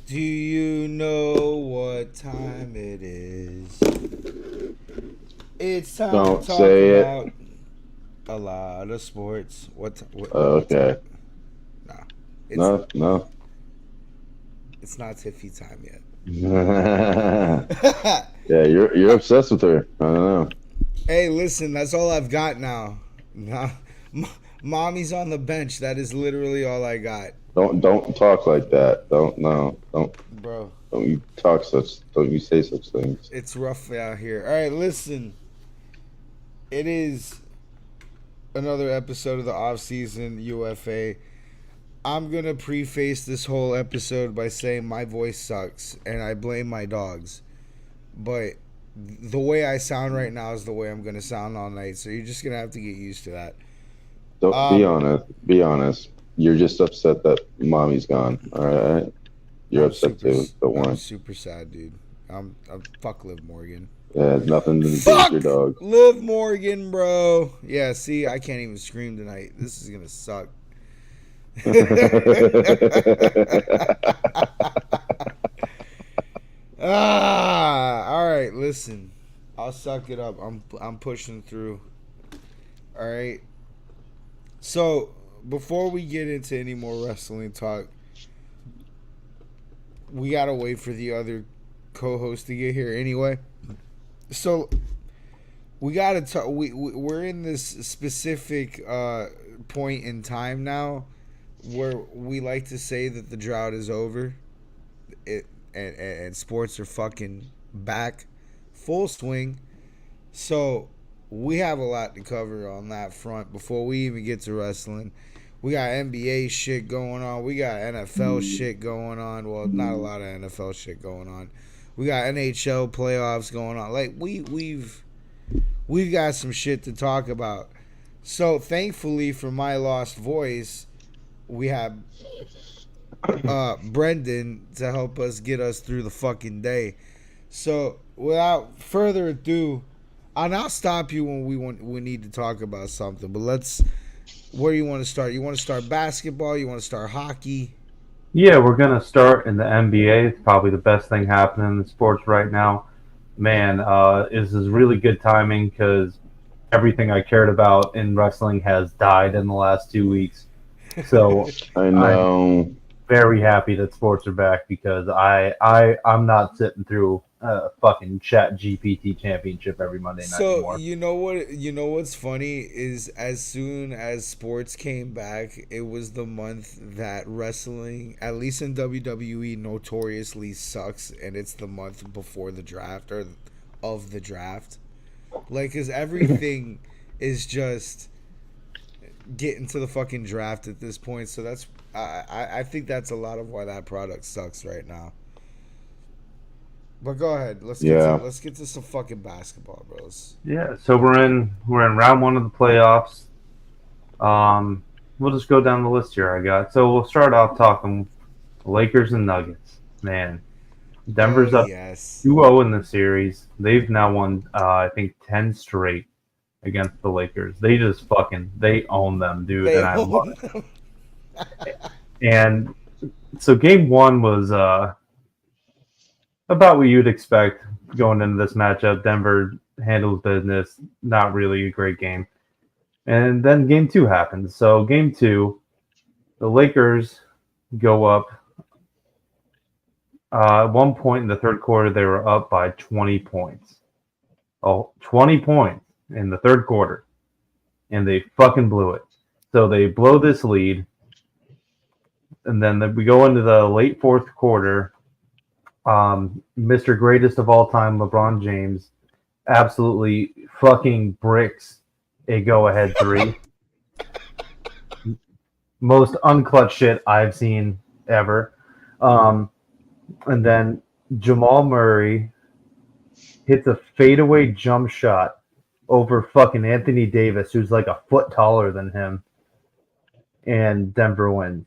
Do you know what time it is? It's time Don't to talk say about a lot of sports. What Okay. Nah, it's No. it's not Tiffy time yet. Yeah, you're obsessed with her. I don't know. Hey, listen, that's all I've got now. Nah, mommy's on the bench. That is literally all I got, Don't talk like that. Don't bro. you talk such. Don't you say such things. It's rough out here. All right, listen. It is another episode of the off-season UFA. I'm going to preface this whole episode by saying my voice sucks, and I blame my dogs. But the way I sound right now is the way I'm going to sound all night, so you're just going to have to get used to that. Don't be honest. Be honest. You're just upset that mommy's gone. All right. You're upset too. Don't worry. I'm super sad, dude. I'm fuck Liv Morgan. Yeah, nothing to do with Fuck your dog. Liv Morgan, bro. Yeah, see, I can't even scream tonight. This is gonna suck. All right, listen. I'll suck it up. I'm pushing through. All right. So, before we get into any more wrestling talk, we got to wait for the other co-host to get here anyway. So, we got to talk. We're in this specific point in time now where we like to say that the drought is over. And sports are fucking back full swing. So, we have a lot to cover on that front before we even get to wrestling. We got NBA shit going on. We got NFL shit going on. Well, not a lot of NFL shit going on. We got NHL playoffs going on. Like we've got some shit to talk about. So thankfully for my lost voice, we have Brendan to help us get us through the fucking day. So without further ado, and I'll stop you when we need to talk about something. But where do you want to start? You want to start basketball? You want to start hockey? Yeah, we're going to start in the NBA. It's probably the best thing happening in the sports right now. Man, this is really good timing because everything I cared about in wrestling has died in the last 2 weeks. So I know. I'm very happy that sports are back because I'm not sitting through a fucking Chat GPT championship every Monday night anymore. So you know what's funny is as soon as sports came back, it was the month that wrestling, at least in WWE, notoriously sucks, and it's the month before the draft or of the draft. Like, cause everything is just getting to the fucking draft at this point. So that's I think that's a lot of why that product sucks right now. But go ahead. Let's get to some fucking basketball, bros. Yeah, so we're in round one of the playoffs. We'll just go down the list here I got. So we'll start off talking Lakers and Nuggets. Man, Denver's up 2-0 in the series. They've now won I think 10 straight against the Lakers. They just they own them, dude, and I love it. And so game one was about what you'd expect going into this matchup. Denver handles business, not really a great game. And then game two happens. So game two, the Lakers go up. At one point in the third quarter, they were up by 20 points. 20 points in the third quarter. And they fucking blew it. So they blow this lead. And then we go into the late fourth quarter. Mr. Greatest of all time, LeBron James, absolutely fucking bricks a go-ahead three. Most unclutch shit I've seen ever. And then Jamal Murray hits a fadeaway jump shot over fucking Anthony Davis, who's like a foot taller than him. And Denver wins.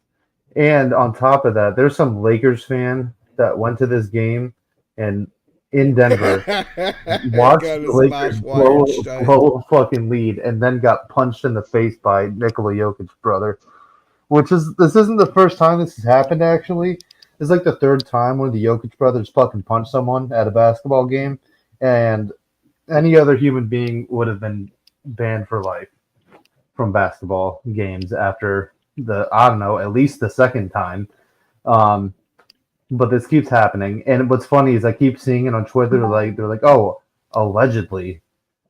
And on top of that, there's some Lakers fan that went to this game and in Denver watched the Lakers blow a fucking lead and then got punched in the face by Nikola Jokic's brother. This isn't the first time this has happened, actually. It's like the third time one of the Jokic brothers fucking punched someone at a basketball game, and any other human being would have been banned for life from basketball games after at least the second time. But this keeps happening, and what's funny is I keep seeing it on Twitter. They're like, oh, allegedly,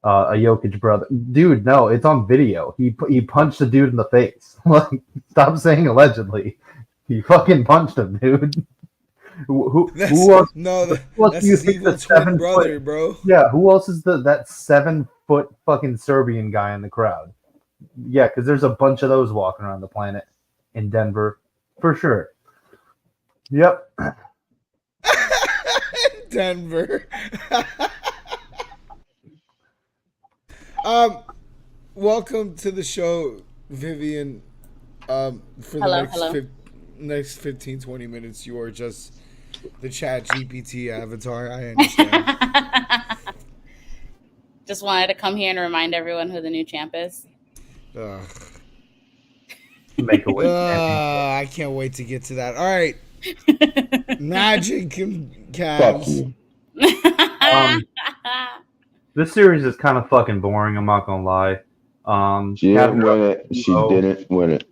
a Jokic brother. Dude, no, it's on video. He punched the dude in the face. Like, stop saying allegedly. He fucking punched him, dude. Who else? No, that's his evil twin brother, bro. Yeah, who else is that 7-foot fucking Serbian guy in the crowd? Yeah, because there's a bunch of those walking around the planet in Denver, for sure. Yep. Denver. Welcome to the show, Vivian. For the next 15, 20 minutes, you are just the Chat GPT avatar. I understand. Just wanted to come here and remind everyone who the new champ is. Make a win. I can't wait to get to that. All right. Magic and Cavs. This series is kind of fucking boring. I'm not gonna lie. She didn't win it. She didn't win it.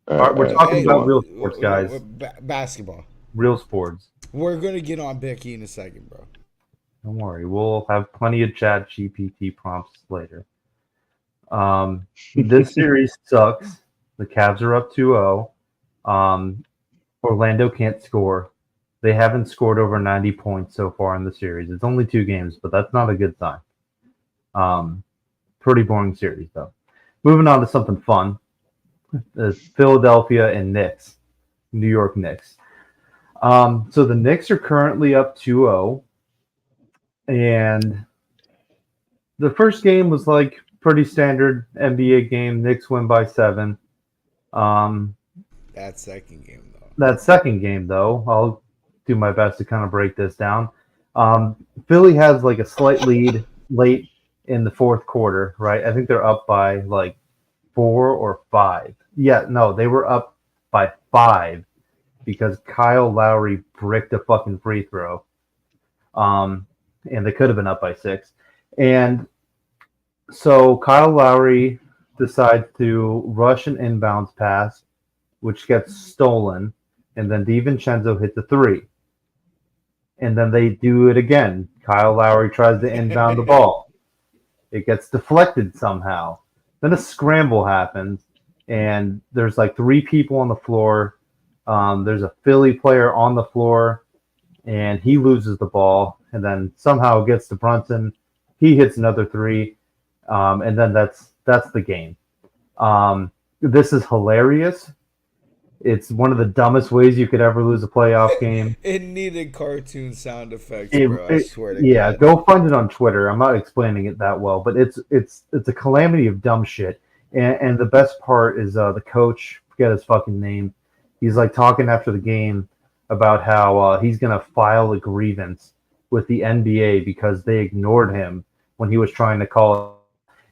We're talking about real sports, guys. Basketball. Real sports. We're gonna get on Becky in a second, bro. Don't worry. We'll have plenty of Chat GPT prompts later. This series sucks. The Cavs are up 2-0. Orlando can't score. They haven't scored over 90 points so far in the series. It's only 2 games, but that's not a good sign. Pretty boring series, though. Moving on to something fun. Philadelphia and Knicks. New York Knicks. So the Knicks are currently up 2-0. And the first game was like pretty standard NBA game. Knicks win by 7. That second game, though. I'll do my best to kind of break this down. Philly has like a slight lead late in the fourth quarter, right? I think they're up by like 4 or 5. Yeah, no, they were up by 5 because Kyle Lowry bricked a fucking free throw. And they could have been up by 6. And so Kyle Lowry decides to rush an inbounds pass, which gets stolen. And then DiVincenzo hits a 3. And then they do it again. Kyle Lowry tries to inbound the ball. It gets deflected somehow. Then a scramble happens, and there's like 3 people on the floor. There's a Philly player on the floor, and he loses the ball. And then somehow it gets to Brunson. He hits another 3, and then that's the game. This is hilarious. It's one of the dumbest ways you could ever lose a playoff game. It needed cartoon sound effects, bro. I swear to God. Go find it on Twitter. I'm not explaining it that well, but it's a calamity of dumb shit. And the best part is the coach, forget his fucking name. He's like talking after the game about how he's gonna file a grievance with the NBA because they ignored him when he was trying to call.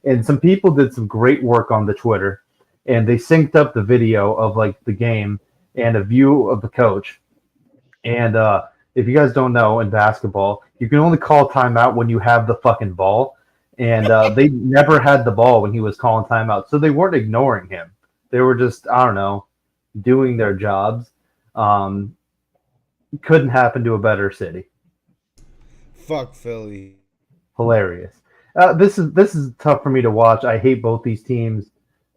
And some people did some great work on the Twitter. And they synced up the video of like the game and a view of the coach. And if you guys don't know, in basketball, you can only call timeout when you have the fucking ball. And they never had the ball when he was calling timeout. So they weren't ignoring him. They were just, I don't know, doing their jobs. Couldn't happen to a better city. Fuck Philly. Hilarious. This is tough for me to watch. I hate both these teams.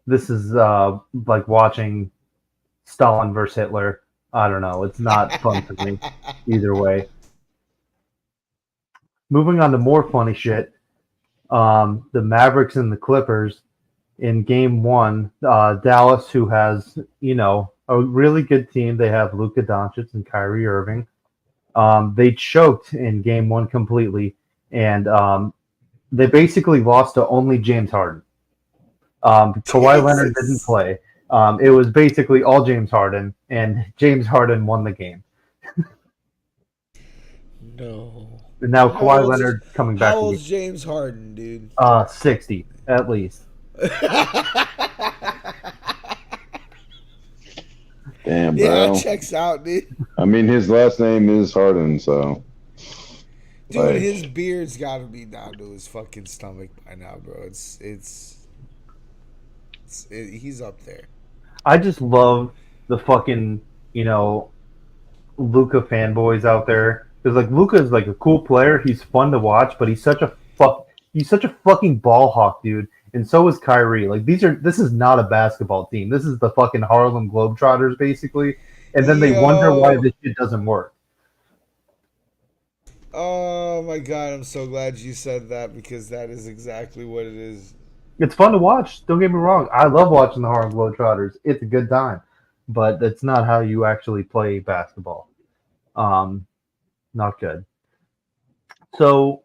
This is like watching Stalin versus Hitler. I don't know. It's not fun for me either way. Moving on to more funny shit. The Mavericks and the Clippers in Game 1. Dallas, who has, a really good team. They have Luka Doncic and Kyrie Irving. They choked in Game 1 completely, and they basically lost to only James Harden. Kawhi Leonard didn't play. It was basically all James Harden, and James Harden won the game. No. And now Kawhi Leonard coming back. How old's James Harden, dude? 60 at least. Damn, bro. Yeah, that checks out, dude. I mean, his last name is Harden, so. Dude, his beard's got to be down to his fucking stomach by now, bro. He's up there. I just love the fucking, Luka fanboys out there. Because like Luka is like a cool player. He's fun to watch, but he's such a fucking ball hawk, dude. And so is Kyrie. Like this is not a basketball team. This is the fucking Harlem Globetrotters, basically. And then they wonder why this shit doesn't work. Oh my god, I'm so glad you said that because that is exactly what it is. It's fun to watch. Don't get me wrong. I love watching the Harlem Globetrotters. It's a good time. But that's not how you actually play basketball. Not good. So,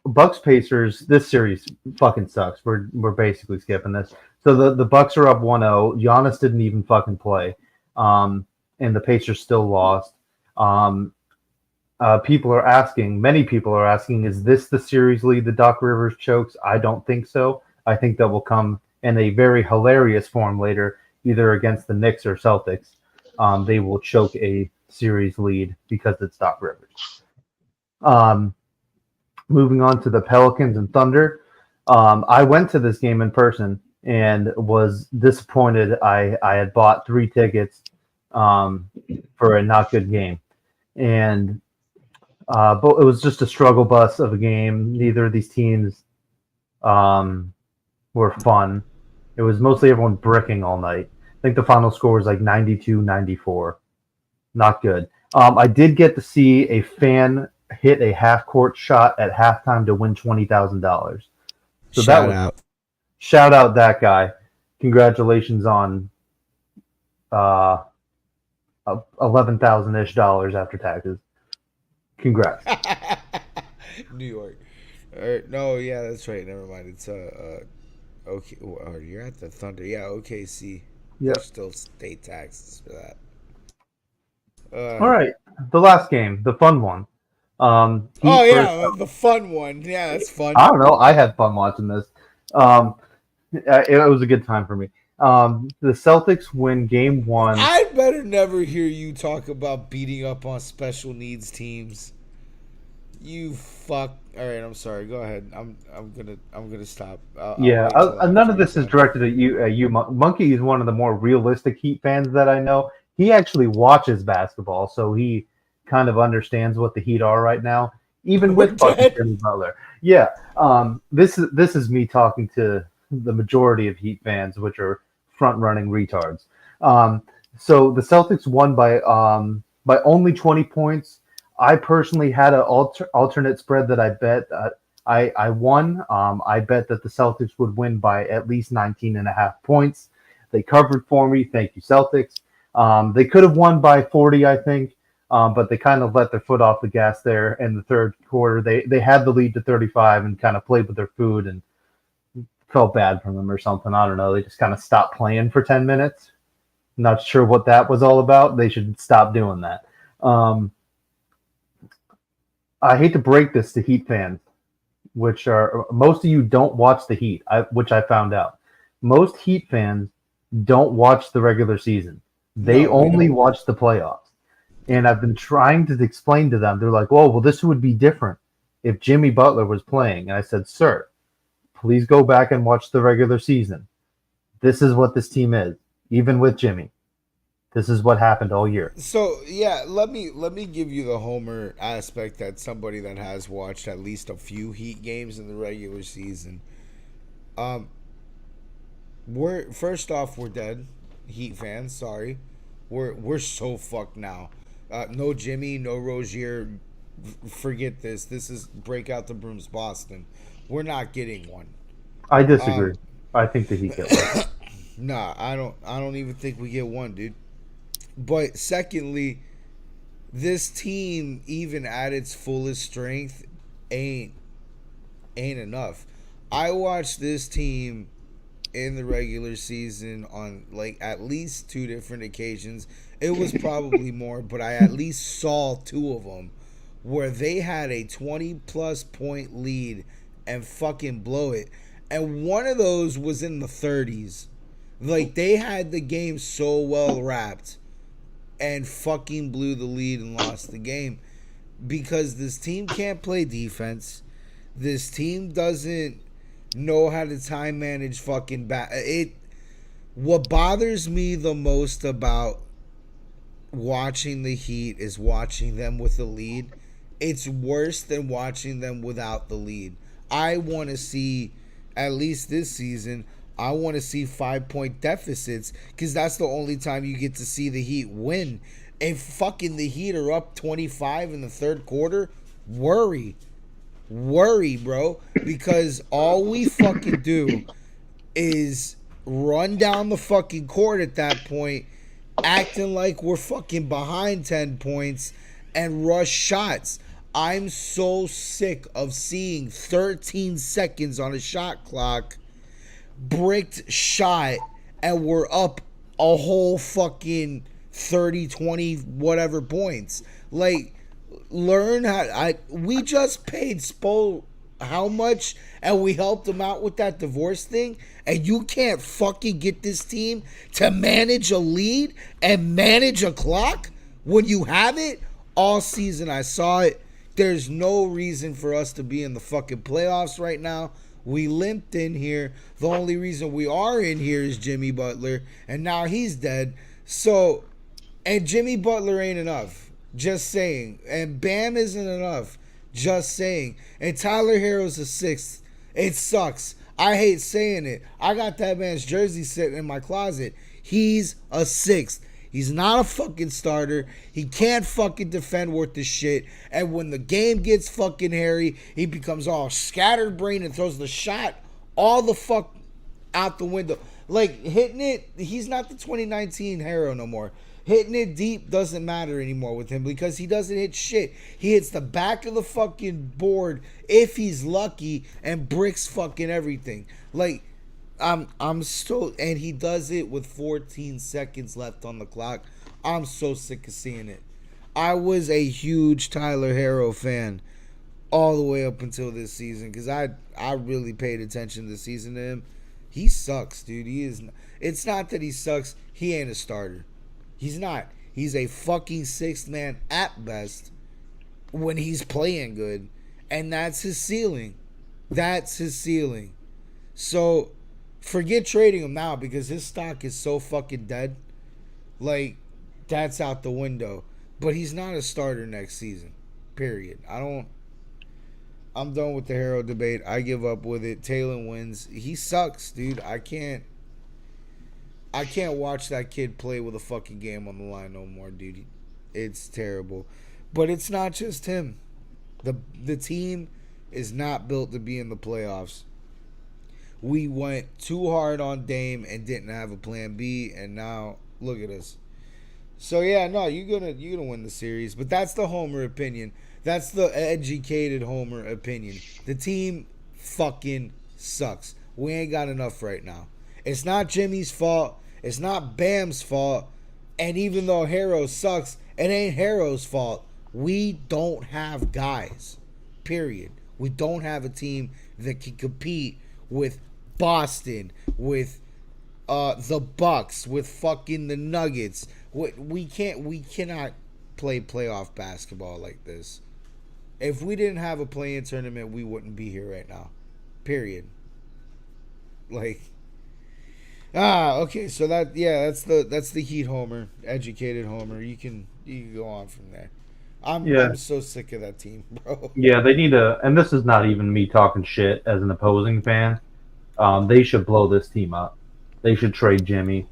Bucks Pacers, this series fucking sucks. We're basically skipping this. So the Bucks are up 1-0. Giannis didn't even fucking play. And the Pacers still lost. Many people are asking, is this the series lead the Doc Rivers chokes? I don't think so. I think that will come in a very hilarious form later, either against the Knicks or Celtics. They will choke a series lead because it's Doc Rivers. Moving on to the Pelicans and Thunder. I went to this game in person and was disappointed. I had bought 3 tickets for a not good game. And but it was just a struggle bus of a game. Neither of these teams were fun. It was mostly everyone bricking all night. I think the final score was like 92-94. Not good. I did get to see a fan hit a half-court shot at halftime to win $20,000. So shout out that guy. Congratulations on $11,000-ish after taxes. Congrats. New York. No, yeah, that's right. Never mind. It's okay. Oh, you're at the Thunder. Yeah, OKC. Yeah. There's still state taxes for that. All right, the last game, the fun one. The fun one. Yeah, that's fun. I don't know. I had fun watching this. It was a good time for me. The Celtics win Game 1. I better never hear you talk about beating up on special needs teams. You fuck. All right, I'm sorry. Go ahead. I'm gonna stop. None of this is directed at you. Monkey is one of the more realistic Heat fans that I know. He actually watches basketball, so he kind of understands what the Heat are right now, even with fucking Jimmy Butler. Yeah. This is me talking to the majority of Heat fans, which are front-running retards. So the Celtics won by only 20 points. I personally had an alternate spread that I bet. I won. I bet that the Celtics would win by at least 19.5 points. They covered for me. Thank you, Celtics. They could have won by 40, I think, but they kind of let their foot off the gas there in the third quarter. They had the lead to 35 and kind of played with their food and felt bad for them or something. I don't know. They just kind of stopped playing for 10 minutes. Not sure what that was all about. They should stop doing that. I hate to break this to Heat fans, which are most of you don't watch the Heat, which I found out. Most Heat fans don't watch the regular season. They only watch the playoffs. And I've been trying to explain to them. They're like, well, this would be different if Jimmy Butler was playing. And I said, sir, please go back and watch the regular season. This is what this team is, even with Jimmy. This is what happened all year. So yeah, let me give you the homer aspect that somebody that has watched at least a few Heat games in the regular season. We're first off, we're dead, Heat fans. Sorry, we're so fucked now. No Jimmy, no Rozier. Forget this. This is break out the brooms, Boston. We're not getting one. I disagree. I think the Heat get one. Nah, I don't even think we get one, dude. But secondly, this team, even at its fullest strength, ain't enough. I watched this team in the regular season on like at least 2 different occasions. It was probably more, but I at least saw 2 of them where they had a 20-plus point lead and fucking blow it. And one of those was in the 30s. Like, they had the game so well wrapped and fucking blew the lead and lost the game because this team can't play defense. This team doesn't know how to time manage fucking what bothers me the most about watching the Heat is watching them with the lead. It's worse than watching them without the lead. I want to see, at least this season, I want to see 5-point deficits because that's the only time you get to see the Heat win. If fucking the Heat are up 25 in the third quarter, worry, bro, because all we fucking do is run down the fucking court at that point, acting like we're fucking behind 10 points and rush shots. I'm so sick of seeing 13 seconds on a shot clock, bricked shot, and we're up a whole fucking 30, 20, whatever points. Like, learn how. We just paid Spo how much, and we helped him out with that divorce thing, and you can't fucking get this team to manage a lead and manage a clock when you have it all season. I saw it. There's no reason for us to be in the fucking playoffs right now. We limped in here. The only reason we are in here is Jimmy Butler, and now he's dead. So, and Jimmy Butler ain't enough. Just saying. And Bam isn't enough. Just saying. And Tyler Herro's a 6th. It sucks. I hate saying it. I got that man's jersey sitting in my closet. He's a 6th. He's not a fucking starter. He can't fucking defend worth the shit. And when the game gets fucking hairy, he becomes all scatterbrained and throws the shot all the fuck out the window. Like, hitting it, he's not the 2019 Hero no more. Hitting it deep doesn't matter anymore with him because he doesn't hit shit. He hits the back of the fucking board if he's lucky and bricks fucking everything. Like, I'm so, and he does it with 14 seconds left on the clock. I'm so sick of seeing it. I was a huge Tyler Herro fan all the way up until this season because I really paid attention this season to him. He sucks, dude. He is. It's not that he sucks. He ain't a starter. He's not. He's a fucking 6th man at best when he's playing good, and that's his ceiling. That's his ceiling. So forget trading him now because his stock is so fucking dead. Like, that's out the window. But he's not a starter next season. Period. I'm done with the Hero debate. I give up with it. Taylor wins. He sucks, dude. I can't watch that kid play with a fucking game on the line no more, dude. It's terrible. But it's not just him. The team is not built to be in the playoffs. We went too hard on Dame and didn't have a plan B, and now look at us. So yeah, no, you're gonna win the series, but that's the Homer opinion. That's the educated Homer opinion. The team fucking sucks. We ain't got enough right now. It's not Jimmy's fault. It's not Bam's fault. And even though Harrow sucks, it ain't Harrow's fault. We don't have guys. Period. We don't have a team that can compete with Boston, with the Bucks, with fucking the Nuggets. We cannot play playoff basketball like this. If we didn't have a play-in tournament, we wouldn't be here right now. Period. Like, Okay. So that's the Heat homer, educated homer. You can go on from there. Yeah, I'm so sick of that team, bro. yeah, they need to, and this is not even me talking shit as an opposing fan. They should blow this team up. They should trade Jimmy.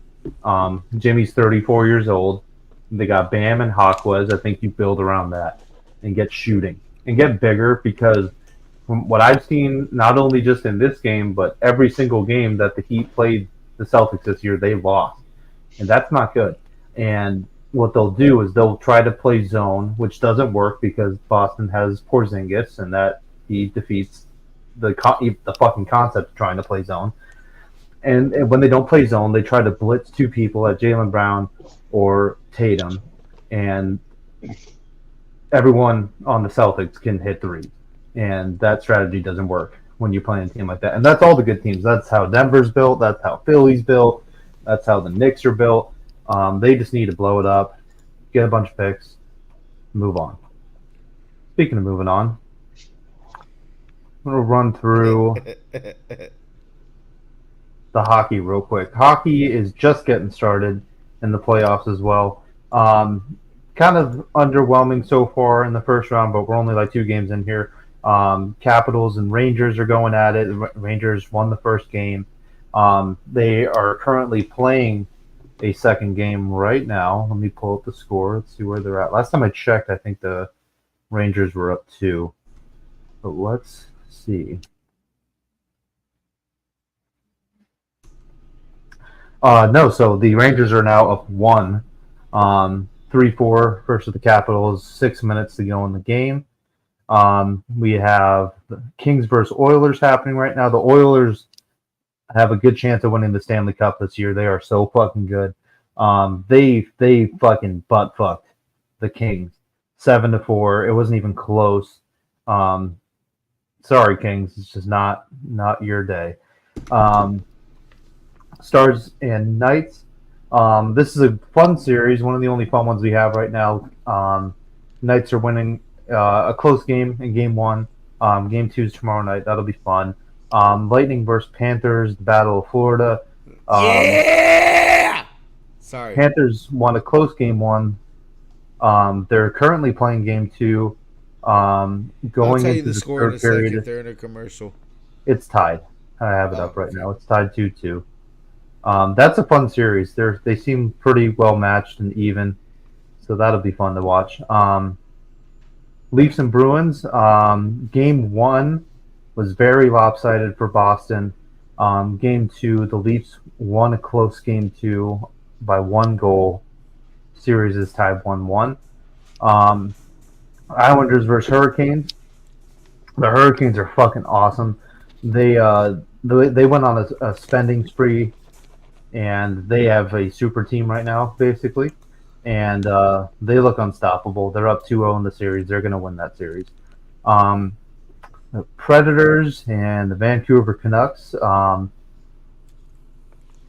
Jimmy's 34 years old. They got Bam and Hawkwez. I think you build around that and get shooting and get bigger because from what I've seen, not only just in this game, but every single game that the Heat played the Celtics this year, they lost. And that's not good. And what they'll do is they'll try to play zone, which doesn't work because Boston has Porzingis, and that he defeats the fucking concept of trying to play zone. And when they don't play zone, they try to blitz two people at Jaylen Brown or Tatum, and everyone on the Celtics can hit threes. And that strategy doesn't work when you're playing a team like that. And that's all the good teams. That's how Denver's built. That's how Philly's built. That's how the Knicks are built. They just need to blow it up, get a bunch of picks, move on. Speaking of moving on, I'm going to run through the hockey real quick. Hockey is just getting started in the playoffs as well. Kind of underwhelming so far in the first round, but we're only like 2 games in here. Capitals and Rangers are going at it. Rangers won the first game. They are currently playing a second game right now. Let me pull up the score. Let's see where they're at. Last time I checked, I think the Rangers were up 2. But let's see. No, so the Rangers are now up 1. 3-4 versus the Capitals. 6 minutes to go in the game. We have the Kings versus Oilers happening right now. The Oilers have a good chance of winning the Stanley Cup this year. They are so fucking good. They fucking butt fucked the Kings 7-4. It wasn't even close. Sorry, Kings. It's just not your day. Stars and Knights. This is a fun series. One of the only fun ones we have right now. Knights are winning a close game in Game 1. Game 2 is tomorrow night. That'll be fun. Lightning versus Panthers, the Battle of Florida. Yeah. Sorry. Panthers won a close Game 1. They're currently playing Game 2. I'll Going tell you into the the score in third a second. period. They're in a commercial. It's tied. I have it up right okay. now. It's tied 2-2. That's a fun series. They seem pretty well matched and even, so that'll be fun to watch. Leafs and Bruins. Game 1 was very lopsided for Boston. Game 2, the Leafs won a close Game 2 by 1 goal. Series is tied 1-1. Islanders versus Hurricanes. The Hurricanes are fucking awesome. They went on a spending spree, and they have a super team right now, basically. And they look unstoppable. They're up 2-0 in the series. They're going to win that series. The Predators and the Vancouver Canucks.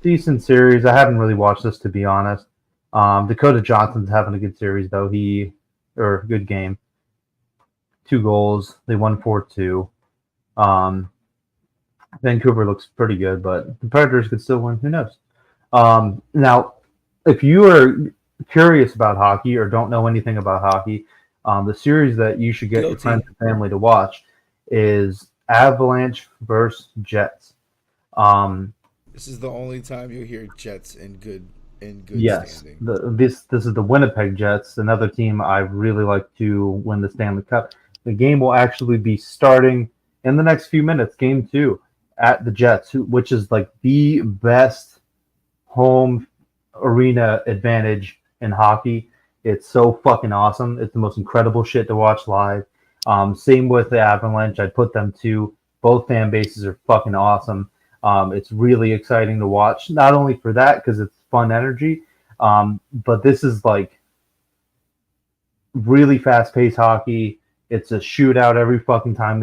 Decent series. I haven't really watched this, to be honest. Dakota Johnson's having a good series, though. Good game. 2 goals. They won 4-2. Vancouver looks pretty good, but the Predators could still win. Who knows? Now, if you are curious about hockey or don't know anything about hockey, the series that you should get your friends and family to watch is Avalanche versus Jets. This is the only time you'll hear Jets in good Yes, standing. this is the Winnipeg Jets, another team I really like to win the Stanley Cup. The game will actually be starting in the next few minutes. Game 2 at the Jets, which is like the best home arena advantage in hockey. It's so fucking awesome. It's the most incredible shit to watch live. Same with the Avalanche. I'd put them too. Both fan bases are fucking awesome. It's really exciting to watch, not only for that because it's fun energy, but this is like really fast-paced hockey. It's a shootout every fucking time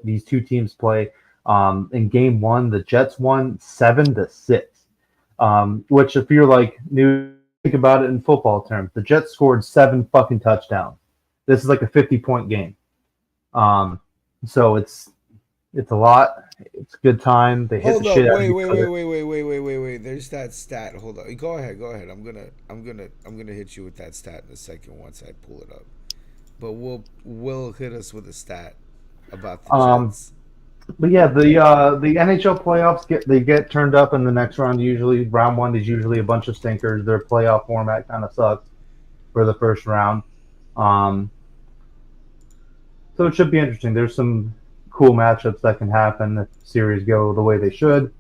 these two teams play. In Game 1, the Jets won 7-6, which if you're like new, think about it in football terms. The Jets scored 7 fucking touchdowns. This is like a 50-point game. So it's It's a lot. It's a good time. They hit Hold the up, shit out of wait. each other. Wait. There's that stat. Hold on. Go ahead. I'm gonna hit you with that stat in a second once I pull it up. But we'll hit us with a stat about the Um, Jets. but yeah, the NHL playoffs get turned up in the next round. Usually, round one is usually a bunch of stinkers. Their playoff format kind of sucks for the first round. Um, so it should be interesting. There's some cool matchups that can happen if series go the way they should,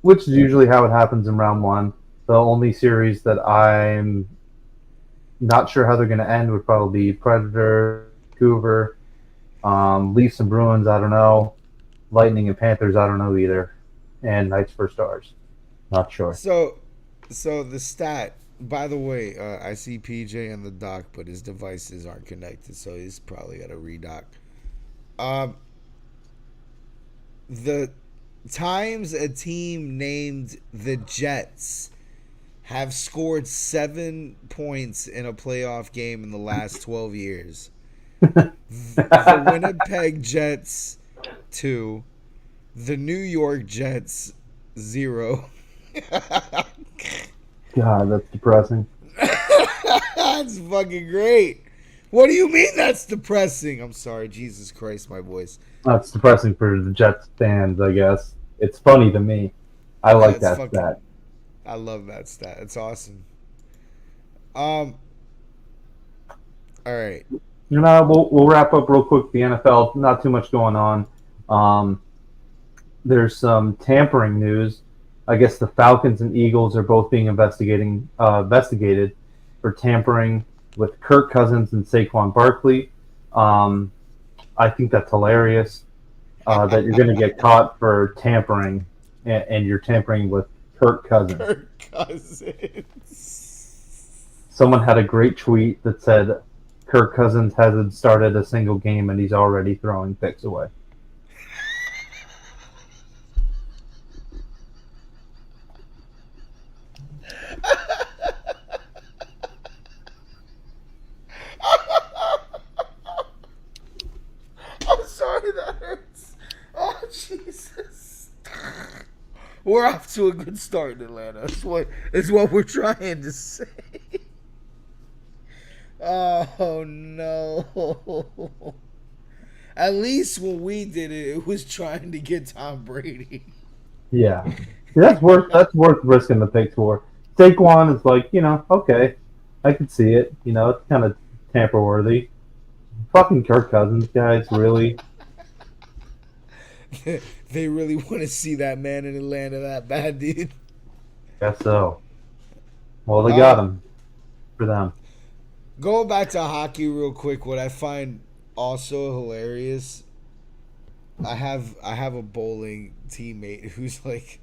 which is usually how it happens in round one. The only series that I'm not sure how they're going to end would probably be Predator, Vancouver, Leafs and Bruins. I don't know. Lightning and Panthers. I don't know either. And Knights for Stars. Not sure. So the stat. By the way, I see PJ on the dock, but his devices aren't connected, so he's probably got to redock. The times a team named the Jets have scored 7 points in a playoff game in the last 12 years. The Winnipeg Jets 2, the New York Jets 0. God, that's depressing. That's fucking great. What do you mean that's depressing? I'm sorry, Jesus Christ, my voice. That's depressing for the Jets fans, I guess. It's funny to me. I like that stat. I love that stat. It's awesome. All right. We'll wrap up real quick. The NFL, not too much going on. There's some tampering news. I guess the Falcons and Eagles are both being investigated for tampering with Kirk Cousins and Saquon Barkley. I think that's hilarious that you're going to get caught for tampering, and you're tampering with Kirk Cousins. Kirk Cousins. Someone had a great tweet that said, Kirk Cousins hasn't started a single game and he's already throwing picks away. I'm sorry, that hurts. Oh, Jesus. We're off to a good start in Atlanta. It's what we're trying to say. Oh, no. At least when we did it, it was trying to get Tom Brady. Yeah. That's worth risking the picks for. Saquon is like, okay, I can see it. It's kind of tamper worthy. Fucking Kirk Cousins, guys, really? They really want to see that man in Atlanta that bad, dude. Guess so. Well, they got him for them. Going back to hockey real quick, what I find also hilarious, I have a bowling teammate who's like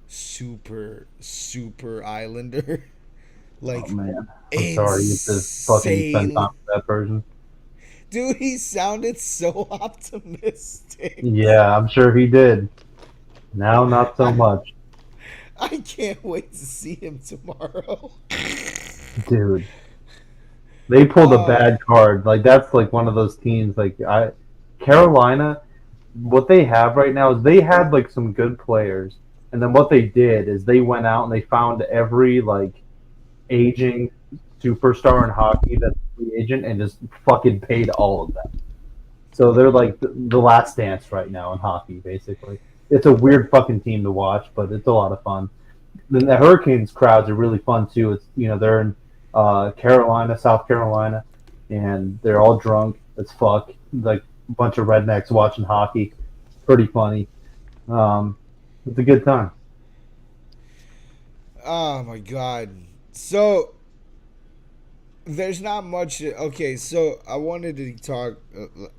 super Islander. Like, oh man, I'm sorry you have to fucking spend time with that person. Dude, he sounded so optimistic. Yeah, I'm sure he did. Now, not so much. I can't wait to see him tomorrow. Dude. They pulled a bad card. Like, that's like one of those teams. Carolina, what they have right now is they had like some good players. And then what they did is they went out and they found every like aging superstar in hockey that's a free agent and just fucking paid all of them. So they're like the last dance right now in hockey, basically. It's a weird fucking team to watch, but it's a lot of fun. Then the Hurricanes crowds are really fun too. It's they're in Carolina, South Carolina, and they're all drunk as fuck, like a bunch of rednecks watching hockey. It's pretty funny. It's a good time. Oh my god. So there's not much. Okay, so I wanted to talk.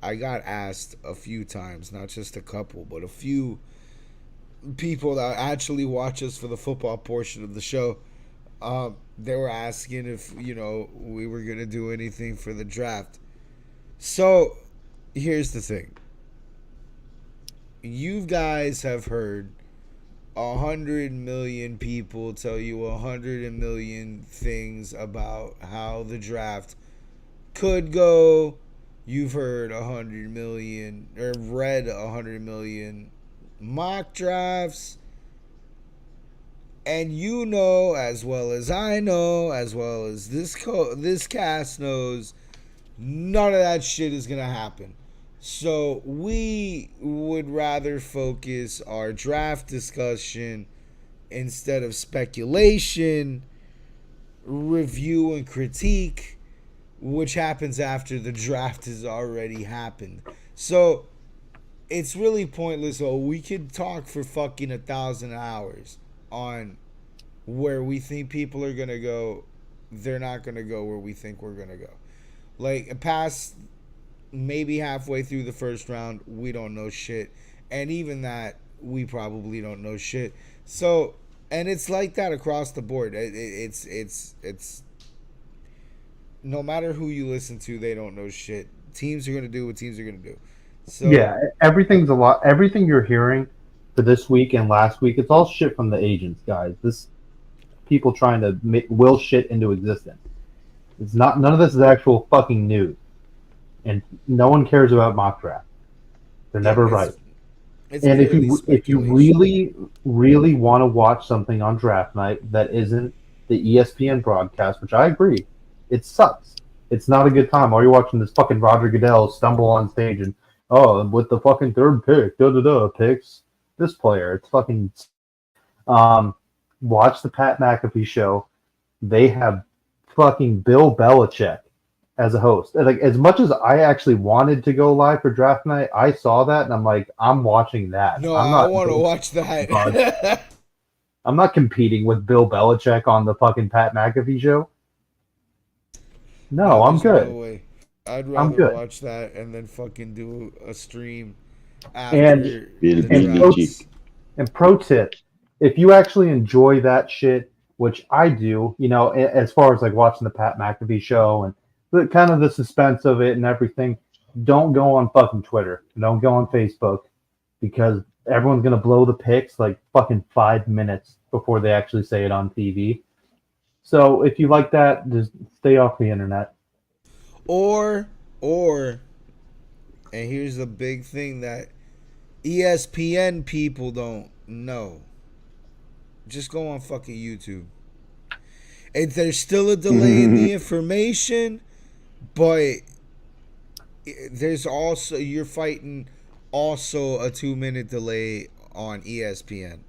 I got asked a few times, not just a couple, but a few people that actually watch us for the football portion of the show. They were asking if we were gonna do anything for the draft. So here's the thing. You guys have heard 100 million people tell you 100 million things about how the draft could go, you've heard 100 million or read 100 million mock drafts, and you know as well as I know, as well as this cast knows, none of that shit is gonna happen. So we would rather focus our draft discussion instead of speculation, review, and critique, which happens after the draft has already happened. So it's really pointless. Oh, we could talk for fucking 1,000 hours on where we think people are gonna go. They're not gonna go where we think we're gonna go. Like past maybe halfway through the first round, we don't know shit, and even that we probably don't know shit. So, and it's like that across the board. It's no matter who you listen to, they don't know shit. Teams are gonna do what teams are gonna do. So Yeah, everything you're hearing for this week and last week, it's all shit from the agents, guys. This people trying to will shit into existence. It's not. None of this is actual fucking news, and no one cares about mock draft. They're never right. And if you really want to watch something on draft night that isn't the ESPN broadcast, which I agree, it sucks. It's not a good time. While you're watching this fucking Roger Goodell stumble on stage and with the fucking third pick, picks this player. It's fucking. Watch the Pat McAfee show. They have fucking Bill Belichick as a host. And like as much as I actually wanted to go live for draft night, I saw that and I'm like, I'm watching that. No, I want to watch that. I'm not competing with Bill Belichick on the fucking Pat McAfee show. No, I'm good. No way. I'd rather watch that and then fucking do a stream after and pro tip, if you actually enjoy that shit, which I do, you know, as far as like watching the Pat McAfee show and the kind of the suspense of it and everything, don't go on fucking Twitter. Don't go on Facebook because everyone's going to blow the picks like fucking 5 minutes before they actually say it on TV. So if you like that, just stay off the internet. Or, and here's the big thing that ESPN people don't know. Just go on fucking YouTube. And there's still a delay in the information, but there's also, you're fighting also a 2-minute delay on ESPN.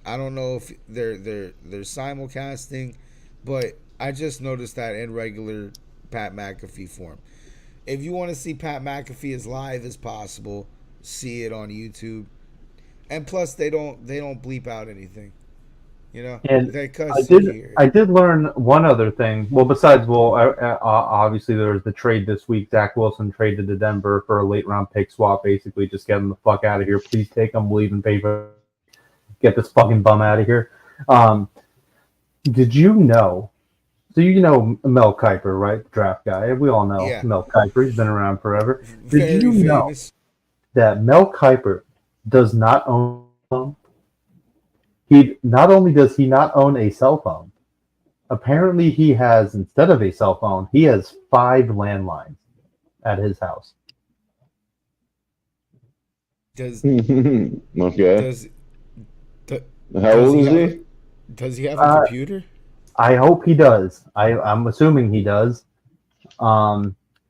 I don't know if they're simulcasting, but I just noticed that in regular Pat McAfee form. If you want to see Pat McAfee as live as possible, see it on YouTube. And plus, they don't bleep out anything. You know, and I did learn one other thing. Well, besides, obviously there was the trade this week. Zach Wilson traded to Denver for a late round pick swap. Basically, just get him the fuck out of here. Please take him. We'll even pay for. Get this fucking bum out of here. Did you know? So you know Mel Kiper, right? The draft guy. We all know Mel Kiper. He's been around forever. Did you know that Mel Kiper does not own? He not only does he not own a cell phone, apparently he has, instead of a cell phone, he has 5 landlines at his house. Okay. How old is he? Does he have a computer? I hope he does. I'm assuming he does.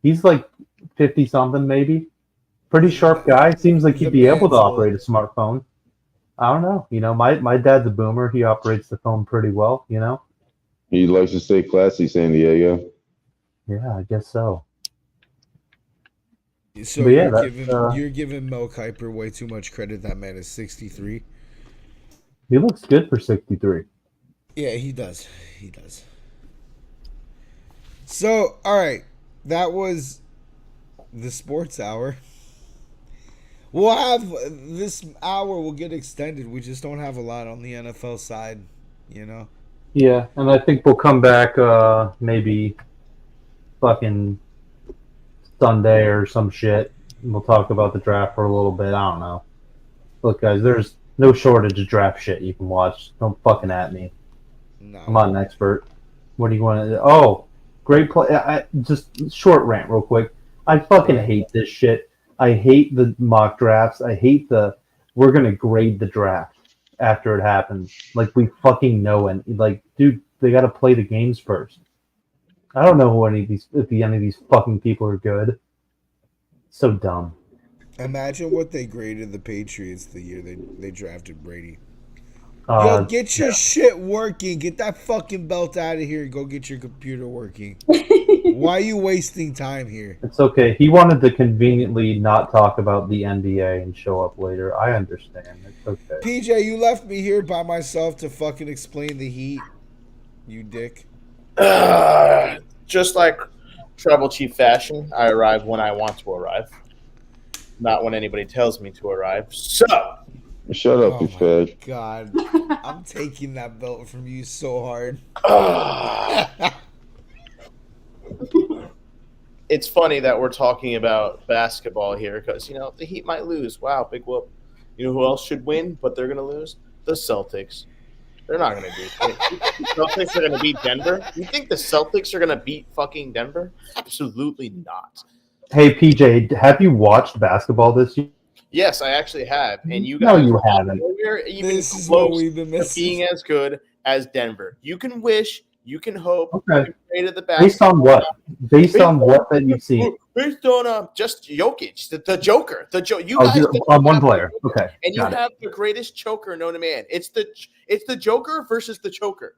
He's like 50-something, maybe. Pretty sharp guy. Seems like he'd be able to operate a smartphone. I don't know. You know, my dad's a boomer. He operates the phone pretty well, you know? He likes to stay classy, San Diego. Yeah, I guess so. So you're giving Mel Kiper way too much credit. That man is 63. He looks good for 63. Yeah, he does. He does. So, all right. That was the sports hour. We'll have this hour will get extended. We just don't have a lot on the NFL side, you know? Yeah, and I think we'll come back maybe fucking Sunday or some shit. We'll talk about the draft for a little bit. I don't know. Look, guys, there's no shortage of draft shit you can watch. Don't fucking at me. No. I'm not an expert. What do you want to do? Oh, great play. Just short rant real quick. I fucking hate this shit. I hate the mock drafts. I hate we're gonna grade the draft after it happens. Like we fucking know, and like, dude, they gotta play the games first. I don't know who any of these fucking people are good. So dumb. Imagine what they graded the Patriots the year they drafted Brady. Yo, get your shit working. Get that fucking belt out of here and go get your computer working. Why are you wasting time here? It's okay. He wanted to conveniently not talk about the NBA and show up later. I understand. It's okay. PJ, you left me here by myself to fucking explain the Heat. You dick. Just like Tribal Chief fashion, I arrive when I want to arrive, not when anybody tells me to arrive. So, shut up, you fag. God, I'm taking that belt from you so hard. It's funny that we're talking about basketball here because, the Heat might lose. Wow, big whoop. You know who else should win, but they're going to lose? The Celtics. They're not going to do it. You think the Celtics are going to beat Denver? You think the Celtics are going to beat fucking Denver? Absolutely not. Hey, PJ, have you watched basketball this year? Yes, I actually have. And you No, guys you haven't. Even This is what close we've been to missing. being as good as Denver. You can wish, you can hope. Okay. You created the Based on what? Based on what that you've seen? Based on just Jokic, the Joker. You Oh, guys on one player. Okay. and you got it. have the greatest choker known to man. It's the Joker versus the choker.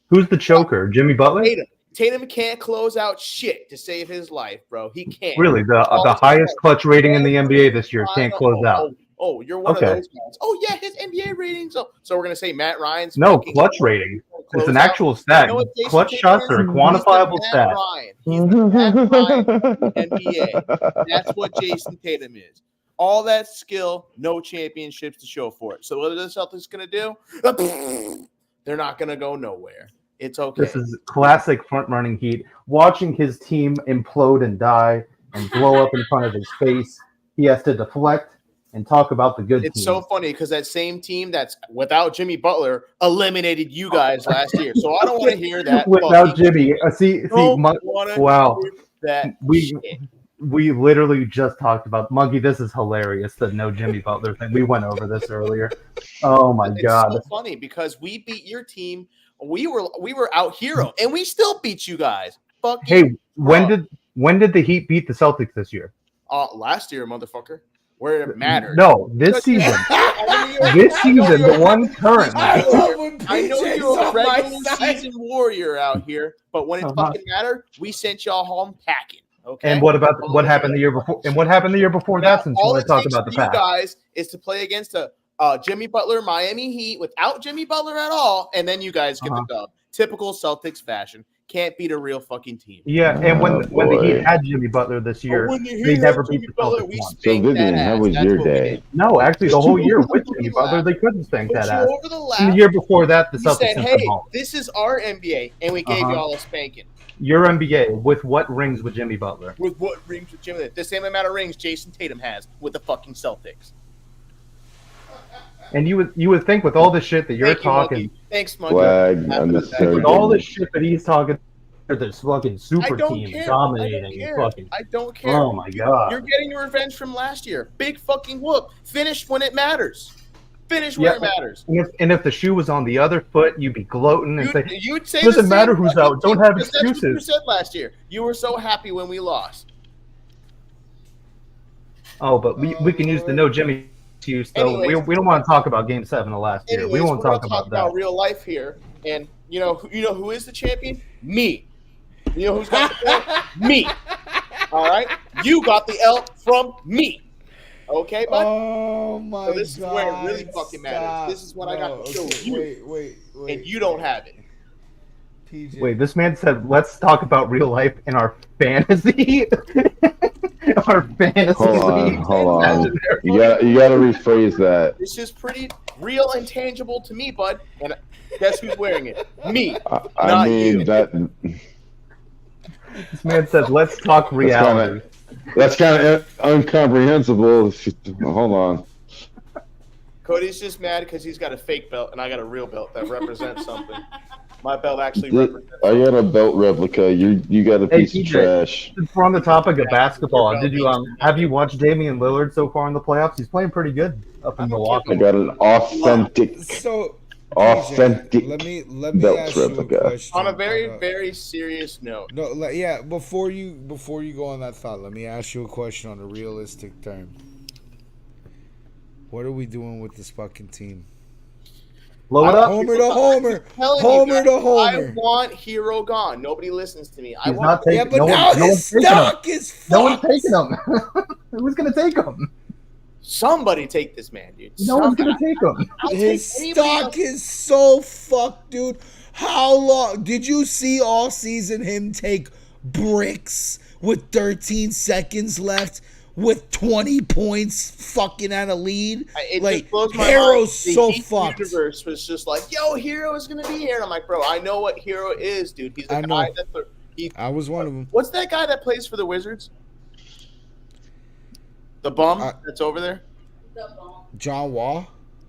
Who's the choker? Jimmy Butler? Tatum can't close out shit to save his life, bro. He can't. Really? The highest clutch rating in the NBA this year can't close out. Oh, you're one Okay. of those guys. Oh yeah, his NBA ratings. So we're gonna say Matt Ryan's No, fucking clutch rating. It's an closeout. actual stat. You know what Jason Clutch Tatum shots is? are a He's quantifiable the stat. Matt Ryan. He's the Matt Ryan NBA. That's what Jason Tatum is. All that skill, no championships to show for it. So what are the Celtics going to do? They're not going to go nowhere. It's okay. This is classic front-running Heat. Watching his team implode and die and blow up in front of his face, he has to deflect and talk about the good It's team. so funny because that same team that's without Jimmy Butler eliminated you guys last year. So I don't want to hear that. Without Jimmy. Wow. That We literally just talked about Monkey. This is hilarious. The no Jimmy Butler thing. We went over this earlier. Oh my god! It's so funny because we beat your team. We were out hero and we still beat you guys. Fuck. Hey, when did the Heat beat the Celtics this year? Last year, motherfucker. Where it mattered. No, this season. This season, the one current. I know you're a regular season warrior out here, but when it fucking mattered, we sent y'all home packing. Okay. And what happened the year before? And what happened the year before that? Since you want to talk about the past, you guys is to play against a Jimmy Butler Miami Heat without Jimmy Butler at all, and then you guys get the dub. Typical Celtics fashion. Can't beat a real fucking team. Yeah, and when the Heat had Jimmy Butler this year, they never beat the Celtics once. So Vivian, how was your day? No, actually, the whole year with Jimmy Butler, they couldn't spank that ass. And the year before that, the Celtics said, sent "Hey, them home. this is our NBA," and we gave y'all a spanking. Your NBA with what rings with Jimmy Butler? With what rings with Jimmy? The same amount of rings Jason Tatum has with the fucking Celtics. And you would think with all the shit that you're talking, thanks, Monkey. Flag, unnecessary. with all the shit that he's talking, this fucking super I don't team care. dominating, fucking. I don't care. Oh my god! You're getting your revenge from last year. Big fucking whoop. Finish when it matters. Finish where it matters. And if the shoe was on the other foot, you'd be gloating and say, you'd say "Doesn't matter who's out. Don't have excuses." That's what you said last year. You were so happy when we lost. Oh, but we can use the no Jimmy excuse. So we don't want to talk about Game 7 of last year. We won't talk about that. Real life here, and you know who is the champion? Me. You know who's got the L? Me. All right, you got the L from me. Okay, bud? Oh my god. So this is where it really fucking matters. This is what I got to show you. Wait. And you don't have it. PJ. Wait, this man said, let's talk about real life in our fantasy. Our fantasy Hold on. You gotta rephrase that. This is pretty real and tangible to me, bud. And guess who's wearing it? Me. I mean, you. that. This man said, let's talk reality. That's kind of incomprehensible. Hold on. Cody's just mad because he's got a fake belt and I got a real belt that represents something. My belt actually I got a belt replica. You got a piece of trash. Since we're on the topic of basketball, Your did you belt have you watched Damian Lillard so far in the playoffs? He's playing pretty good up in I Milwaukee. got an authentic So Authentic DJ, let me belts ask you a replica. question. On a very serious note. No, yeah. Before you go on that thought, let me ask you a question on a realistic term. What are we doing with this fucking team? Blow it up. Homer to homer. Telling Homer you guys, to homer. I want Hero gone. Nobody listens to me. I He's want not taking. Yeah, but no now one, no his one's taking him. stock is fucked. No one's taking him. Who's gonna take him? somebody take this man, dude. No one's gonna take him. His take anybody stock else. is so fucked, dude. How long did you see all season him take bricks with 13 seconds left with 20 points fucking at a lead? It Like, just blows my Hero's mind. so The Heat fucked. Universe was just like, yo, Hero is gonna be here. And I'm like, bro, I know what Hero is, dude. He's I the know. guy that I was one of them. What's that guy that plays for the Wizards? The bum that's over there? John Wall?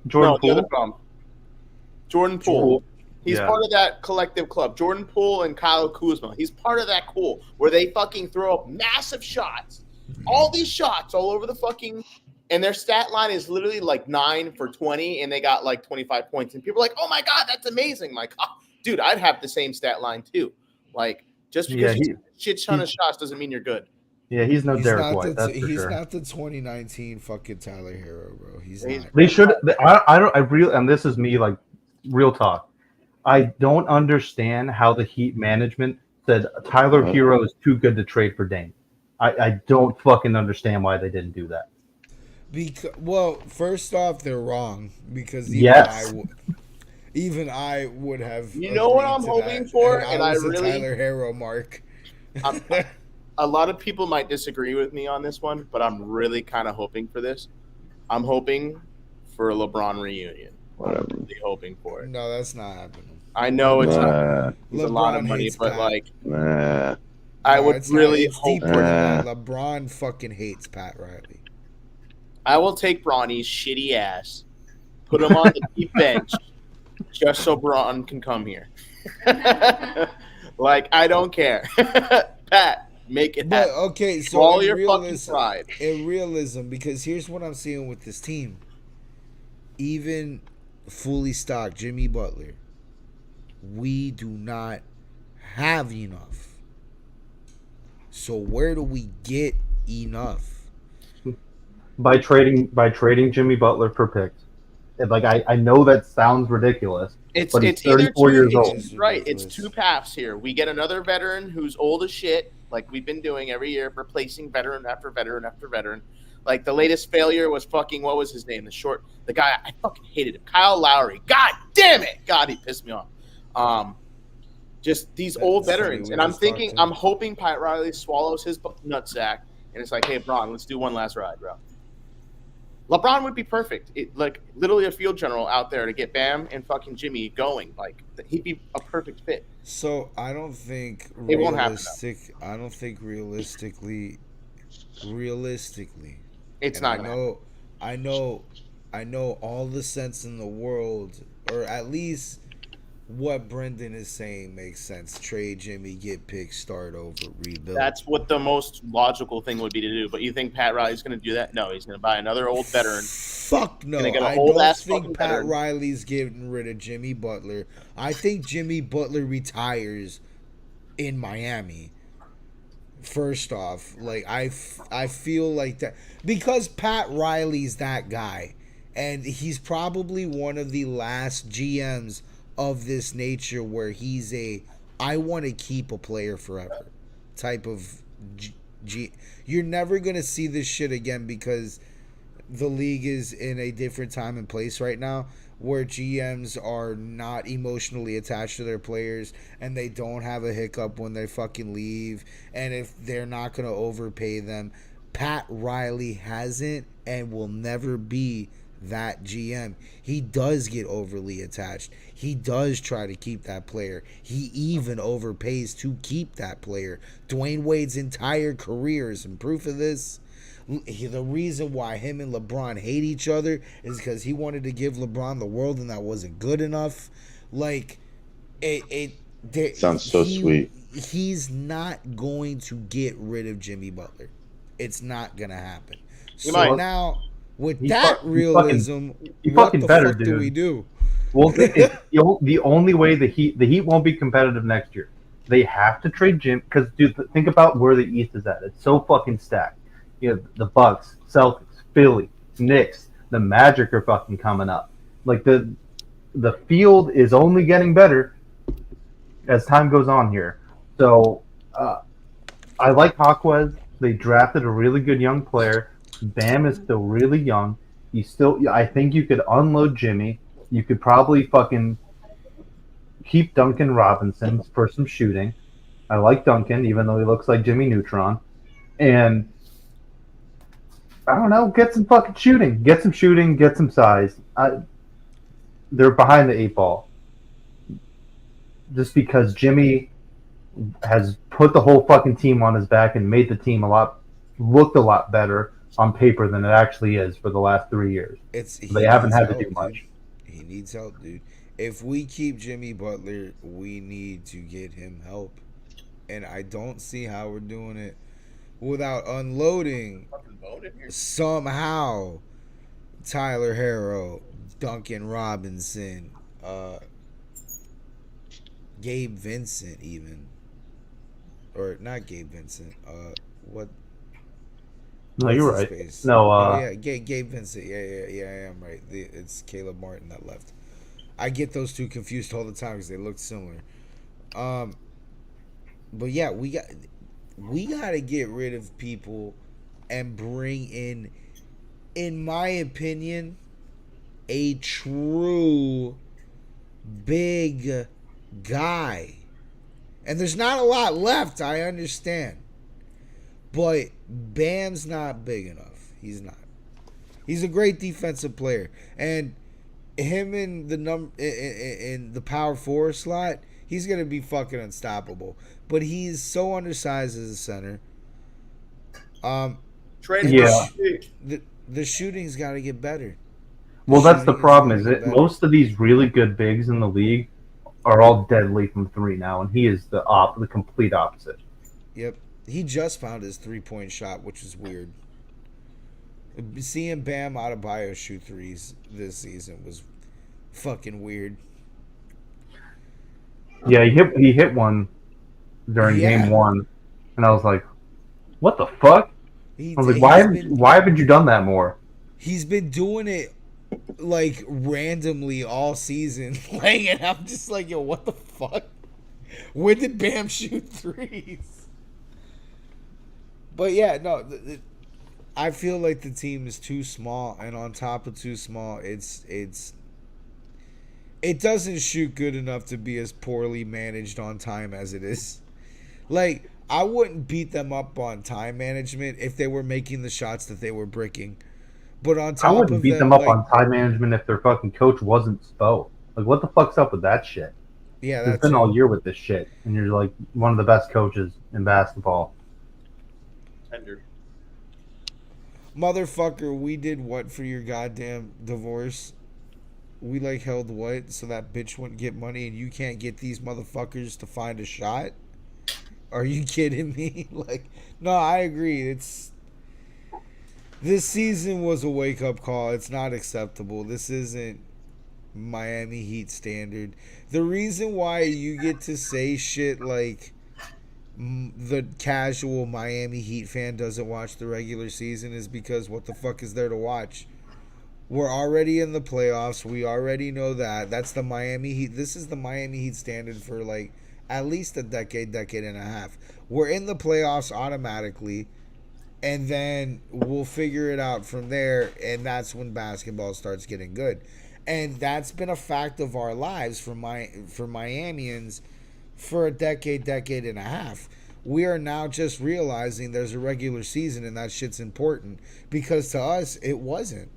Jordan No, the other Poole. bum. Jordan Poole. He's Yeah. part of that collective club. Jordan Poole and Kyle Kuzma. He's part of that cool where they fucking throw up massive shots. All these shots all over the fucking, and their stat line is literally like 9 for 20, and they got like 25 points. And people are like, oh my God, that's amazing. I'm like, oh, dude, I'd have the same stat line too. Like, just because you shit ton of shots doesn't mean you're good. Yeah, he's no He's Derek not White. the That's for he's sure. not the 2019 fucking Tyler Hero, bro. He's He's- not. They should. I really, and this is me, like, real talk. I don't understand how the Heat management said Tyler Hero is too good to trade for Dame. I don't fucking understand why they didn't do that. Because, well, first off, they're wrong because Yes. even I would have. You know what agreed I'm to hoping that, for? and And I I was really- a Tyler Hero mark. A lot of people might disagree with me on this one, but I'm really kind of hoping for this. I'm hoping for a LeBron reunion. Whatever. I'm really hoping for it. No, that's not happening. I know it's Nah, a lot of LeBron money, hates but Pat. like nah. I No, would it's not- really it's hope. deeper than that. Nah. LeBron fucking hates Pat Riley. I will take Bronny's shitty ass, put him on the deep bench, just so Braun can come here. Like I don't care, Pat. Make it But happen. okay, so Swallow in your fucking realism, pride. in realism, because here's what I'm seeing with this team. Even fully stocked Jimmy Butler, we do not have enough. So where do we get enough? By trading Jimmy Butler for picks. And, like, I know that sounds ridiculous. It's But he's it's either 34 two, years it's- old. right. It's two paths here. We get another veteran who's old as shit, like we've been doing every year, replacing veteran after veteran after veteran. Like the latest failure was fucking what was his name? The guy I fucking hated him, Kyle Lowry. God damn it! God, he pissed me off. Just these old That's funny, veterans, we and I'm just talked thinking, to him. I'm hoping Pat Riley swallows his nutsack, and it's like, hey, Braun, let's do one last ride, bro. LeBron would be perfect. Like literally a field general out there to get Bam and fucking Jimmy going. Like he'd be a perfect fit. So I don't think It won't happen, I don't think realistically, It's and not gonna I know all the sense in the world, or at least what Brendan is saying makes sense. Trade Jimmy, get picks, start over, rebuild. That's what the most logical thing would be to do. But you think Pat Riley's going to do that? No, he's going to buy another old veteran. Fuck no. Gonna get an I old don't ass think fucking Pat veteran. Riley's getting rid of Jimmy Butler. I think Jimmy Butler retires in Miami. First off, like I feel like that because Pat Riley's that guy, and he's probably one of the last GMs of this nature where he's I want to keep a player forever type of You're never gonna see this shit again because the league is in a different time and place right now where GMs are not emotionally attached to their players and they don't have a hiccup when they fucking leave, and if they're not going to overpay them. Pat Riley hasn't and will never be that GM. He does get overly attached. He does try to keep that player. He even overpays to keep that player. Dwayne Wade's entire career is in proof of this. The reason why him and LeBron hate each other is because he wanted to give LeBron the world and that wasn't good enough. Like, Sounds so sweet. He's not going to get rid of Jimmy Butler. It's not gonna happen. So might. now, with He that fucking- realism, he what fucking the better, fuck do dude. we do? Well, the only way the Heat won't be competitive next year. They have to trade Jim because, dude, think about where the East is at. It's so fucking stacked. You have the Bucks, Celtics, Philly, Knicks, the Magic are fucking coming up. Like the field is only getting better as time goes on here. So I like Hawkwez. They drafted a really good young player. Bam is still really young. I think you could unload Jimmy. You could probably fucking keep Duncan Robinson for some shooting. I like Duncan, even though he looks like Jimmy Neutron. And I don't know, get some fucking shooting. Get some shooting, get some size. They're behind the 8 ball. Just because Jimmy has put the whole fucking team on his back and made the team looked a lot better on paper than it actually is for the last 3 years. They haven't had to do much. Dude. He needs help, dude. If we keep Jimmy Butler, we need to get him help. And I don't see how we're doing it without unloading somehow Tyler Harrow, Duncan Robinson, Gabe Vincent even. Or not Gabe Vincent. What? No, what's you're his right. face? No, yeah, Gabe Vincent. Yeah, I am right. It's Caleb Martin that left. I get those two confused all the time because they look similar. But yeah, we got to get rid of people and bring in my opinion, a true big guy. And there's not a lot left, I understand. But Bam's not big enough. He's not. He's a great defensive player. And him in the power forward slot, he's going to be fucking unstoppable. But he's so undersized as a center. The shooting's got to get better. Well, that's the problem. Is that most of these really good bigs in the league are all deadly from 3 now, and he is the complete opposite. Yep, he just found his 3-point shot, which is weird. Seeing Bam Adebayo shoot threes this season was fucking weird. Yeah, he hit one during game 1, and I was like, "What the fuck?" I was like, "Why haven't you done that more?" He's been doing it like randomly all season, like, and I'm just like, "Yo, what the fuck? When did Bam shoot threes?" But yeah, no, I feel like the team is too small, and on top of too small, it doesn't shoot good enough to be as poorly managed on time as it is. Like, I wouldn't beat them up on time management if they were making the shots that they were bricking. But on top I wouldn't of beat them up on time management if their fucking coach wasn't Spo. Like, what the fuck's up with that shit? Yeah, it's been all year with this shit, and you're like one of the best coaches in basketball. Tender. Motherfucker, we did what for your goddamn divorce? We like held what so that bitch wouldn't get money, and you can't get these motherfuckers to find a shot? Are you kidding me? Like, no, I agree. This season was a wake-up call. It's not acceptable. This isn't Miami Heat standard. The reason why you get to say shit like the casual Miami Heat fan doesn't watch the regular season is because what the fuck is there to watch? We're already in the playoffs. We already know that. That's the Miami Heat. This is the Miami Heat standard for like at least a decade and a half. We're in the playoffs automatically, and then we'll figure it out from there, and that's when basketball starts getting good. And that's been a fact of our lives for Miamians for a decade and a half. We are now just realizing there's a regular season and that shit's important because to us it wasn't.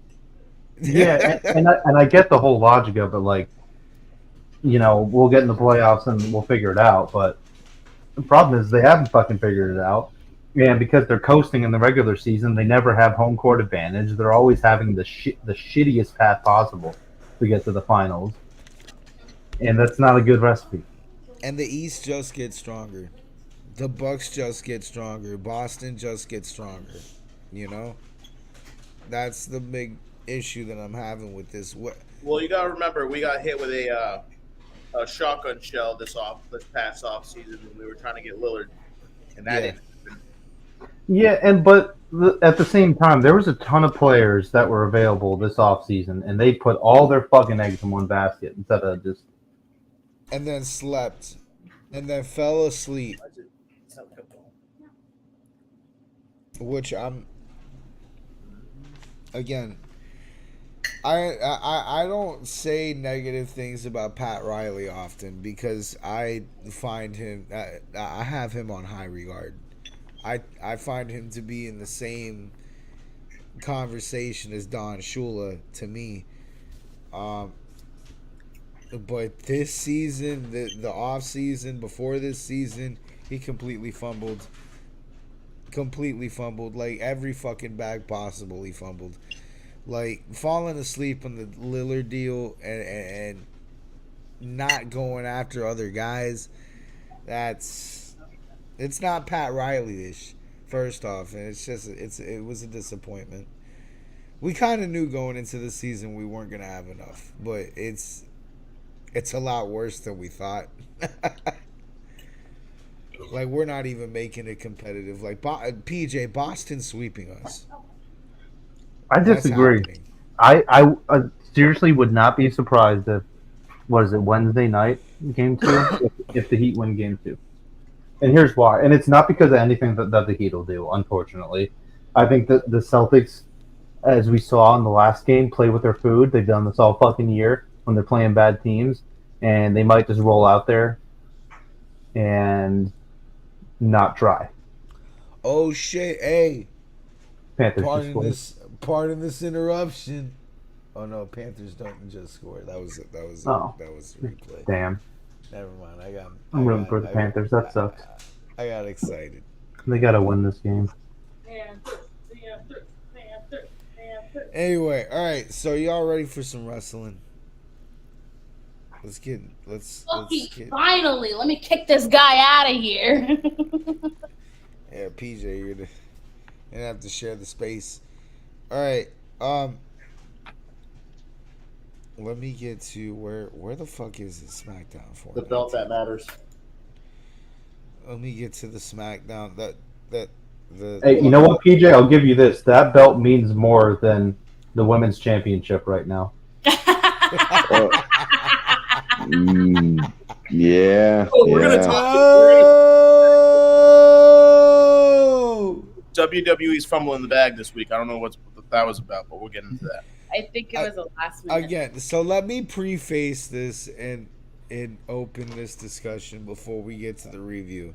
Yeah, and I get the whole logic of it. Like, you know, we'll get in the playoffs and we'll figure it out. But the problem is they haven't fucking figured it out. And because they're coasting in the regular season, they never have home court advantage. They're always having the shittiest path possible to get to the finals. And that's not a good recipe. And the East just gets stronger. The Bucks just get stronger. Boston just gets stronger. You know? That's the big issue that I'm having with this. Well, you gotta remember, we got hit with a shotgun shell this past off season when we were trying to get Lillard, and that didn't happen. Yeah, at the same time, there was a ton of players that were available this offseason, and they put all their fucking eggs in one basket instead of just. And then slept. And then fell asleep. Which I'm. Again, I don't say negative things about Pat Riley often because I find him. I have him on high regard. I find him to be in the same conversation as Don Shula to me. But this season, the off season before this season, he completely fumbled. Like every fucking bag possible, he fumbled. Like falling asleep on the Lillard deal and not going after other guys. It's not Pat Riley-ish. First off, and it was a disappointment. We kind of knew going into the season we weren't gonna have enough, but it's a lot worse than we thought. Like, we're not even making it competitive. Like, PJ, Boston's sweeping us. I disagree. I seriously would not be surprised if, Wednesday night, game 2, if the Heat win game 2. And here's why. And it's not because of anything that the Heat will do, unfortunately. I think that the Celtics, as we saw in the last game, play with their food. They've done this all fucking year when they're playing bad teams. And they might just roll out there and not try. Oh shit! Hey, Panthers pardon this interruption. Oh no, Panthers don't just score. That was a replay. Damn. Never mind. I'm rooting for the Panthers. That sucks. I got excited. They gotta win this game. Anyway, all right. So y'all ready for some wrestling? Let's get. Finally, let me kick this guy out of here. Yeah, PJ, you're gonna have to share the space. All right. Let me get to where the fuck is the Smackdown for? The belt that matters. Let me get to the Smackdown. Hey, you know what, PJ? I'll give you this. That belt means more than the women's championship right now. Yeah. We're gonna talk. WWE's fumbling the bag this week. I don't know what that was about, but we'll get into that. I think it was a last minute. Again, so let me preface this and open this discussion before we get to the review.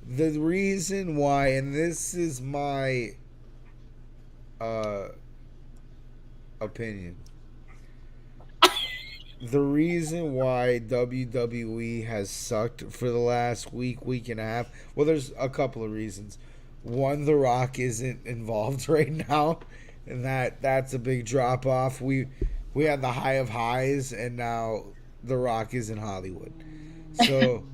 The reason why, and this is my opinion, the reason why WWE has sucked for the last week and a half, well, there's a couple of reasons. One, The Rock isn't involved right now, and that's a big drop off. We had the high of highs, and now The Rock is in Hollywood, so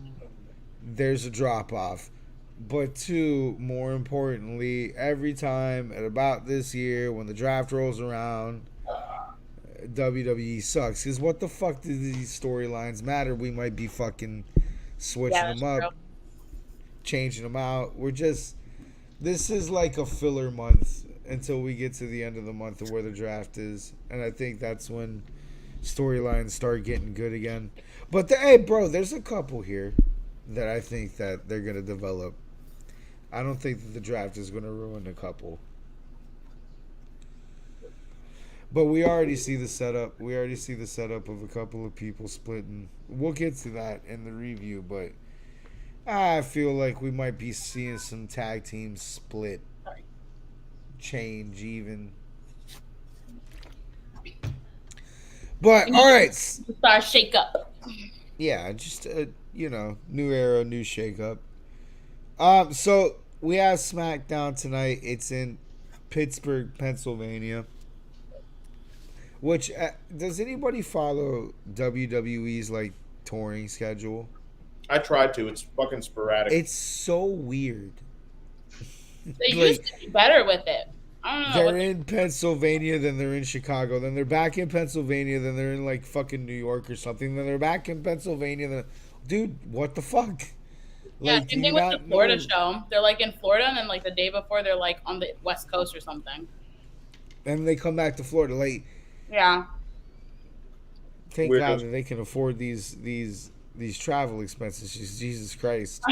there's a drop off. But two, more importantly, every time at about this year when the draft rolls around, WWE sucks. Because what the fuck do these storylines matter? We might be fucking switching them up, changing them out. This is like a filler month until we get to the end of the month of where the draft is. And I think that's when storylines start getting good again. But hey, bro, there's a couple here that I think that they're going to develop. I don't think that the draft is going to ruin a couple. But we already see the setup. We already see the setup of a couple of people splitting. We'll get to that in the review, but I feel like we might be seeing some tag teams split, change even. But all right, start shake up. Yeah, just new era, new shake up. So we have SmackDown tonight. It's in Pittsburgh, Pennsylvania. Which does anybody follow WWE's like touring schedule? I tried to. It's fucking sporadic. It's so weird. They used to be better with it. I don't know. They're in Pennsylvania, then they're in Chicago, then they're back in Pennsylvania, then they're in like fucking New York or something, then they're back in Pennsylvania. Then, dude, what the fuck? Yeah, Like, same thing with the Florida show. They're like in Florida, and then like the day before, they're like on the West Coast or something. And they come back to Florida. Like, Yeah. thank Weird God those- that they can afford these travel expenses. Jesus Christ.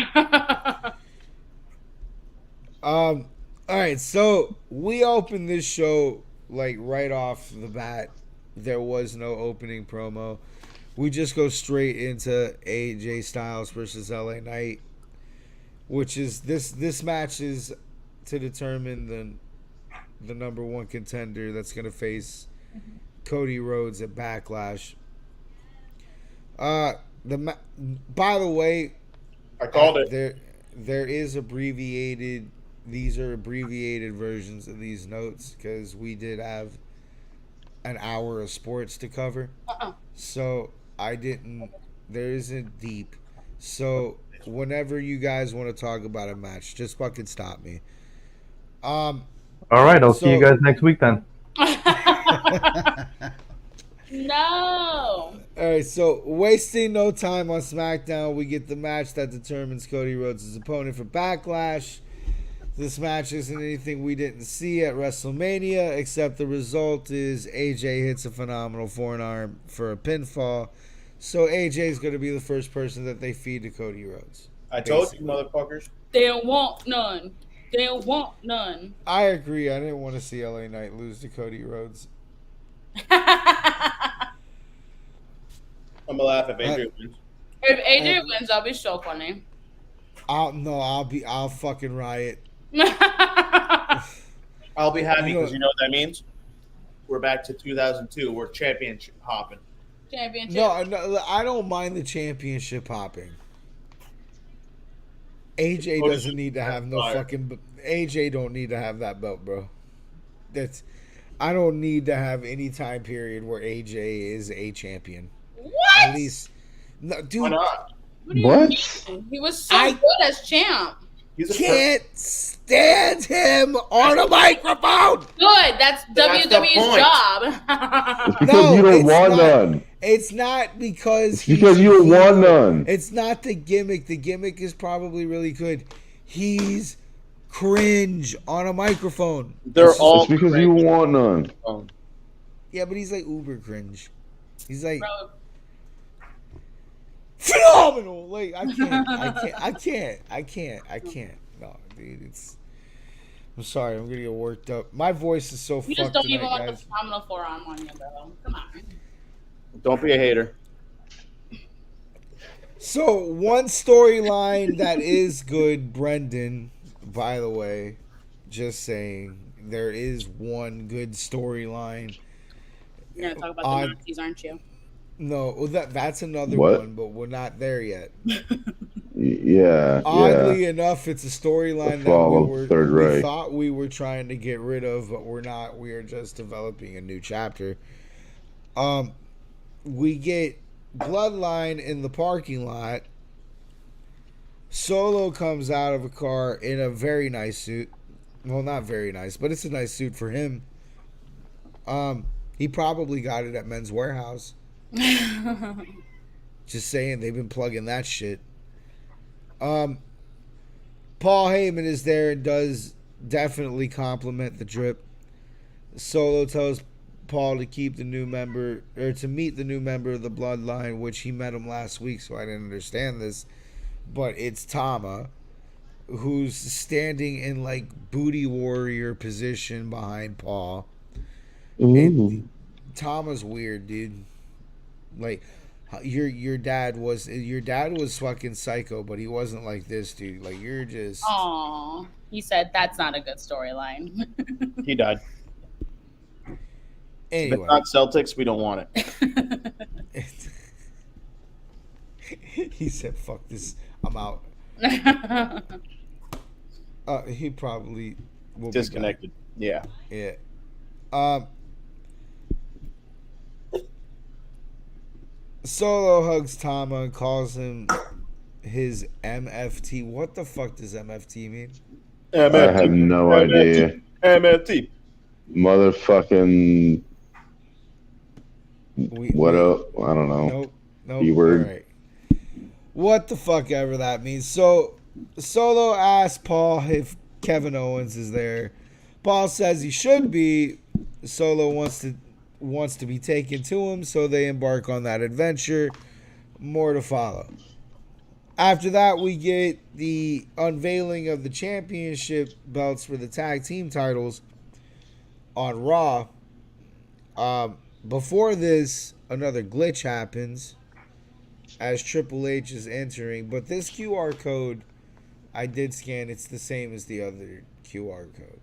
All right, so we opened this show like right off the bat. There was no opening promo. We just go straight into AJ Styles versus LA Knight, which is this match is to determine the number one contender that's going to face Cody Rhodes at Backlash. By the way, I called it. There is abbreviated. These are abbreviated versions of these notes because we did have an hour of sports to cover. So I didn't. There isn't deep. So whenever you guys want to talk about a match, just fucking stop me. All right, I'll see you guys next week then. No. All right, so wasting no time on SmackDown, we get the match that determines Cody Rhodes' opponent for Backlash. This match isn't anything we didn't see at WrestleMania, except the result is AJ hits a phenomenal forearm for a pinfall. So AJ is going to be the first person that they feed to Cody Rhodes. I told you, motherfuckers. They don't want none. They don't want none. I agree. I didn't want to see LA Knight lose to Cody Rhodes. I'm gonna laugh if Adrian wins. If AJ wins, that'll be so funny. I'll fucking riot. I'll be happy You know- because you know what that means? We're back to 2002. We're championship hopping. Championship. No, I don't mind the championship hopping. AJ doesn't need to have no fucking. AJ don't need to have that belt, bro. I don't need to have any time period where AJ is a champion. What? At least, no, dude. Why not? What? Do you What? mean? He was so good as champ. He's a Can't stand him on a microphone. Good. That's That's the WWE's point. job. It's because No, you don't it's want not. none. It's not because It's because you don't want none. It's not the gimmick. The gimmick is probably really good. He's cringe on a microphone. They're all. It's because you want none. Yeah, but he's like uber cringe. He's like Bro, phenomenal. Like I can't. No, dude, it's. I'm sorry. I'm gonna get worked up. My voice is so you fucked just don't tonight, even want guys. the phenomenal forearm on you, bro. Come on. Don't be a hater. So one storyline that is good, Brendan. By the way, just saying, there is one good storyline. You're gonna talk about the Nazis, aren't you? No, well, that's another What? one, but we're not there yet. Yeah. Oddly enough, it's a storyline The that fall of Third we Reich. thought we were trying to get rid of, but we're not. We are just developing a new chapter. We get Bloodline in the parking lot. Solo comes out of a car in a very nice suit. Well, not very nice, but it's a nice suit for him. He probably got it at Men's Warehouse. Just saying, they've been plugging that shit. Paul Heyman is there and does definitely compliment the drip. Solo tells Paul to keep the new member, or to meet the new member of the Bloodline, which he met him last week, so I didn't understand this. But it's Tama, who's standing in like booty warrior position behind Paul. Ooh. Tama's weird, dude. Like your dad was fucking psycho, but he wasn't like this, dude. Like you're just. Aw. He said that's not a good storyline. He died. If Anyway, it's not Celtics, we don't want it. he said, "Fuck this, I'm out." He probably will Disconnected. Yeah. Be yeah. Solo hugs Tama and calls him his MFT. What the fuck does MFT mean? I have no idea. MFT. Motherfucking. What else? I don't know. Nope. Keyword. All right. What the fuck ever that means. So, Solo asked Paul if Kevin Owens is there. Paul says he should be. Solo wants to be taken to him, so they embark on that adventure. More to follow. After that, we get the unveiling of the championship belts for the tag team titles on Raw. Before this, another glitch happens as Triple H is entering. But this QR code, I did scan. It's the same as the other QR code.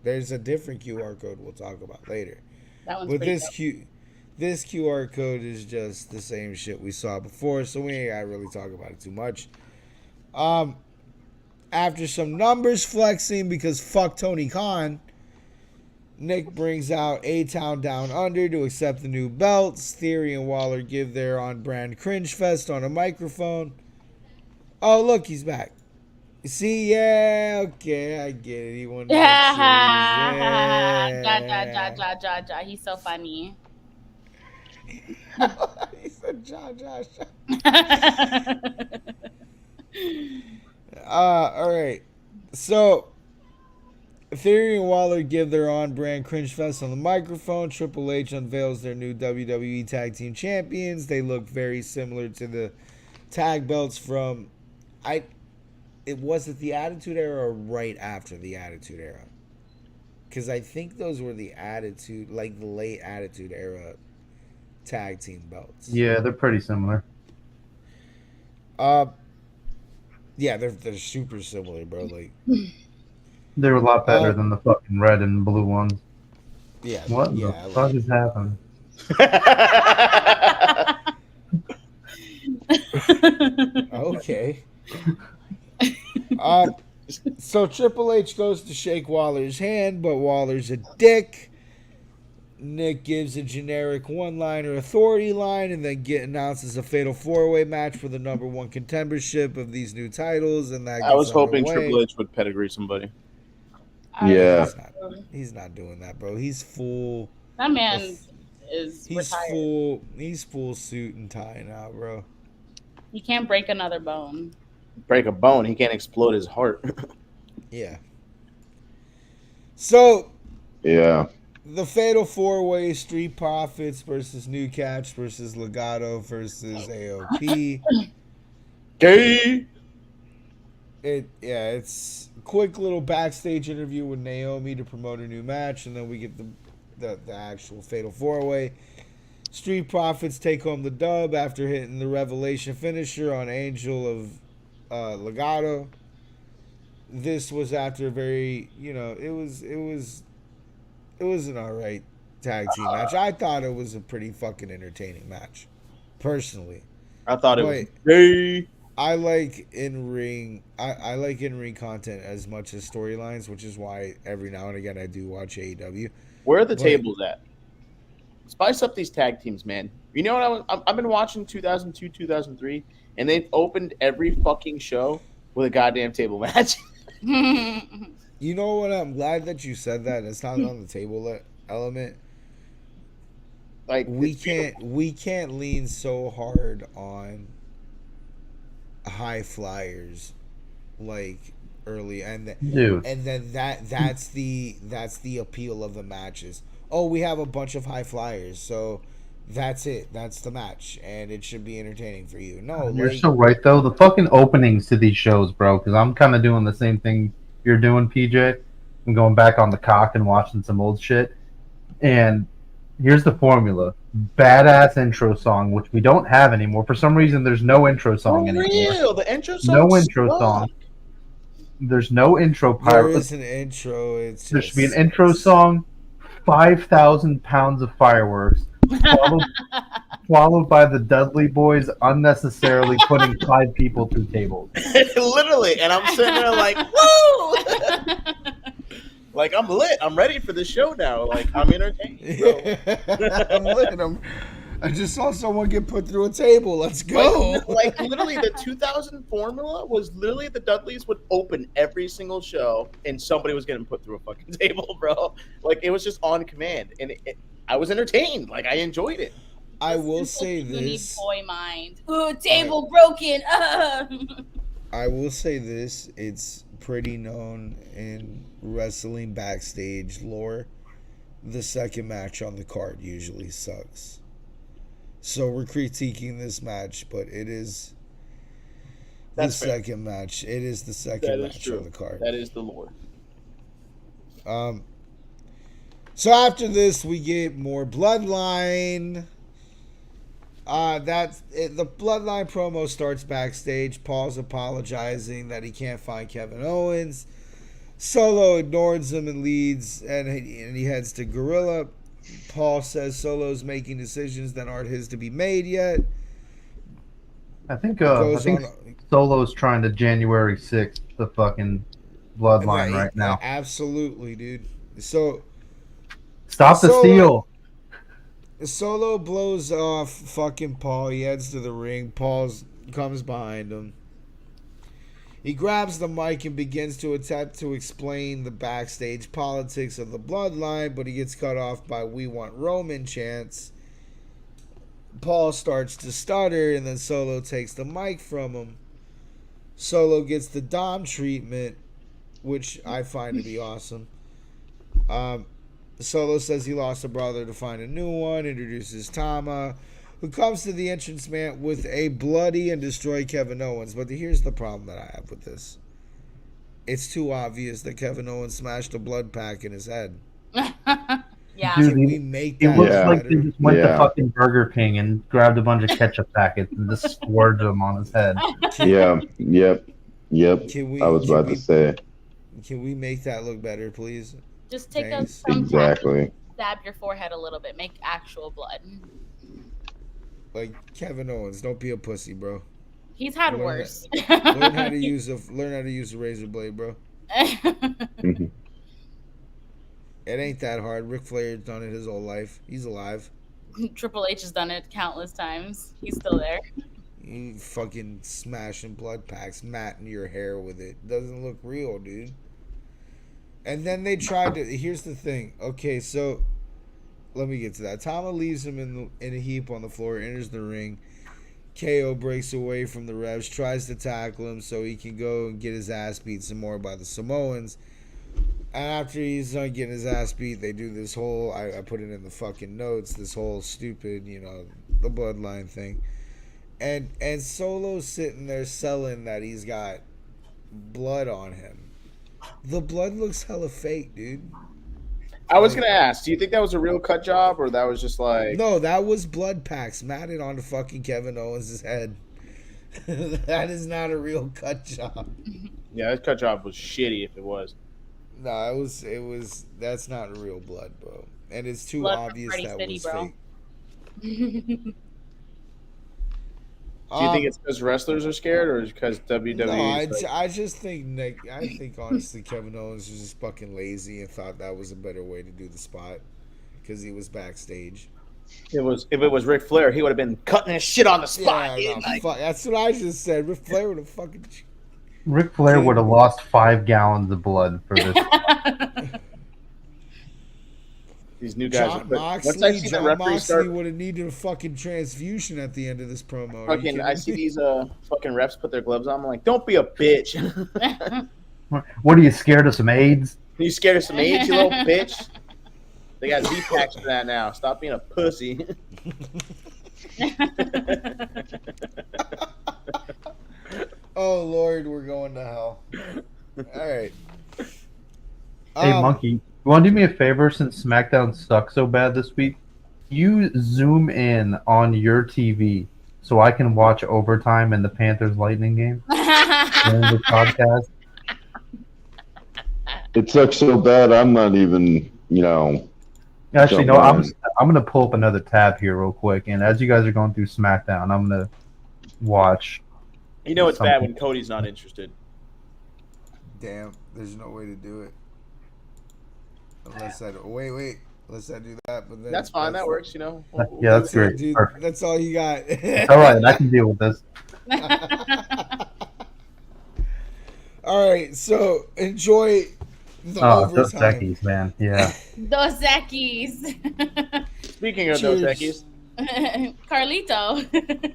There's a different QR code we'll talk about later. That one's But pretty this QR code is just the same shit we saw before, so we ain't gotta really talk about it too much. After some numbers flexing, because fuck Tony Khan, Nick brings out A-Town Down Under to accept the new belts. Theory and Waller give their on-brand cringe fest on a microphone. Oh, look, he's back. See, yeah, okay, I get it. He wanted to Ja. He's so funny. He said ja. All right. So, Theory and Waller give their on-brand cringe fest on the microphone. Triple H unveils their new WWE Tag Team Champions. They look very similar to the tag belts from... Was it the Attitude Era or right after the Attitude Era? Because I think those were the Attitude... Like the late Attitude Era tag team belts. Yeah, they're pretty similar. Yeah, they're super similar, bro. Like... They're a lot better than the fucking red and blue ones. Yeah. What the fuck is happening? Okay. So Triple H goes to shake Waller's hand, but Waller's a dick. Nick gives a generic one-liner authority line and then announces a fatal four-way match for the number one contendership of these new titles. And that I was hoping underway. Triple H would pedigree somebody. Yeah. He's not doing that, bro. He's full. That man is retired. He's full suit and tie now, bro. He can't break another bone. Break a bone, he can't explode his heart. Yeah. So. Yeah. The Fatal 4-Way, Street Profits versus New Catch versus Legato versus AOP. Gay. It's a quick little backstage interview with Naomi to promote a new match, and then we get the actual Fatal 4-Way. Street Profits take home the dub after hitting the Revelation finisher on Angel of Legato. This was after a very, it was an alright tag team match. I thought it was a pretty fucking entertaining match, personally. I thought it was gay. I like in-ring content as much as storylines, which is why every now and again I do watch AEW. Where are the tables at? Spice up these tag teams, man. You know what? I've been watching 2002, 2003, and they've opened every fucking show with a goddamn table match. You know what? I'm glad that you said that. It's not on the table element. Like we can't lean so hard on high flyers like early and then that's the appeal of the matches. Oh, we have a bunch of high flyers, so that's it. That's the match, and it should be entertaining for you. No, you're so right though. The fucking openings to these shows, bro. Because I'm kind of doing the same thing you're doing, PJ. I'm going back on the cock and watching some old shit. And here's the formula: badass intro song, which we don't have anymore. For some reason, there's no intro song anymore. Real, the intro song. No intro song. There's no intro part. There is an intro. There should be an intro song. 5,000 pounds of fireworks, followed by the Dudley Boys unnecessarily putting 5 people through tables. Literally, and I'm sitting there like, woo! Like, I'm lit. I'm ready for the show now. Like, I'm entertained, bro. I'm lit. I just saw someone get put through a table. Let's go. Like literally, the 2000 formula was literally the Dudleys would open every single show, and somebody was getting put through a fucking table, bro. Like it was just on command, and I was entertained. Like I enjoyed it. I will say this. Boy mind. Ooh, table broken. I will say this. It's pretty known in wrestling backstage lore. The second match on the card usually sucks. So we're critiquing this match, but it is the second match. It is the second match on the card. That is the lore. So after this, we get more Bloodline. That's it. The Bloodline promo starts backstage. Paul's apologizing that he can't find Kevin Owens. Solo ignores him and leads, and he heads to Gorilla. Paul says Solo's making decisions that aren't his to be made yet. I think Solo's trying to January 6th the fucking Bloodline right now. Absolutely, dude. So stop the steal. Solo blows off fucking Paul. He heads to the ring. Paul comes behind him. He grabs the mic and begins to attempt to explain the backstage politics of the Bloodline, but he gets cut off by "We Want Roman" chants. Paul starts to stutter, and then Solo takes the mic from him. Solo gets the Dom treatment, which I find to be awesome. Solo says he lost a brother to find a new one, introduces Tama, who comes to the entrance man with a bloody and destroy Kevin Owens. But here's the problem that I have with this. It's too obvious that Kevin Owens smashed a blood pack in his head. Yeah. Dude, Can we make it that looks better? like they just went to fucking Burger King and grabbed a bunch of ketchup packets and just squirted them on his head. Yep. I was about to say. Can we make that look better, please? Just take Thanks. a Exactly. stab your forehead a little bit. Make actual blood. Like Kevin Owens, don't be a pussy, bro. He's had worse. Learn how to use a razor blade, bro. Mm-hmm. It ain't that hard. Ric Flair's done it his whole life. He's alive. Triple H has done it countless times. He's still there. You fucking smashing blood packs, matting your hair with it. Doesn't look real, dude. And then they tried to. Here's the thing. Okay, so let me get to that. Tama leaves him in a heap on the floor, enters the ring. KO breaks away from the refs, tries to tackle him so he can go and get his ass beat some more by the Samoans. And after he's done getting his ass beat, they do this whole, I put it in the fucking notes, this whole stupid, the Bloodline thing. And Solo's sitting there selling that he's got blood on him. The blood looks hella fake, dude. I was gonna ask, do you think that was a real cut job, or that was just like? No, that was blood packs matted onto fucking Kevin Owens' head. That is not a real cut job. Yeah, that cut job was shitty if it was. No, it was. That's not real blood, bro. And it's too Blood obvious from that Party was City, fake. Do you think it's because wrestlers are scared, or because WWE? No, I just think I think honestly Kevin Owens was just fucking lazy and thought that was a better way to do the spot because he was backstage. If it was Ric Flair, he would have been cutting his shit on the spot. Yeah, no, fuck, that's what I just said. Ric Flair would have fucking. Ric Flair would have lost 5 gallons of blood for this. These new guys. John Moxley would have needed a fucking transfusion at the end of this promo. I see these fucking refs put their gloves on. I'm like, don't be a bitch. What are you scared of? Some AIDS? Are you scared of some AIDS, you little bitch? They got Z-packs for that now. Stop being a pussy. Oh Lord, we're going to hell. All right. Hey, Monkey, you want to do me a favor since SmackDown sucks so bad this week? You zoom in on your TV so I can watch overtime in the Panthers Lightning game during the podcast. It sucks so bad, I'm not even, Actually, no, I'm going to pull up another tab here real quick, and as you guys are going through SmackDown, I'm going to watch. You know it's bad when Cody's not interested. Damn, there's no way to do it. Unless I wait. unless I do that. But then That's fine. That works. Yeah, that's it, great. dude. Perfect. That's all you got. All right, I can deal with this. All right, so enjoy the Oh, Dos overtime. Equis, man. Yeah. Dos Equis. Speaking of Dos Cheers. Equis, Carlito.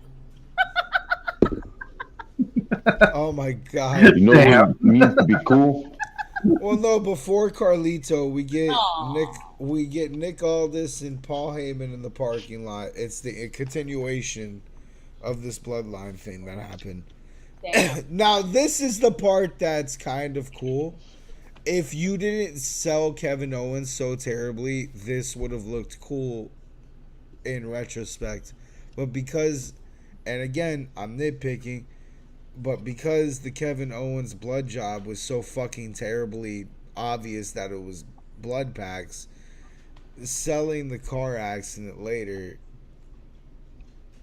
Oh my god. You know what it means to be cool? Well, no. Before Carlito, we get Aw. Nick. We get Nick Aldis and Paul Heyman in the parking lot. It's the continuation of this bloodline thing that happened. Damn. Now, this is the part that's kind of cool. If you didn't sell Kevin Owens so terribly, this would have looked cool in retrospect. But because, and again, I'm nitpicking, but because the Kevin Owens blood job was so fucking terribly obvious that it was blood packs, selling the car accident later,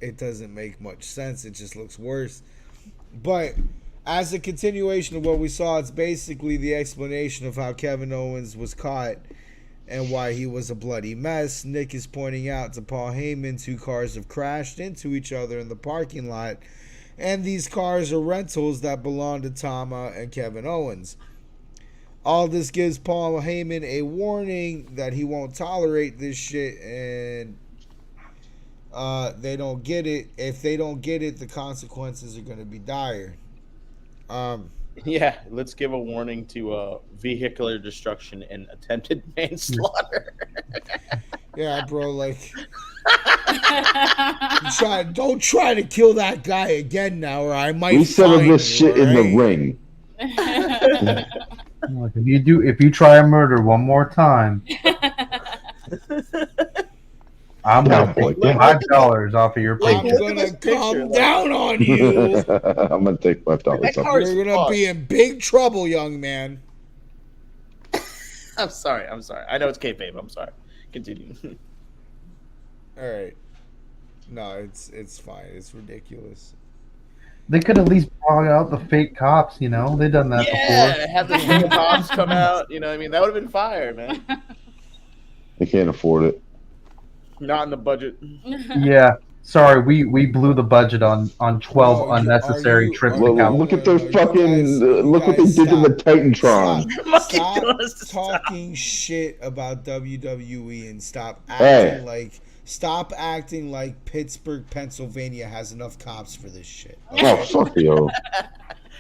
it doesn't make much sense. It just looks worse. But as a continuation of what we saw, it's basically the explanation of how Kevin Owens was caught and why he was a bloody mess. Nick is pointing out to Paul Heyman 2 cars have crashed into each other in the parking lot, and these cars are rentals that belong to Tama and Kevin Owens. All this gives Paul Heyman a warning that he won't tolerate this shit, and they don't get it. If they don't get it, the consequences are going to be dire. yeah, let's give a warning to vehicular destruction and attempted manslaughter. Yeah, bro, like, don't try to kill that guy again now, or I might. We settled find this you, shit in the alright? ring. Look, if you try a murder one more time, I'm gonna take $5 off of your I'm paycheck. Look at this gonna come picture, down on you. I'm gonna take $5 That off. car- You're gonna be in big trouble, young man. I'm sorry. I know it's kayfabe. I'm sorry. Continue. All right. No, it's fine. It's ridiculous. They could at least brought out the fake cops, you know? They've done that Yeah, have the real cops come out. You know what I mean? That would have been fire, man. They can't afford it. Not in the budget. before. Yeah. Sorry, we blew the budget on 12 No, unnecessary are you- trips are to Look, you- California. look at their No, you fucking. guys- you Look what they guys did to the stop. Titantron. Stop talking shit about WWE and stop acting like Pittsburgh, Pennsylvania has enough cops for this shit. Oh, fuck you.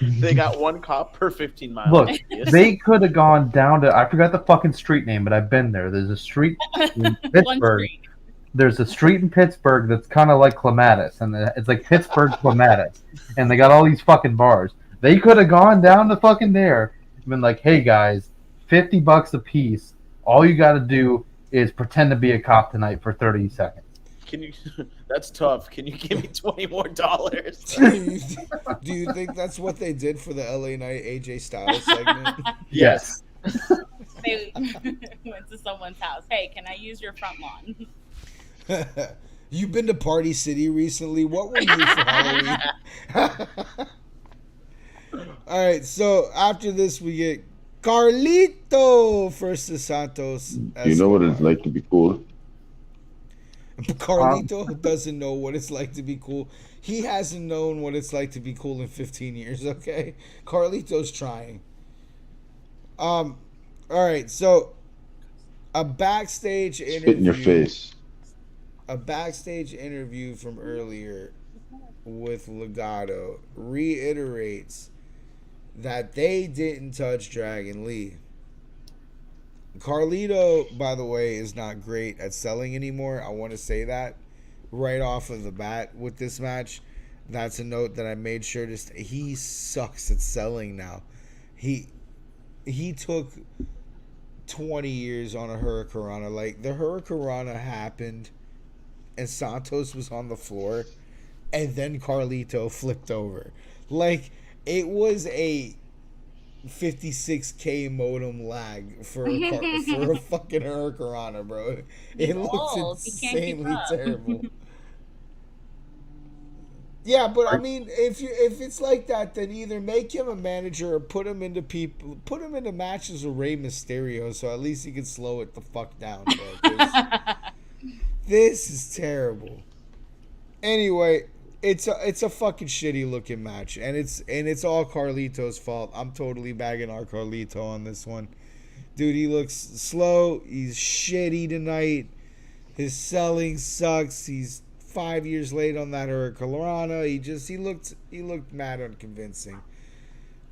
They got 1 cop per 15 miles. Look, radius. they could have gone down to, I forgot the fucking street name, but I've been there. There's a street in One Pittsburgh. street. There's a street in Pittsburgh that's kind of like Clematis, and it's like Pittsburgh Clematis, and they got all these fucking bars. They could have gone down to fucking there and been like, hey guys, $50 a piece. All you got to do is pretend to be a cop tonight for 30 seconds. Can you? That's tough. Can you give me $20 more? Do you think that's what they did for the LA Knight AJ Styles segment? Yes. They went to someone's house. Hey, can I use your front lawn? You've been to Party City recently. What were you for Halloween? All right, so after this we get Carlito versus Santos. You know what it's like to be cool? Carlito doesn't know what it's like to be cool. He hasn't known what it's like to be cool in 15 years, okay? Carlito's trying. All right, so a backstage interview. Spit in your face. A backstage interview from earlier with Legato reiterates that they didn't touch Dragon Lee. Carlito, by the way, is not great at selling anymore. I want to say that right off of the bat with this match. That's a note that I made sure to he sucks at selling now. He took 20 years on a Hurricanrana. Like, the Hurricanrana happened and Santos was on the floor and then Carlito flipped over. Like, it was a 56K modem lag for a fucking Hurricanrana, bro. It looks old. He can't keep insanely up. terrible. Yeah, but I mean, if it's like that, then either make him a manager or put him into matches with Rey Mysterio, so at least he can slow it the fuck down, bro. 'Cause this is terrible. Anyway, it's a fucking shitty looking match, and it's all Carlito's fault. I'm totally bagging our Carlito on this one, dude. He looks slow. He's shitty tonight. His selling sucks. He's 5 years late on that Hurricanrana. He looked mad unconvincing.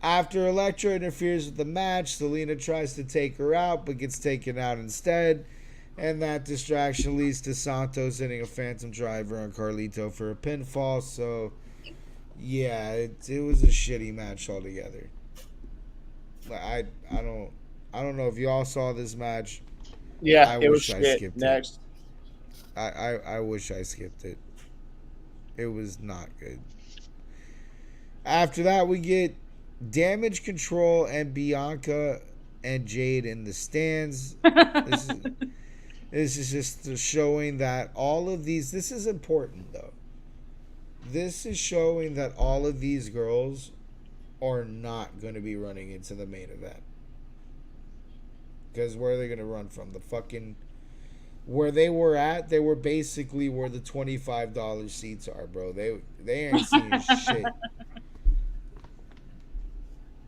After Elektra interferes with the match, Selena tries to take her out, but gets taken out instead. And that distraction leads to Santos hitting a phantom driver on Carlito for a pinfall. So, yeah, it was a shitty match altogether. I don't know if y'all saw this match. Yeah, I it was wish I shit. skipped Next. I wish I skipped it. It was not good. After that, we get Damage Control and Bianca and Jade in the stands. This is just showing that all of these... This is important, though. This is showing that all of these girls are not going to be running into the main event. Because where are they going to run from? The fucking... Where they were at, they were basically where the $25 seats are, bro. They ain't seeing shit.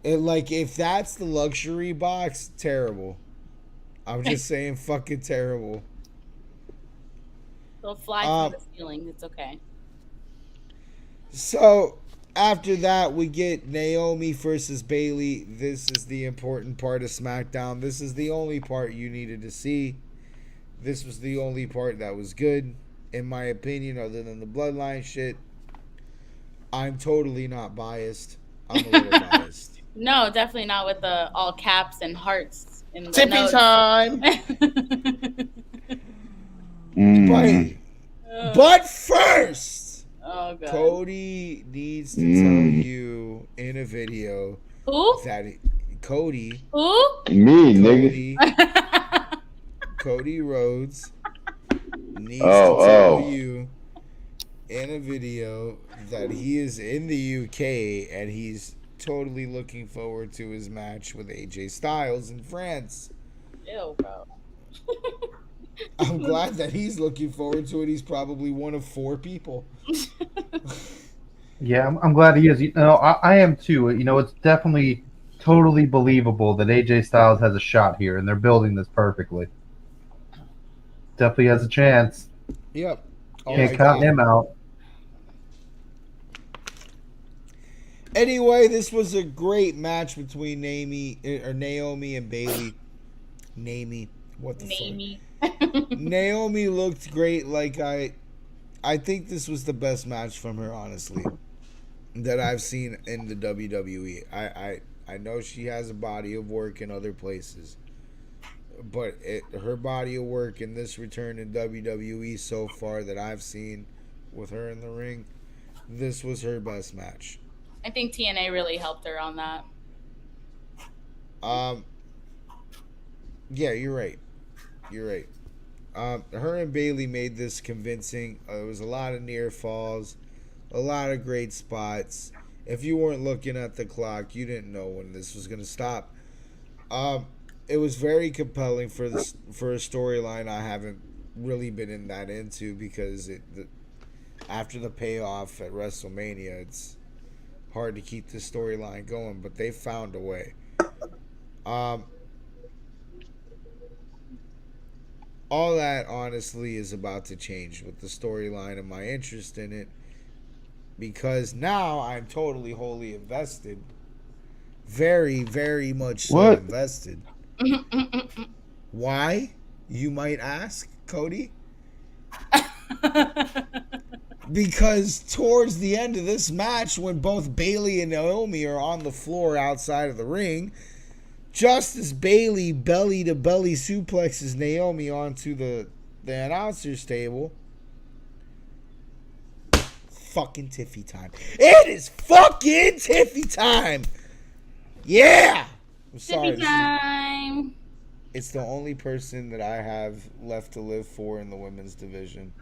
And like, if that's the luxury box, terrible. I'm just saying, fucking terrible. They'll fly from the ceiling. It's okay. So after that, we get Naomi versus Bayley. This is the important part of SmackDown. This is the only part you needed to see. This was the only part that was good, in my opinion, other than the bloodline shit. I'm totally not biased. I'm a little biased. No, definitely not with the all caps and hearts in the Tippy notes. time. But first, oh, God. Cody needs to tell you in a video that Cody. Who? Me, Cody, nigga. Cody Rhodes needs to tell you in a video that he is in the UK and he's totally looking forward to his match with AJ Styles in France. Ew, bro. I'm glad that he's looking forward to it. He's probably one of 4 people. Yeah, I'm glad he is. You know, I am too. You know, it's definitely totally believable that AJ Styles has a shot here, and they're building this perfectly. Definitely has a chance. Yep. Can't count him out. Anyway, this was a great match between Naomi and Bayley. What the fuck? Naomi looked great. Like I think this was the best match from her, honestly, that I've seen in the WWE. I know she has a body of work in other places, but her body of work in this return in WWE so far that I've seen with her in the ring, this was her best match. I think TNA really helped her on that. Yeah, you're right. Her and Bayley made this convincing. There was a lot of near falls, a lot of great spots. If you weren't looking at the clock, you didn't know when this was going to stop. It was very compelling for a storyline I haven't really been into because after the payoff at WrestleMania, it's hard to keep this storyline going, but they found a way. All that honestly is about to change with the storyline and my interest in it, because now I'm totally wholly invested. Very, very much so invested. Why, you might ask, Cody? Because towards the end of this match, when both Bayley and Naomi are on the floor outside of the ring, just as Bayley belly-to-belly suplexes Naomi onto the announcer's table, fucking Tiffy time. It is fucking Tiffy time! Yeah! I'm sorry. Tiffy time! It's the only person that I have left to live for in the women's division.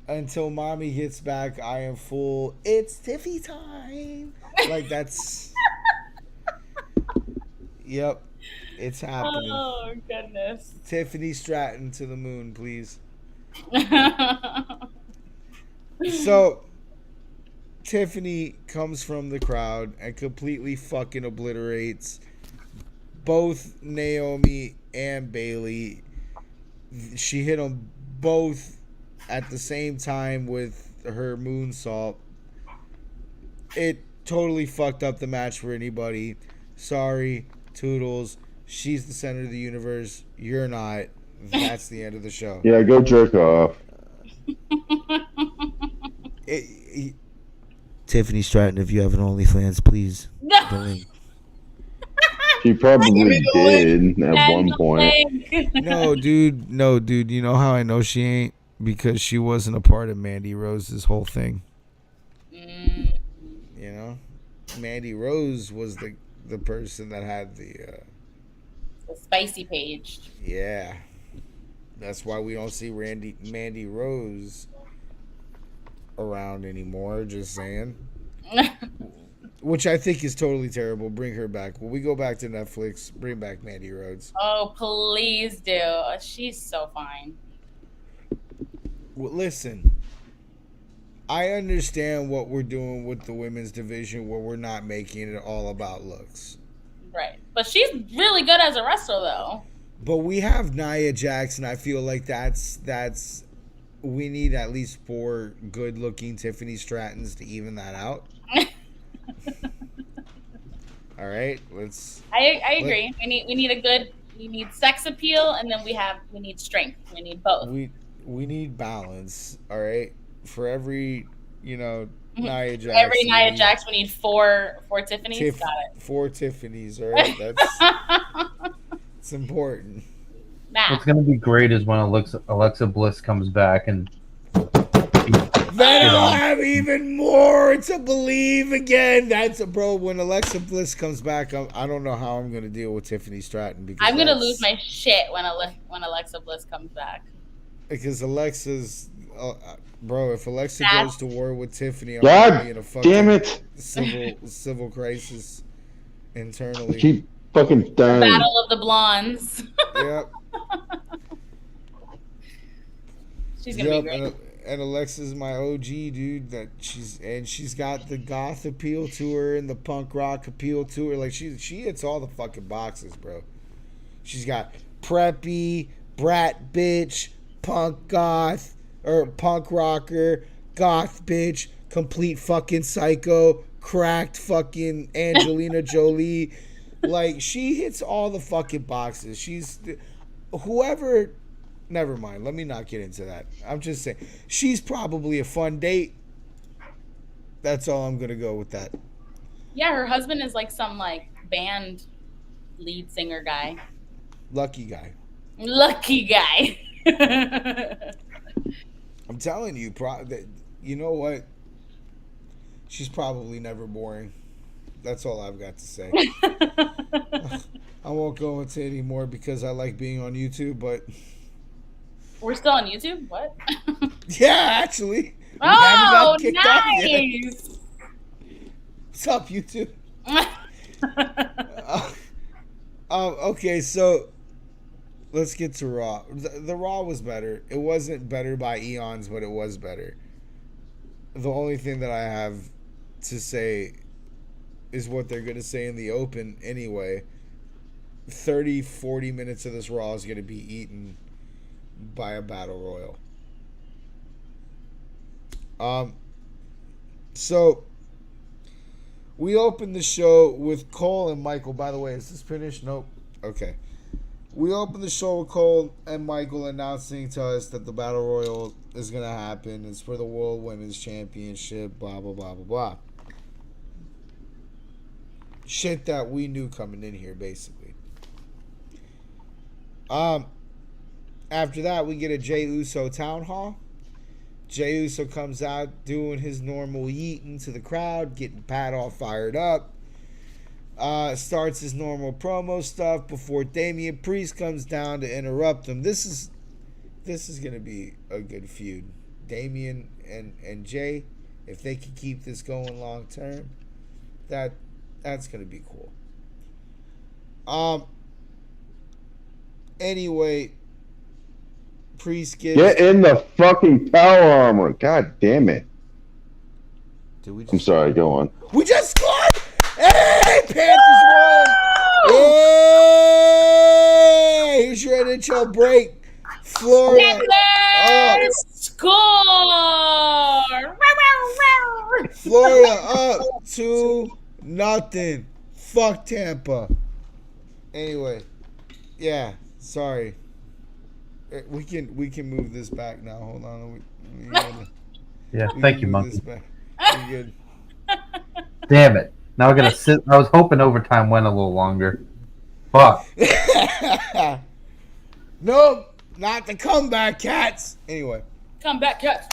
until mommy gets back, I am full. It's Tiffy time. Like that's. Yep, it's happening. Oh goodness. Tiffany Stratton to the moon, please. So, Tiffany comes from the crowd and completely fucking obliterates both Naomi and Bailey. She hit them both at the same time with her moonsault. It totally fucked up the match for anybody. Sorry, Toodles. She's the center of the universe. You're not. That's the end of the show. Yeah, go jerk off. Tiffany Stratton, if you have an OnlyFans, please. She probably did at one point. No, dude. You know how I know she ain't? Because she wasn't a part of Mandy Rose's whole thing. You know? Mandy Rose was the person that had the spicy page. Yeah. That's why we don't see Mandy Rose around anymore, just saying. Which I think is totally terrible. Bring her back. When we go back to Netflix, bring back Mandy Rhodes. Oh, please do. She's so fine. Well, listen, I understand what we're doing with the women's division where we're not making it all about looks. Right. But she's really good as a wrestler, though. But we have Nia Jax, and I feel like that's we need at least 4 good-looking Tiffany Strattons to even that out. All right, let's. I agree. We need sex appeal, and then we need strength. We need both. We need balance. All right, for every Nia Jax. Every Nia Jax, we need 4 Tiffanys. Got it. 4 Tiffanys. All right, that's it's important. What's gonna be great is when Alexa Bliss comes back and then I'll have even more to believe again. When Alexa Bliss comes back, I don't know how I'm gonna deal with Tiffany Stratton because I'm gonna lose my shit when Alexa Bliss comes back. Because Alexa's, if Alexa goes to war with Tiffany, I'm God be in a fucking damn it! civil crisis internally. Keep fucking dying. Battle of the Blondes. Yep. She's gonna be great. And Alexa's my OG dude. She's got the goth appeal to her and the punk rock appeal to her. Like she hits all the fucking boxes, bro. She's got preppy, brat bitch, punk goth, or punk rocker, goth bitch, complete fucking psycho, cracked fucking Angelina Jolie. Like she hits all the fucking boxes. She's whoever. Never mind. Let me not get into that. I'm just saying she's probably a fun date. That's all I'm gonna go with that. Yeah, her husband is like some band lead singer guy. Lucky guy. I'm telling you, you know what? She's probably never boring. That's all I've got to say. I won't go into any more because I like being on YouTube, but we're still on YouTube? What? Yeah, actually. Oh, nice. What's up, YouTube? Okay, so let's get to Raw. The Raw was better. It wasn't better by eons, but it was better. The only thing that I have to say is what they're going to say in the open anyway. 30-40 minutes of this Raw is going to be eaten by a battle royal. So we opened the show with Cole and Michael. By the way, is this finished? Nope. Okay. We opened the show with Cole and Michael announcing to us that the battle royal is going to happen. It's for the World Women's Championship, blah, blah, blah, blah, blah. Shit that we knew coming in here, basically. After that, we get a Jey Uso town hall. Jey Uso comes out doing his normal yeeting to the crowd, getting Pat all fired up. Starts his normal promo stuff before Damian Priest comes down to interrupt him. This is going to be a good feud. Damian and Jay, if they can keep this going long term, that's gonna be cool. Anyway, Priest gives. Get in the fucking power armor. God damn it. Did we I'm sorry, go on. We just scored! Hey, Panthers won! Hey! Here's your NHL break. Florida. Panthers score! Florida up 2-0. Fuck Tampa. Anyway, yeah, sorry. We can move this back now. Hold on. Yeah, thank you, Monkey. We good. Damn it. Now I gotta sit. I was hoping overtime went a little longer. Fuck. Nope, not the comeback, Cats. Anyway. Come back, Cats.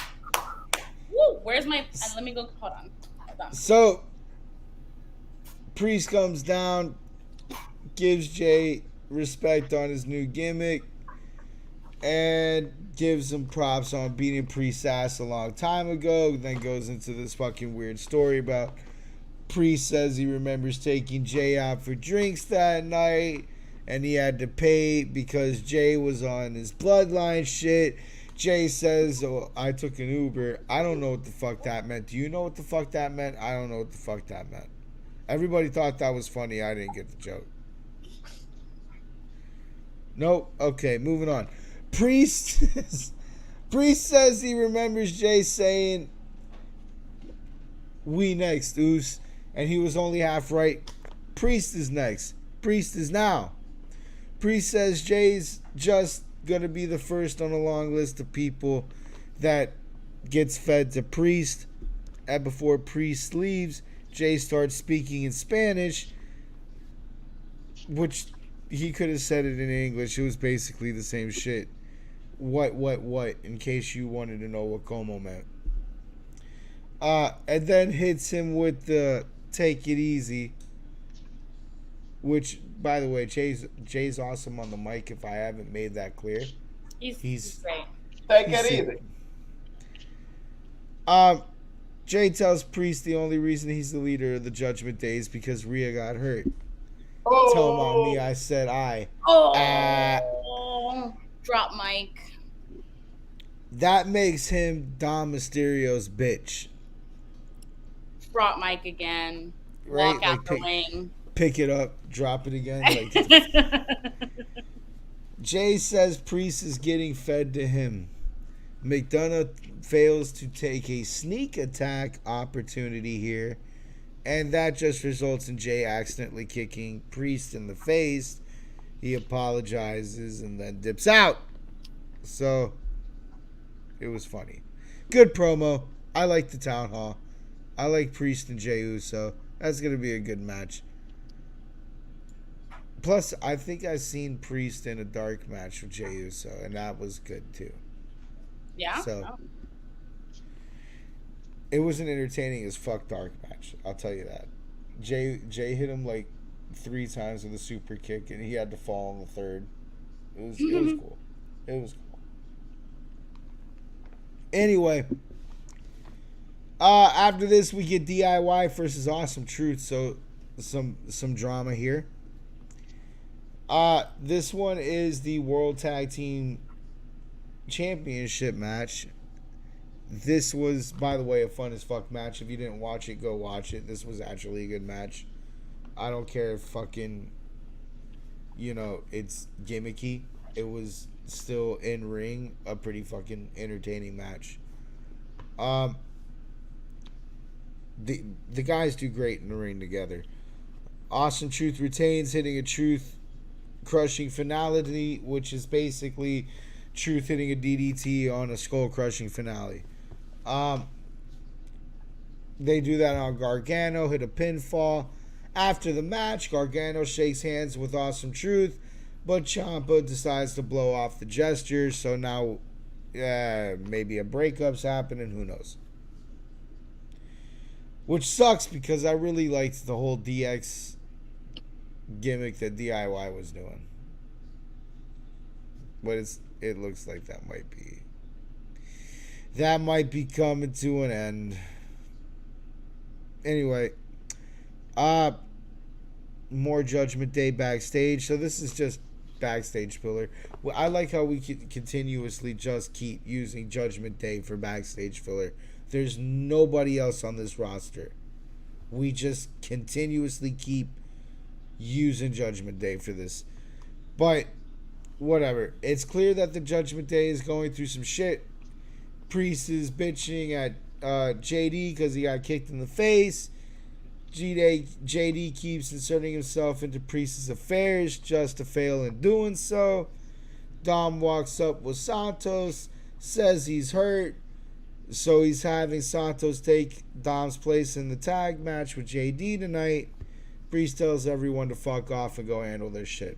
Woo, where's my... let me go. Hold on. So, Priest comes down, gives Jay respect on his new gimmick, and gives him props on beating Priest's ass a long time ago. Then goes into this fucking weird story about Priest says he remembers taking Jay out for drinks that night, and he had to pay because Jay was on his bloodline shit. Jay says, "Oh, I took an Uber." I don't know what the fuck that meant. Do you know what the fuck that meant? I don't know what the fuck that meant. Everybody thought that was funny. I didn't get the joke. Nope. Okay, moving on. Priest says he remembers Jay saying, "We next, Oos," and he was only half right. Priest is next. Priest is now. Priest says Jay's just gonna be the first on a long list of people that gets fed to Priest. And before Priest leaves, Jay starts speaking in Spanish, which he could have said it in English. It was basically the same shit. What, in case you wanted to know what como meant. And then hits him with the take it easy, which, by the way, Jay's awesome on the mic, if I haven't made that clear. He's great. Take it easy. Jay tells Priest the only reason he's the leader of the Judgment Day is because Rhea got hurt. Oh. Tell mommy I said I. Drop mic. That makes him Dom Mysterio's bitch. Drop mic again. Right? Walk out the ring. Pick it up, drop it again. Jay says Priest is getting fed to him. McDonough fails to take a sneak attack opportunity here, and that just results in Jay accidentally kicking Priest in the face. He apologizes and then dips out. So, it was funny. Good promo. I like the town hall. I like Priest and Jey Uso. That's going to be a good match. Plus, I think I've seen Priest in a dark match with Jey Uso, and that was good too. Yeah? So, it was an entertaining as fuck dark match. I'll tell you that. Jay hit him like 3 times with a super kick, and he had to fall on the third. It was cool. It was cool. Anyway, after this we get DIY versus Awesome Truth, so some drama here. This one is the World Tag Team Championship match. This was, by the way, a fun as fuck match. If you didn't watch it, go watch it. This was actually a good match. I don't care if fucking, it's gimmicky. It was still in ring a pretty fucking entertaining match. The guys do great in the ring together. Awesome Truth retains, hitting a Truth crushing finality, which is basically Truth hitting a DDT on a skull crushing finale. They do that on Gargano, hit a pinfall. After the match, Gargano shakes hands with Awesome Truth, but Ciampa decides to blow off the gestures, so now maybe a breakup's happening, who knows. Which sucks because I really liked the whole DX gimmick that DIY was doing. But it looks like that might be that might be coming to an end. Anyway, more Judgment Day backstage. So this is just backstage filler. Well, I like how we continuously just keep using Judgment Day for backstage filler. There's nobody else on this roster. We just continuously keep using Judgment Day for this. But whatever. It's clear that the Judgment Day is going through some shit. Priest is bitching at JD because he got kicked in the face. JD keeps inserting himself into Priest's affairs just to fail in doing so. Dom walks up with Santos, says he's hurt, so he's having Santos take Dom's place in the tag match with JD tonight. Priest tells everyone to fuck off and go handle their shit.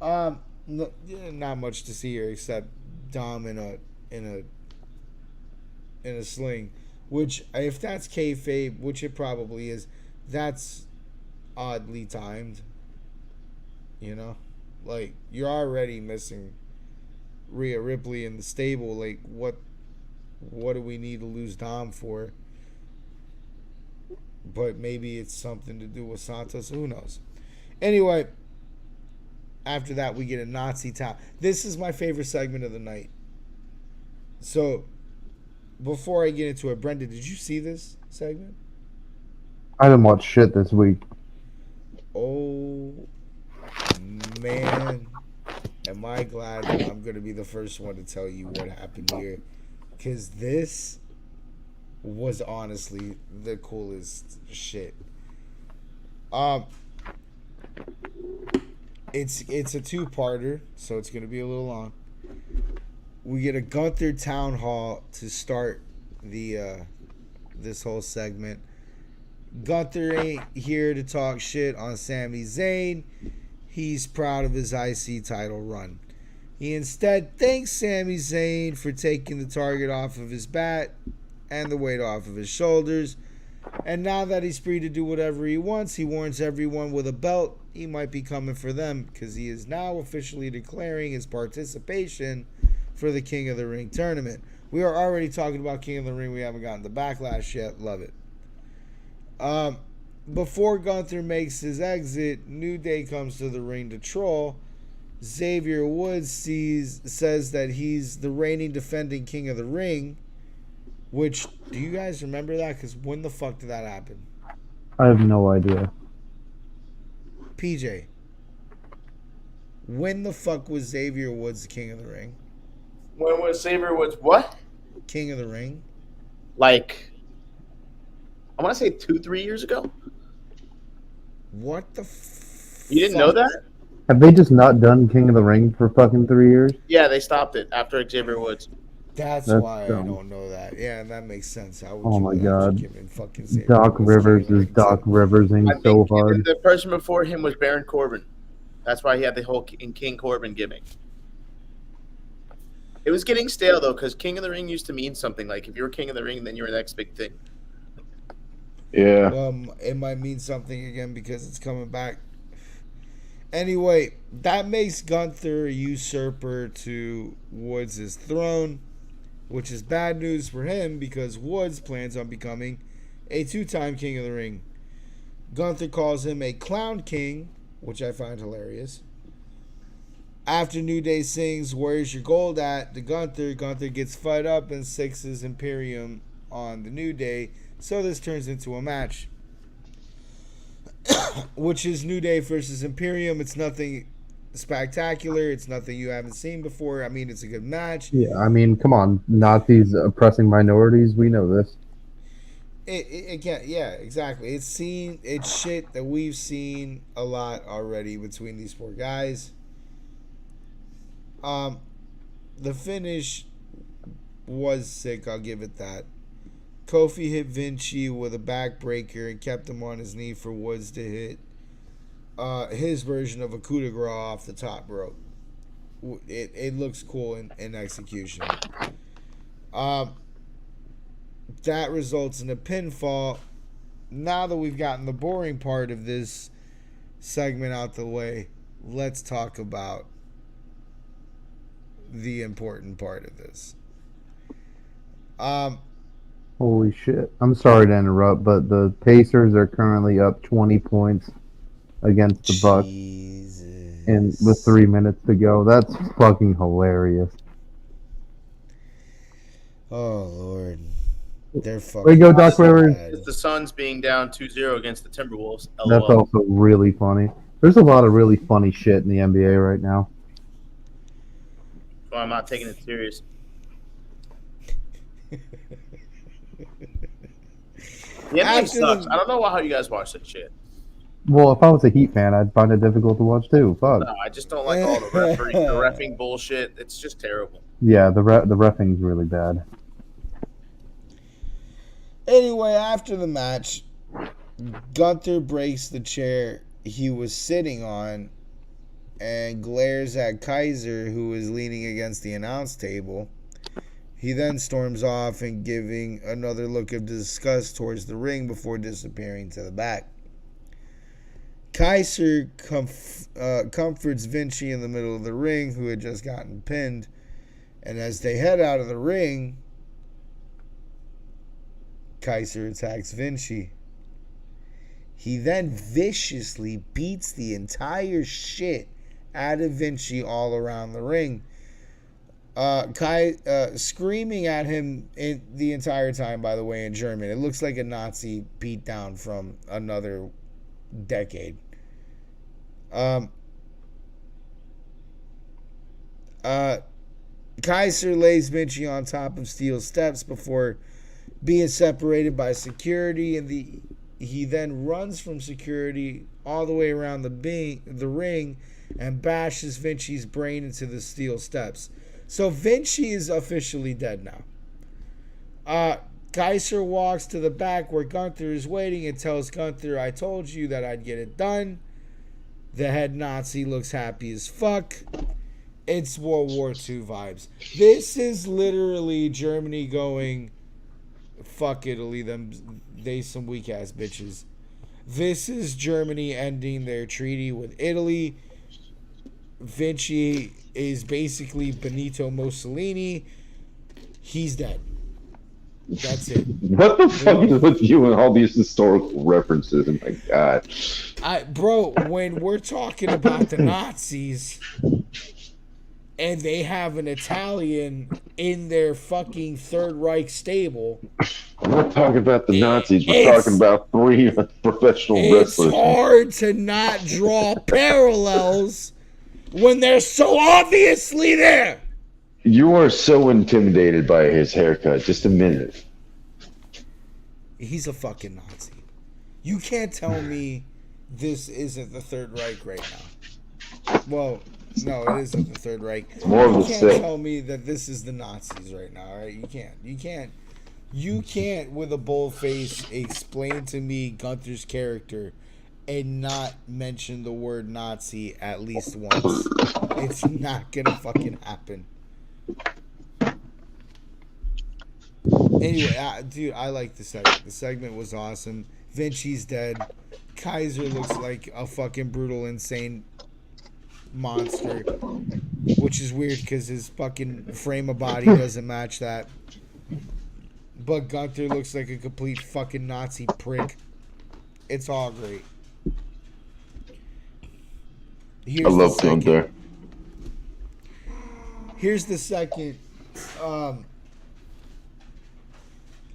Not much to see here except Dom in a sling. Which, if that's kayfabe, which it probably is, that's oddly timed. You know? Like, you're already missing Rhea Ripley in the stable. Like, what do we need to lose Dom for? But maybe it's something to do with Santos. Who knows? Anyway, after that, we get a Nazi town. This is my favorite segment of the night. So, before I get into it, Brenda, did you see this segment? I didn't watch shit this week. Oh, man. Am I glad that I'm going to be the first one to tell you what happened here. Because this was honestly the coolest shit. It's a two-parter, so it's going to be a little long. We get a Gunther town hall to start the this whole segment. Gunther ain't here to talk shit on Sami Zayn. He's proud of his IC title run. He instead thanks Sami Zayn for taking the target off of his back and the weight off of his shoulders. And now that he's free to do whatever he wants, he warns everyone with a belt he might be coming for them because he is now officially declaring his participation for the King of the Ring tournament. We are already talking about King of the Ring. We haven't gotten the backlash yet. Love it. Before Gunther makes his exit, New Day comes to the ring to troll. Xavier Woods says that he's the reigning defending King of the Ring. Which, do you guys remember that? Because when the fuck did that happen? I have no idea. PJ, when the fuck was Xavier Woods the King of the Ring? When was Xavier Woods what? King of the Ring? Like, I want to say 2-3 years ago. What the You didn't know that? Have they just not done King of the Ring for fucking 3 years? Yeah, they stopped it after Xavier Woods. That's why dumb. I don't know that. Yeah, that makes sense. How would oh you my god. Fucking Doc Rivers is Doc Rivers-ing so hard. The person before him was Baron Corbin. That's why he had the whole King Corbin gimmick. It was getting stale, though, because King of the Ring used to mean something. Like, if you were King of the Ring, then you were the next big thing. Yeah. It might mean something again because it's coming back. Anyway, that makes Gunther a usurper to Woods' throne, which is bad news for him because Woods plans on becoming a 2-time King of the Ring. Gunther calls him a clown king, which I find hilarious. After New Day sings "Where's Your Gold At" to Gunther gets fed up and sixes Imperium on the New Day, so this turns into a match. Which is New Day versus Imperium. It's nothing spectacular. It's nothing you haven't seen before. I mean, it's a good match. Yeah, I mean, come on. Nazis oppressing minorities. We know this. Again, yeah, exactly. It's shit that we've seen a lot already between these four guys. The finish was sick. I'll give it that. Kofi hit Vinci with a backbreaker and kept him on his knee for Woods to hit his version of a coup de grace off the top rope. It looks cool in execution. That results in a pinfall. Now that we've gotten the boring part of this segment out the way, let's talk about the important part of this. Holy shit. I'm sorry to interrupt, but the Pacers are currently up 20 points against the Bucks and with 3 minutes to go. That's fucking hilarious. Oh Lord, they're fucking. Way to go, Doc Rivers. bad. It's the Suns being down 2-0 against the Timberwolves. That's LOL. also really funny. There's a lot of really funny shit in the NBA right now. So I'm not taking it serious. The NBA sucks. I don't know how you guys watch that shit. Well, if I was a Heat fan, I'd find it difficult to watch too. Fuck. No, I just don't like all the reffing bullshit. It's just terrible. Yeah, the reffing's really bad. Anyway, after the match, Gunther breaks the chair he was sitting on and glares at Kaiser, who is leaning against the announce table. He then storms off and giving another look of disgust towards the ring before disappearing to the back. Kaiser comforts Vinci in the middle of the ring, who had just gotten pinned. And as they head out of the ring, Kaiser attacks Vinci. He then viciously beats the entire shit out of Vinci all around the ring. Screaming at him the entire time, by the way, in German. It looks like a Nazi beatdown from another decade. Kaiser lays Vinci on top of steel steps before being separated by security, and he then runs from security all the way around the ring and bashes Vinci's brain into the steel steps. So Vinci is officially dead now. Kaiser walks to the back where Gunther is waiting and tells Gunther, "I told you that I'd get it done." The head Nazi looks happy as fuck. It's World War II vibes. This is literally Germany going, fuck Italy, they some weak ass bitches. This is Germany ending their treaty with Italy. Vinci is basically Benito Mussolini. He's dead. That's it. What the fuck is with you and all these historical references? Oh my god. Bro, when we're talking about the Nazis and they have an Italian in their fucking Third Reich stable. I'm not talking about the Nazis. We're talking about 3 professional wrestlers. It's hard to not draw parallels when they're so obviously there. You are so intimidated by his haircut. Just a minute. He's a fucking Nazi. You can't tell me this isn't the Third Reich right now. Well, no, it isn't the Third Reich. More of you a can't sick. tell me that this is the Nazis right now, right? You can't with a bold face explain to me Gunther's character and not mention the word Nazi at least once. It's not gonna fucking happen. Anyway, dude, I like the segment. The segment was awesome. Vinci's dead. Kaiser looks like a fucking brutal, insane monster, which is weird because his fucking frame of body doesn't match that. But Gunther looks like a complete fucking Nazi prick. It's all great. I love Gunther. Here's the second,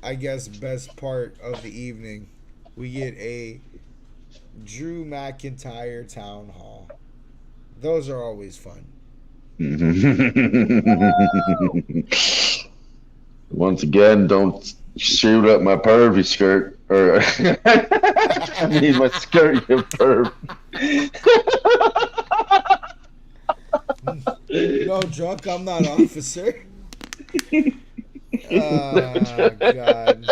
I guess, best part of the evening. We get a Drew McIntyre town hall. Those are always fun. Once again, don't shoot up my pervy skirt. Or I mean my skirt, you perv. No, drunk, I'm not officer. Oh, God.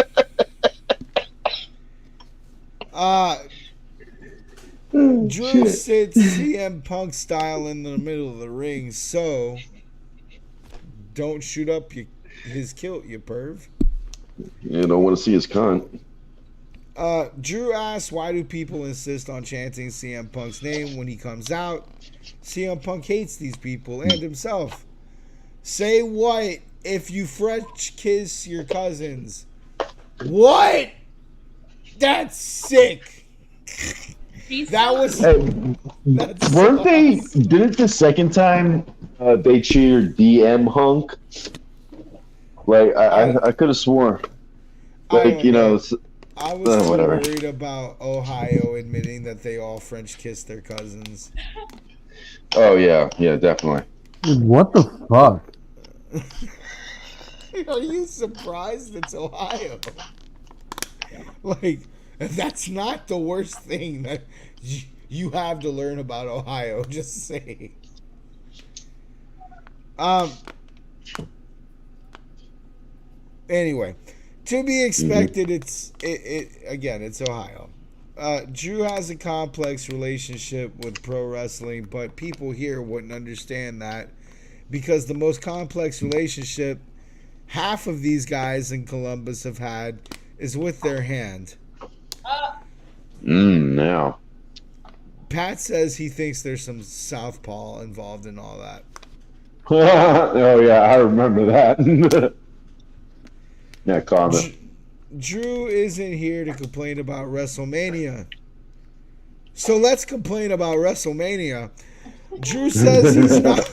Drew sits CM Punk style in the middle of the ring, so don't shoot up his kilt, you perv. You don't want to see his cunt. Drew asks, why do people insist on chanting CM Punk's name when he comes out? CM Punk hates these people and himself. Say what if you French kiss your cousins? What? That's sick. That was. That's Weren't so they? awesome. Didn't the second time they cheered DM hunk? Like I could have sworn. I Like don't you know. I was too Whatever. worried about Ohio admitting that they all French kissed their cousins. Oh yeah, definitely. Dude, what the fuck? Are you surprised it's Ohio? Like, that's not the worst thing that you have to learn about Ohio. Just saying. Anyway, to be expected. It's Ohio. Drew has a complex relationship with pro wrestling, but people here wouldn't understand that because the most complex relationship half of these guys in Columbus have had is with their hand. Now. Pat says he thinks there's some southpaw involved in all that. Oh yeah, I remember that. Yeah, comment. Drew isn't here to complain about WrestleMania. So let's complain about WrestleMania. Drew says he's not.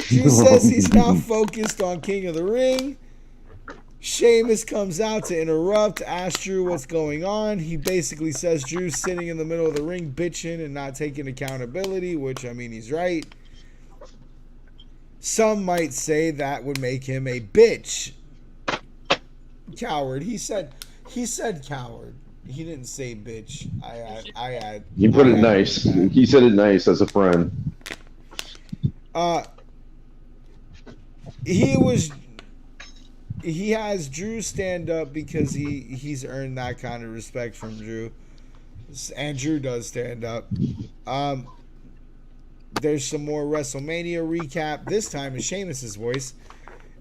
Drew says he's now focused on King of the Ring. Sheamus comes out to interrupt, ask Drew what's going on. He basically says Drew's sitting in the middle of the ring bitching and not taking accountability, which, I mean, he's right. Some might say that would make him a bitch. Coward. He said coward. He didn't say bitch. I He put it nice. He said it nice as a friend. He has Drew stand up because he's earned that kind of respect from Drew. And Drew does stand up. There's some more WrestleMania recap. This time in Sheamus's voice.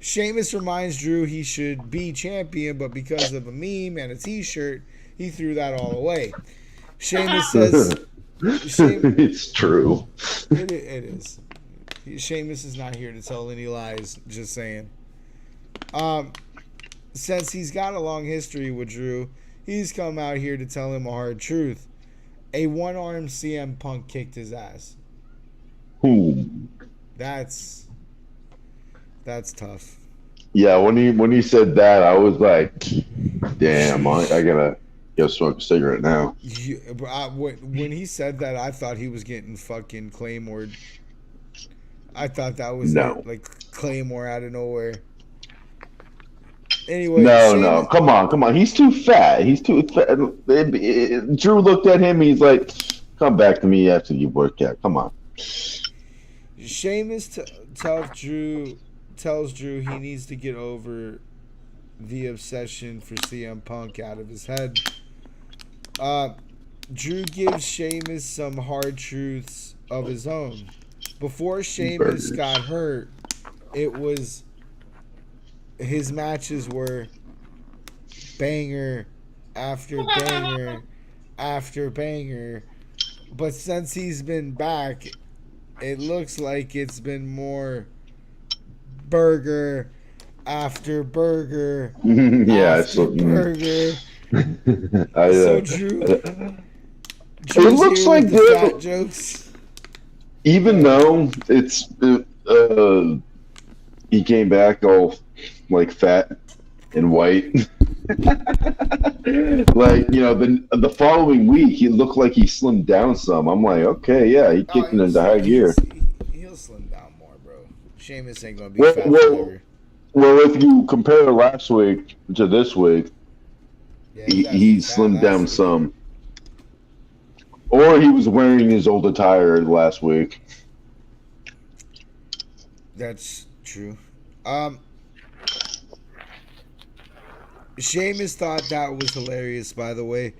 Sheamus reminds Drew he should be champion, but because of a meme and a t-shirt, he threw that all away. Sheamus says... It's true. It is. Sheamus is not here to tell any lies, just saying. Since he's got a long history with Drew, he's come out here to tell him a hard truth. A one-armed CM Punk kicked his ass. Ooh. That's tough. Yeah, when he said that, I was like, damn, I gotta go smoke a cigarette now. When he said that, I thought he was getting fucking Claymored. I thought that was like Claymore out of nowhere. Anyway, no, come on. He's too fat. He's too fat. Drew looked at him. He's like, come back to me after you work out. Come on. Sheamus tells Drew he needs to get over the obsession for CM Punk out of his head. Drew gives Sheamus some hard truths of his own. Before Sheamus got hurt, it was his matches were banger after banger after banger. But since he's been back, it looks like it's been more burger after burger after burger. So Drew it looks like the fat jokes. Even though it's he came back all like fat and white. Like, you know, the following week he looked like he slimmed down some. I'm like, okay, yeah, he kicked it into high gear. He'll slim down more, bro. Sheamus ain't gonna be fat forever. Well, if you compare last week to this week, yeah, he slimmed down some. Or he was wearing his old attire last week. That's true. Sheamus thought that was hilarious, by the way.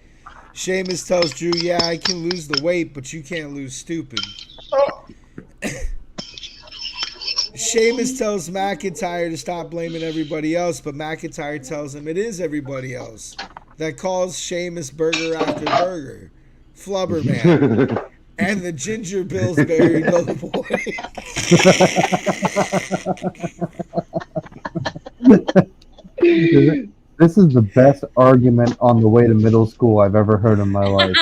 Sheamus tells Drew, yeah, I can lose the weight, but you can't lose stupid. Sheamus tells McIntyre to stop blaming everybody else, but McIntyre tells him it is everybody else that calls Sheamus burger after burger. Flubberman. And the Ginger Bill's Berry Doughboy. This is the best argument on the way to middle school I've ever heard in my life.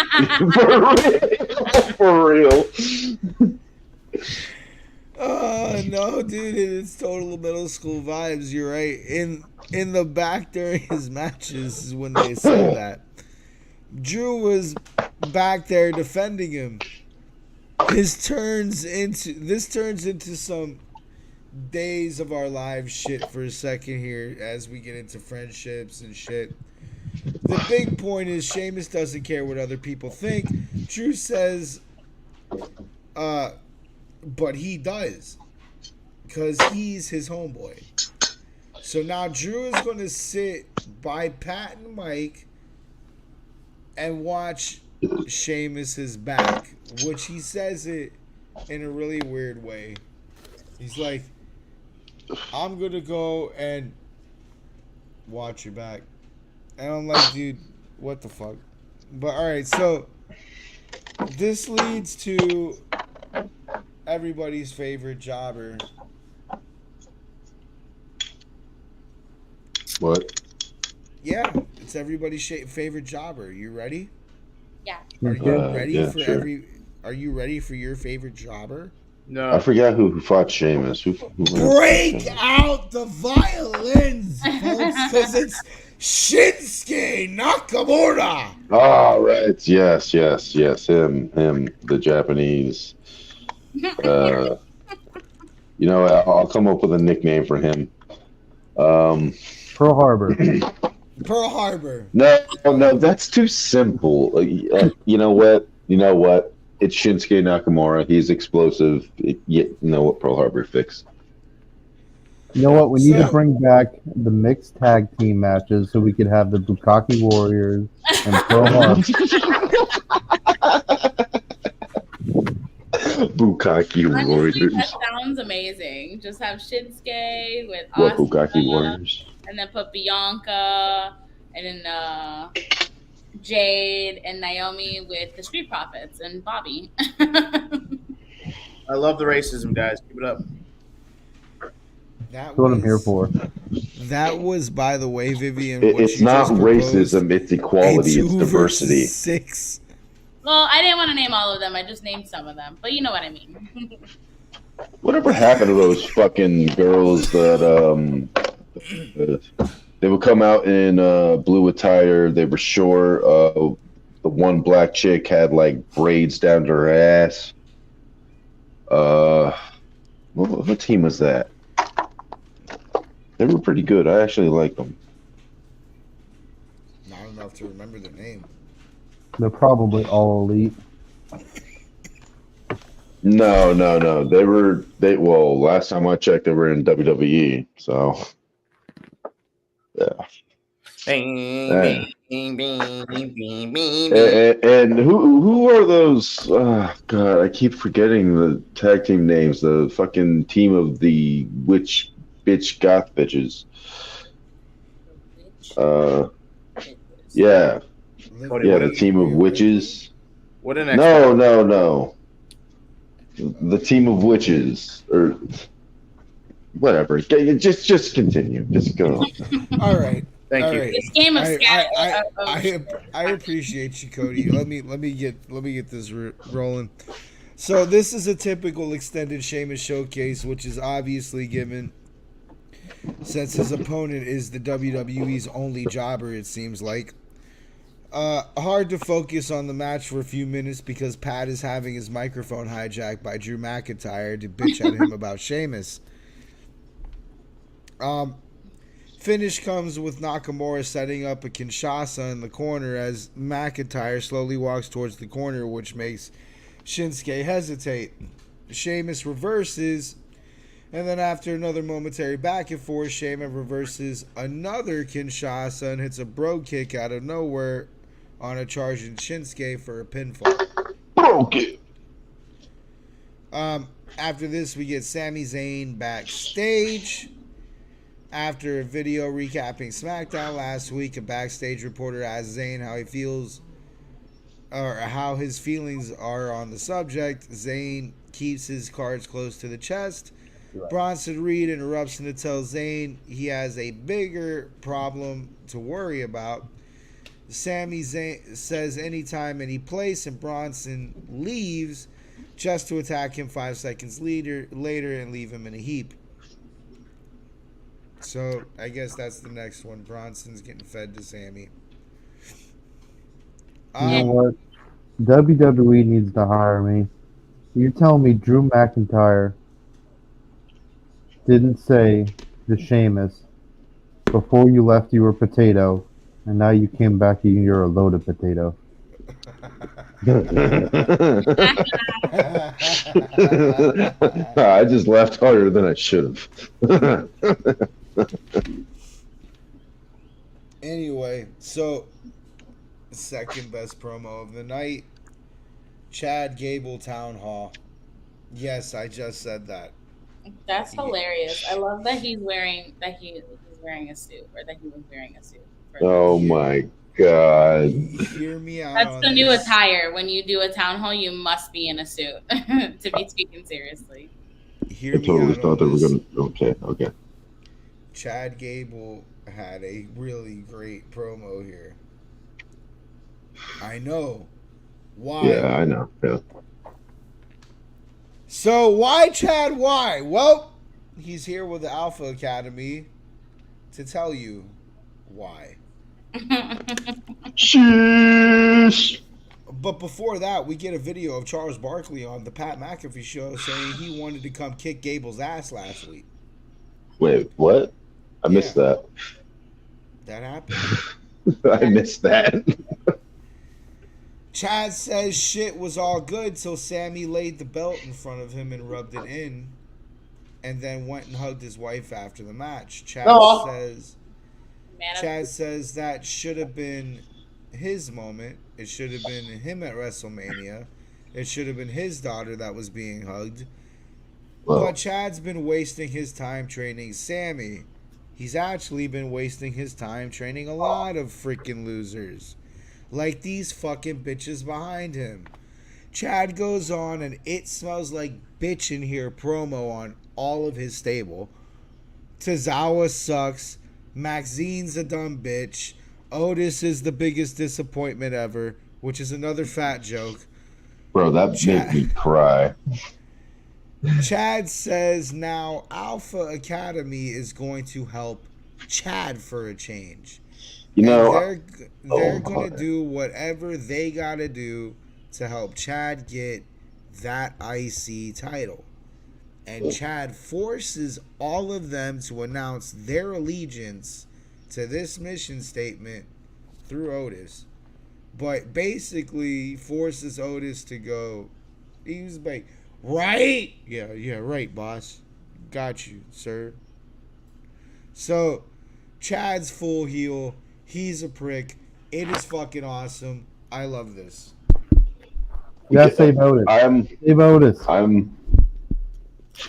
For real. Oh no, dude! It's total middle school vibes. You're right. In the back during his matches is when they said that. Drew was back there defending him. This turns into some days of our lives shit for a second here as we get into friendships and shit. The big point is Sheamus doesn't care what other people think. Drew says, but he does. Because he's his homeboy. So now Drew is going to sit by Pat and Mike and watch Sheamus's back, which he says it in a really weird way. He's like, I'm going to go and watch your back. And I'm like, dude, what the fuck? But alright, so this leads to everybody's favorite jobber. What? Yeah, it's everybody's favorite jobber. You ready? Yeah. Are you ready yeah, for sure. Are you ready for your favorite jobber? No. I forgot who fought Sheamus. Who Break out the violins, folks, because it's Shinsuke Nakamura. Oh, right. Yes. Him, the Japanese. You know, I'll come up with a nickname for him. Pearl Harbor. Pearl Harbor. No, that's too simple. You know what? It's Shinsuke Nakamura. He's explosive. You know what? Pearl Harbor fix. You know what? We need to bring back the mixed tag team matches so we could have the Bukkake Warriors and Pearl Harbor. Bukkake Honestly, Warriors. that sounds amazing. Just have Shinsuke with What, Asuka, Bukkake Warriors? and then put Bianca, and then Jade and Naomi with the Street Profits and Bobby. I love the racism, guys. Keep it up. That's what I'm here for. That was, by the way, Vivian. It's not racism. It's equality. It's diversity. 6. Well, I didn't want to name all of them. I just named some of them, but you know what I mean. Whatever happened to those fucking girls that they would come out in blue attire. They were short. The one black chick had like braids down to her ass. What team was that? They were pretty good. I actually liked them. Not enough to remember their name. They're probably all elite. No. Well, last time I checked, they were in WWE. So, yeah. And who are those? Oh, God, I keep forgetting the tag team names. The fucking team of the witch bitch goth bitches. Yeah. Yeah, the team of witches. What an No. The team of witches, or whatever. Just continue. Just go. All right. Thank All you. right. This game of I appreciate you, Cody. Let me get this rolling. So this is a typical extended Sheamus showcase, which is obviously given since his opponent is the WWE's only jobber. It seems like. Hard to focus on the match for a few minutes because Pat is having his microphone hijacked by Drew McIntyre to bitch at him about Sheamus. Finish comes with Nakamura setting up a Kinshasa in the corner as McIntyre slowly walks towards the corner, which makes Shinsuke hesitate. Sheamus reverses, and then after another momentary back and forth, Sheamus reverses another Kinshasa and hits a bro kick out of nowhere on a charging Shinsuke for a pinfall. Broke it. After this, we get Sami Zayn backstage. After a video recapping SmackDown last week, a backstage reporter asked Zayn how he feels, or how his feelings are on the subject. Zayn keeps his cards close to the chest, Bronson Reed interrupts him to tell Zayn he has a bigger problem to worry about. Sami Zayn says anytime, any place, and Bronson leaves just to attack him 5 seconds later and leave him in a heap. So I guess that's the next one. Bronson's getting fed to Sami. You know what? WWE needs to hire me. You're telling me Drew McIntyre didn't say to Sheamus, before you left you were potato, and now you came back and you're a loaded potato. I just laughed harder than I should have. Anyway, so second best promo of the night, Chad Gable Town Hall. Yes, I just said that. That's hilarious. I love that he's wearing a suit, or that he was wearing a suit. Oh my god! Hear me out. That's the new attire. When you do a town hall, you must be in a suit to be taken seriously. Hear I me totally out thought they on were this. gonna. Okay. Chad Gable had a really great promo here. I know. Why? Yeah, I know. Yeah. So why Chad? Why? Well, he's here with the Alpha Academy to tell you why. Sheesh. But before that, we get a video of Charles Barkley on the Pat McAfee show saying he wanted to come kick Gable's ass last week. Wait, what? I missed that. That happened. I missed that. Chad says shit was all good till Sammy laid the belt in front of him and rubbed it in, and then went and hugged his wife after the match. Chad says that should have been his moment. It should have been him at WrestleMania. It should have been his daughter that was being hugged. Well, But Chad's been wasting his time training Sammy. He's actually been wasting his time training a lot of freaking losers. Like these fucking bitches behind him. Chad goes on and it smells like bitch in here promo on all of his stable. Tozawa sucks. Maxine's a dumb bitch. Otis is the biggest disappointment ever, which is another fat joke. bro, that made me cry. Chad says now Alpha Academy is going to help Chad for a change. You know, they're going to do whatever they got to do to help Chad get that IC title. And Chad forces all of them to announce their allegiance to this mission statement through Otis. But basically forces Otis to go, he was like, right? Yeah, right, boss. Got you, sir. So, Chad's full heel. He's a prick. It is fucking awesome. I love this. You gotta save Otis. Save Otis.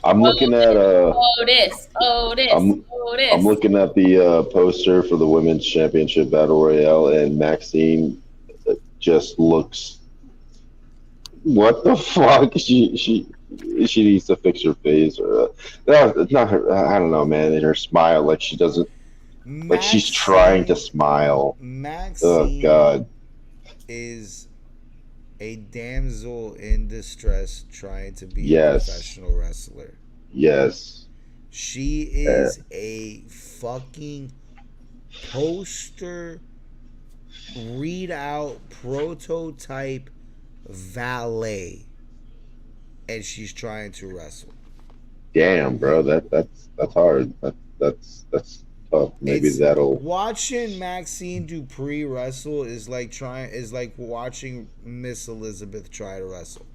I'm looking at Otis. I'm looking at the poster for the women's championship battle royale, and Maxine just looks. What the fuck? She needs to fix her face, or not her. I don't know, man. And her smile, like she doesn't, like she's trying to smile. Maxine Oh God, is a damsel in distress trying to be Yes. a professional wrestler. yes. She is a fucking poster readout prototype valet, and she's trying to wrestle. Damn, bro, that's hard. That's tough. Maybe that'll. Watching Maxine Dupree wrestle is like watching Miss Elizabeth try to wrestle.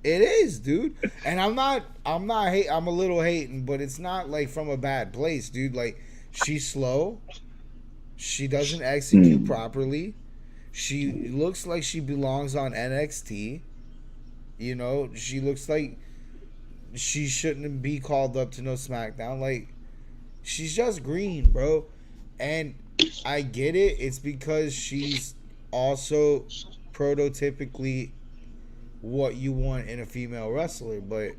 It is, dude. And I'm a little hating, but it's not like from a bad place, dude. Like, she's slow. She doesn't execute properly. She looks like she belongs on NXT. You know, she looks like she shouldn't be called up to no SmackDown. Like, she's just green, bro. And I get it. It's because she's also prototypically what you want in a female wrestler, but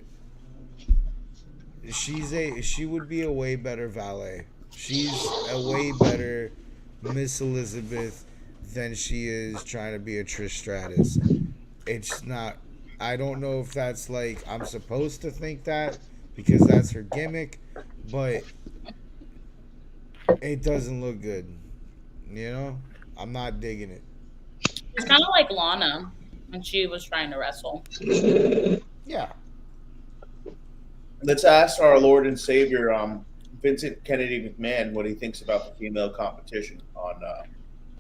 she would be a way better valet. She's a way better Miss Elizabeth than she is trying to be a Trish Stratus. It's not. I don't know if that's like I'm supposed to think that because that's her gimmick, but it doesn't look good. You know, I'm not digging it. It's kind of like Lana when she was trying to wrestle. Yeah. Let's ask our Lord and Savior, Vincent Kennedy McMahon, what he thinks about the female competition on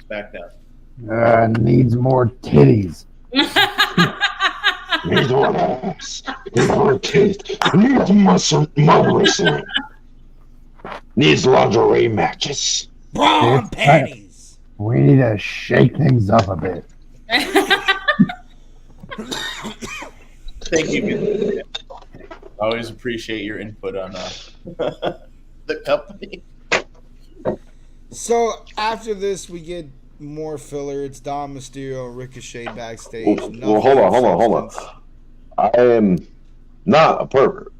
SmackDown. Needs more titties. Needs more ass. Needs more titties. Needs muscle wrestling. Needs lingerie matches. Bra and panties. We need to shake things up a bit. Thank you, Vincent. I always appreciate your input on the company. So after this, we get more filler. It's Dom Mysterio and Ricochet backstage. Well, hold on. I am not a pervert.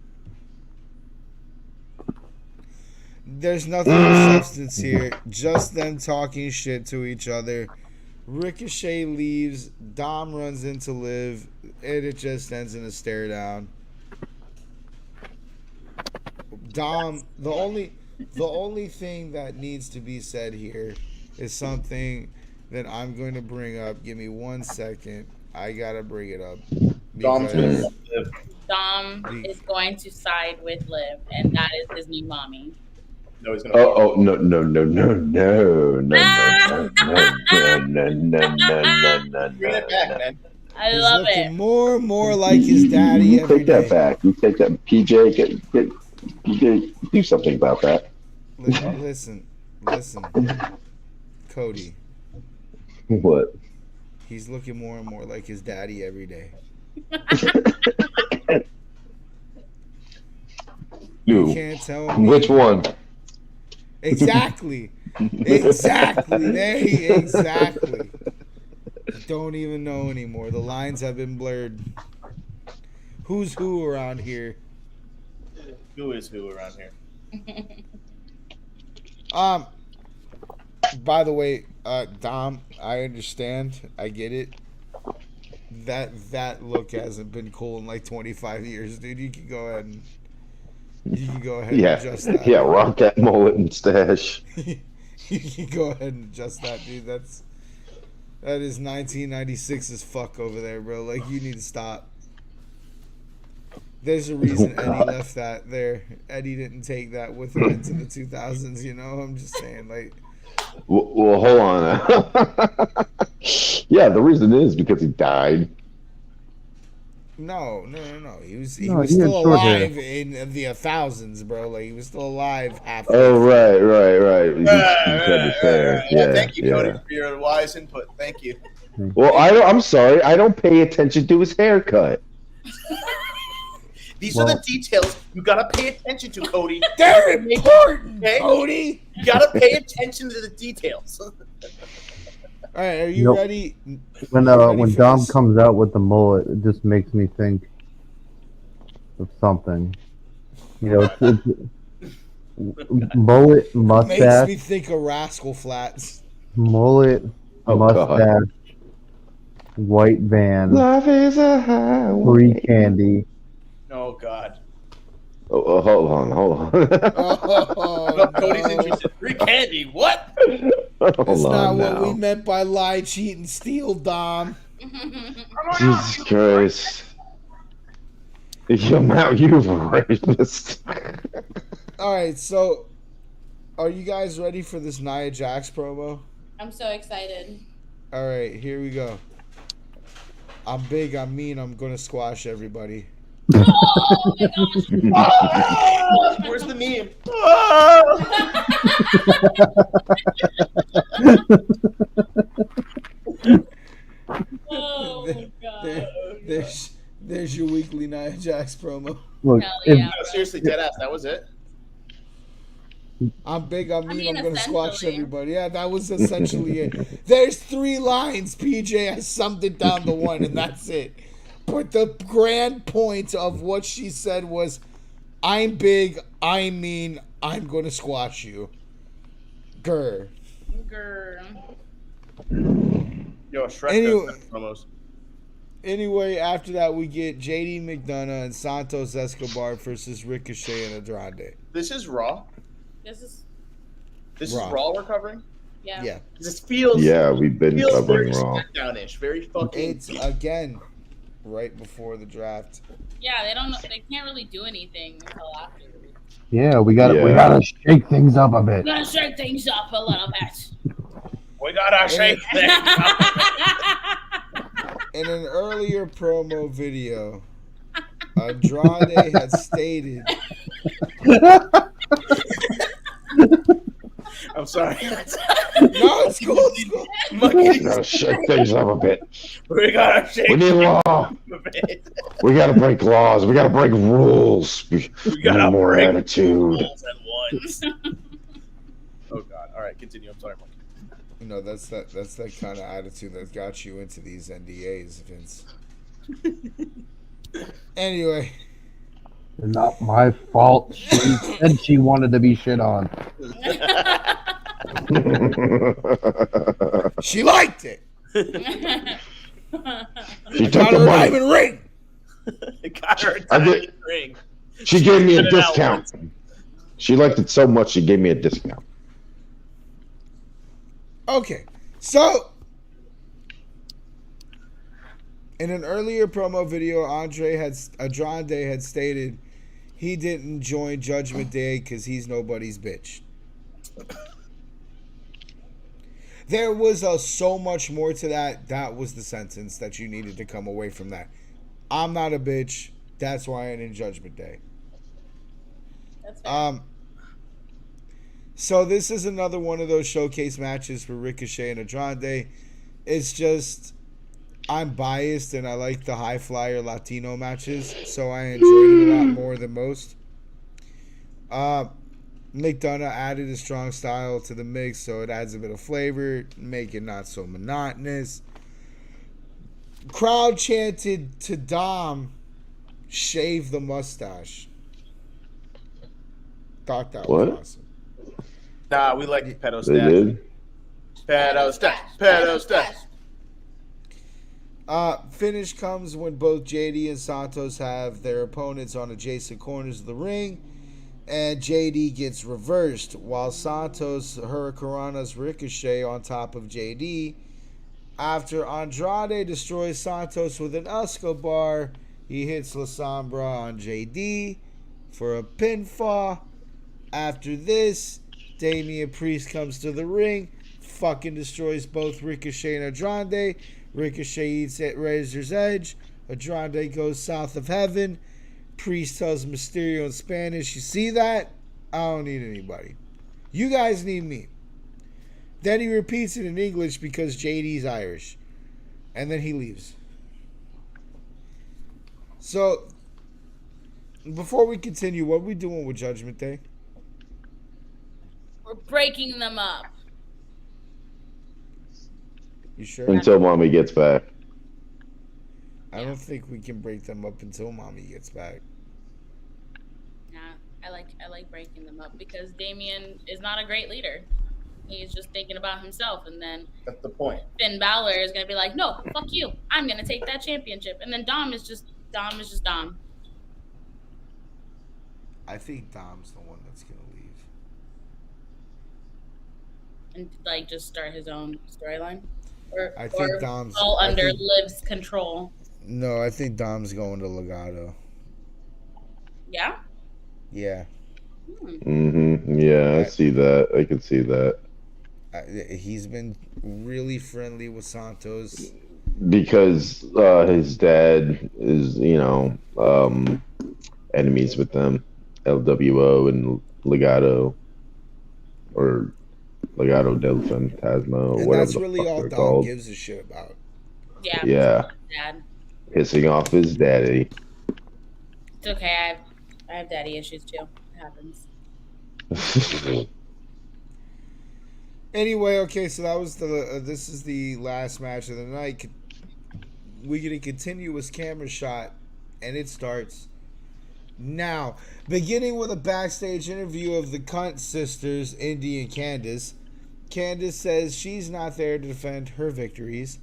There's nothing of substance here. Just them talking shit to each other. Ricochet leaves. Dom runs into Liv. And it just ends in a stare down. Dom, the only thing that needs to be said here is something that I'm going to bring up. Give me 1 second. I gotta bring it up. Dom is going to side with Liv, and that is his new mommy. No, he's gonna. No. Bring it back, man. I He's love looking it. more and more like his daddy every Take that day. back. You take that. PJ, do something about that. Listen, Cody. What? He's looking more and more like his daddy every day. You You. can't tell me. Which one? Exactly. Exactly. Don't even know anymore. The lines have been blurred. Who's who around here? Who is who around here? By the way, Dom, I understand. I get it. That look hasn't been cool in like 25 years, dude. You can go ahead and adjust that. Yeah, rock that mullet and stash. You can go ahead and adjust that, dude. That is 1996 as fuck over there, bro. Like, you need to stop. There's a reason Eddie left that there. Eddie didn't take that with him into the 2000s, you know? I'm just saying, like... Well, hold on. Yeah, the reason is because he died. No. He was No, he still had short hair. alive in the thousands, bro. Like, he was still alive half. Oh, right. You said his hair. Yeah, thank you, yeah. Cody, for your wise input. Thank you. Well, I'm sorry. I don't pay attention to his haircut. These are the details you gotta pay attention to, Cody. They're important, Okay? Cody. You gotta pay attention to the details. All right, are you Nope. ready? When Ready for Dom this? comes out with the mullet, it just makes me think of something. You know, it's mullet, Makes mustache, me think of Rascal Flats. mullet, Oh, mustache, white van, Life is a highway. free candy. Oh God. Oh, hold on. Oh, Cody's no. interested. Free candy. What? That's Hold not on what now. we meant by lie, cheat, and steal, Dom. Jesus Christ. You're a rapist. All right, so are you guys ready for this Nia Jax promo? I'm so excited. All right, here we go. I'm big, I'm mean, I'm gonna squash everybody. Oh my gosh. Where's the meme? Oh my god. There's your weekly Nia Jax promo. Look, Hell if, yeah. No, seriously, deadass. That was it. I'm big, I'm mean, mean, I'm gonna squash essentially. everybody. Yeah, that was essentially it. There's 3 lines, PJ. I summed it down to one, and that's it. But the grand point of what she said was, I'm big, I'm mean, I'm going to squash you. Grr. Grr. Yo, Shrek Anyway. does that promos. Anyway, after that, we get JD McDonough and Santos Escobar versus Ricochet and Andrade. This is Raw. This is Raw we're covering? Yeah. This feels we've been feels covering very Raw. Smackdown-ish. Very fucking... It's, again, right before the draft. Yeah, they can't really do anything until after. Yeah, we gotta shake things up a bit. We gotta shake things up a little bit. We gotta shake things up. In an earlier promo video, Andrade had stated... I'm sorry. No, it's cool. It's cool. We gotta shake things up a bit. We gotta shake We need law. a bit. We gotta break laws. We gotta break rules. We gotta need more break attitude. rules at once. Oh god. All right, continue. I'm sorry, Mike. You know, that's that kind of attitude that got you into these NDAs, Vince. Anyway. Not my fault. She said she wanted to be shit on. She liked it. She took Got the her a money. diamond ring. Got her a I did- diamond ring. She gave me a Put it out discount. She liked it so much she gave me a discount. Okay, so in an earlier promo video, Andrade had stated he didn't join Judgment Day because he's nobody's bitch. There was so much more to that. That was the sentence that you needed to come away from that. I'm not a bitch. That's why I'm in Judgment Day. That's fair. So this is another one of those showcase matches for Ricochet and Andrade. It's just, I'm biased and I like the high flyer Latino matches, so I enjoyed it a lot more than most. McDonough added a strong style to the mix, so it adds a bit of flavor, make it not so monotonous. Crowd chanted to Dom, shave the mustache. Thought that was What? awesome. Nah, we like the pedo They stash. did? Pedo stash. Pedo stash. Finish comes when both JD and Santos have their opponents on adjacent corners of the ring, and JD gets reversed while Santos hurricanranas Ricochet on top of JD. After Andrade destroys Santos with an Escobar, he hits La Sombra on JD for a pinfall. After this, Damian Priest comes to the ring, fucking destroys both Ricochet and Andrade. Ricochet eats at Razor's Edge. Andrade goes south of heaven. Priest tells Mysterio in Spanish, you see that? I don't need anybody. You guys need me. Then he repeats it in English because JD's Irish. And then he leaves. So, before we continue, what are we doing with Judgment Day? We're breaking them up. You sure? Until mommy gets back. I don't think we can break them up until mommy gets back. Nah, I like breaking them up because Damian is not a great leader. He's just thinking about himself, and then That's the point. Finn Balor is gonna be like, "No, fuck you! I'm gonna take that championship." And then Dom is just Dom. I think Dom's the one that's going to leave. And like just start his own storyline, or I think or Dom's all I under think- Liv's control. No, I think Dom's going to Legado. Yeah. Yeah. Mm-hmm. Yeah, I see that. I can see that. He's been really friendly with Santos. Because his dad is, enemies with them. LWO and Legado. Or Legado del Fantasma, or And whatever that's the really fuck all they're Dom called. gives a shit about. Yeah. Yeah. Dad. Pissing off his daddy. It's okay. I have daddy issues too. It happens. Anyway, okay, so that was this is the last match of the night. we get a continuous camera shot, and it starts now. Beginning with a backstage interview of the Cunt sisters, Indy and Candice. Candice says she's not there to defend her victories.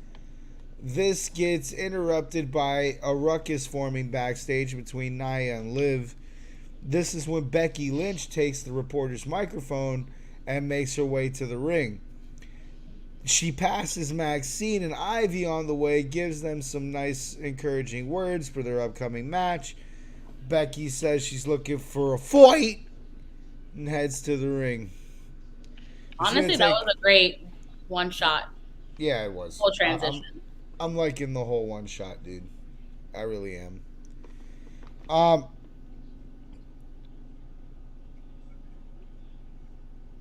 This gets interrupted by a ruckus forming backstage between Nia and Liv. This is when Becky Lynch takes the reporter's microphone and makes her way to the ring. She passes Maxine and Ivy on the way, gives them some nice encouraging words for their upcoming match. Becky says she's looking for a fight and heads to the ring. Honestly, that was a great one shot. Yeah, it was. Full transition. I'm liking the whole one shot, dude. I really am.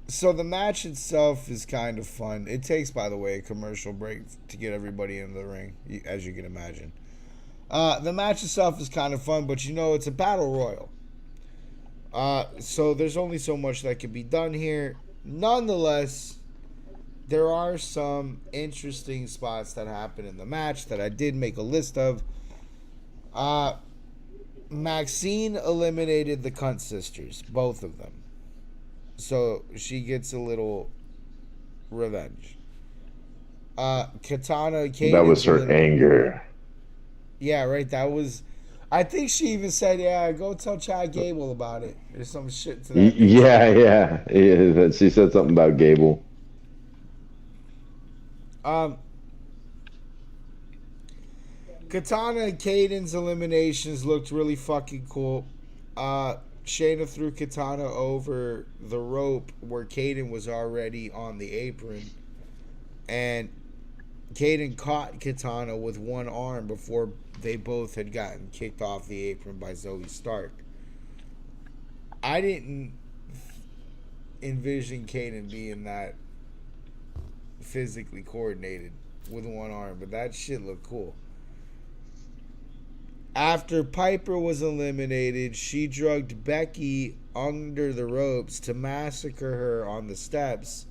So the match itself is kind of fun. It takes, by the way, a commercial break to get everybody into the ring, as you can imagine. The match itself is kind of fun, but it's a battle royal. So there's only so much that can be done here. Nonetheless, there are some interesting spots that happen in the match that I did make a list of. Maxine eliminated the Cunt sisters, both of them. So she gets a little revenge. Katana Kate. That was her anger. Yeah, right. That was. I think she even said, "Yeah, go tell Chad Gable about it," or some shit to that. Yeah. She said something about Gable. Katana and Caden's eliminations looked really fucking cool. Shayna threw Katana over the rope where Caden was already on the apron. And Caden caught Katana with one arm before they both had gotten kicked off the apron by Zoe Stark. I didn't envision Caden being that physically coordinated with one arm, but that shit looked cool. After Piper was eliminated, she drugged Becky under the ropes to massacre her on the steps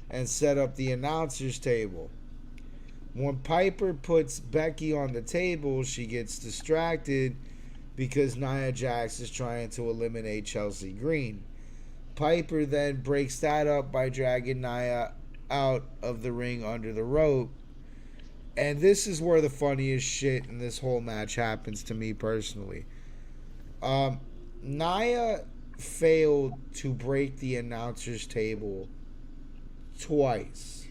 and set up the announcer's table. When Piper puts Becky on the table, she gets distracted because Nia Jax is trying to eliminate Chelsea Green. Piper then breaks that up by dragging Nia out of the ring under the rope. And this is where the funniest shit in this whole match happens to me personally. Nia failed to break the announcer's table twice.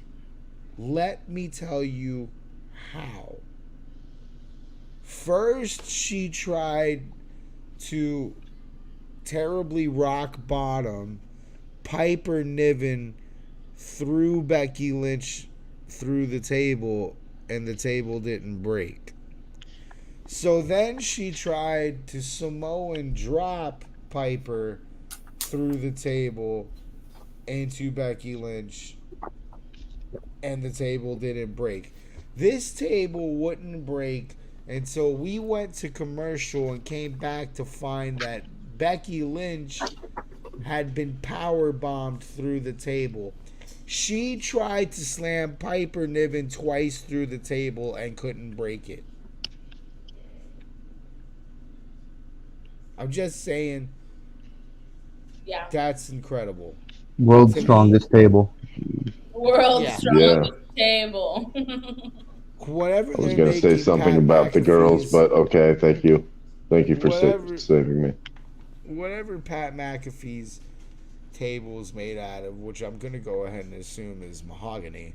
Let me tell you how. First, she tried to terribly rock bottom Piper Niven threw Becky Lynch through the table, and the table didn't break. So then she tried to Samoan drop Piper through the table into Becky Lynch, and the table didn't break. This table wouldn't break until we went to commercial and came back to find that Becky Lynch had been power bombed through the table. She tried to slam Piper Niven twice through the table and couldn't break it. I'm just saying. Yeah. That's incredible. World's strongest table. World's strongest table. Whatever. I was going to say something about the girls, but okay, thank you. Thank you for saving me. Whatever Pat McAfee's table is made out of, which I'm going to go ahead and assume is mahogany.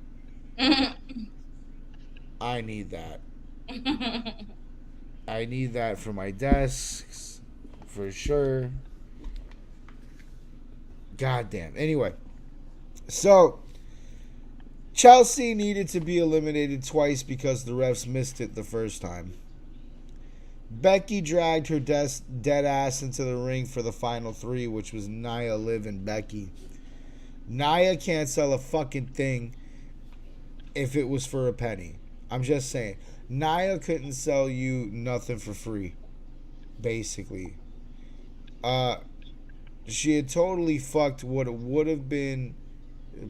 I need that. I need that for my desks, for sure. Goddamn. Anyway, so Chelsea needed to be eliminated twice because the refs missed it the first time. Becky dragged her dead ass into the ring for the final three, which was Nia, Liv, and Becky. Nia can't sell a fucking thing if it was for a penny. I'm just saying. Nia couldn't sell you nothing for free, basically. She had totally fucked what would have been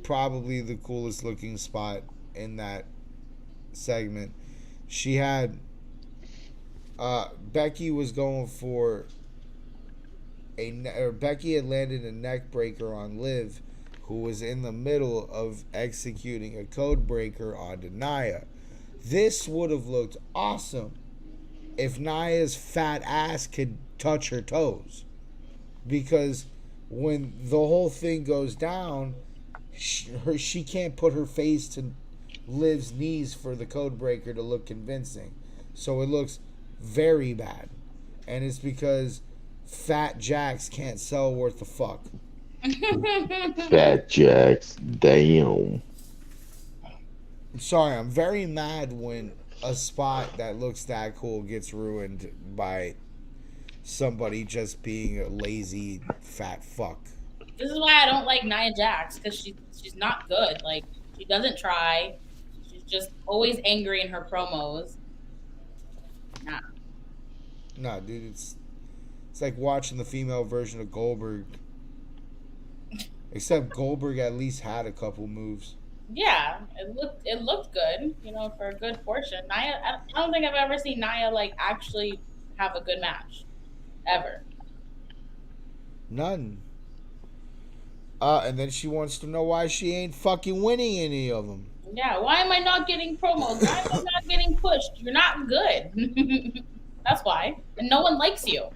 probably the coolest looking spot in that segment. She had Becky was going for Becky had landed a neck breaker on Liv, who was in the middle of executing a code breaker on Nia. This would have looked awesome if Nia's fat ass could touch her toes, because when the whole thing goes down, she can't put her face to Liv's knees for the code breaker to look convincing. So it looks very bad. And it's because Fat Jacks can't sell worth the fuck. Fat Jacks, damn. I'm sorry, I'm very mad when a spot that looks that cool gets ruined by somebody just being a lazy fat fuck. This is why I don't like Nia Jax, because she's not good. Like, she doesn't try. She's just always angry in her promos. Nah, dude, it's like watching the female version of Goldberg. Except Goldberg at least had a couple moves. Yeah, it looked good, for a good portion. Nia, I don't think I've ever seen Nia like actually have a good match, ever. None. And then she wants to know why she ain't fucking winning any of them. Yeah, why am I not getting promos? Why am I not getting pushed? You're not good. That's why, and no one likes you.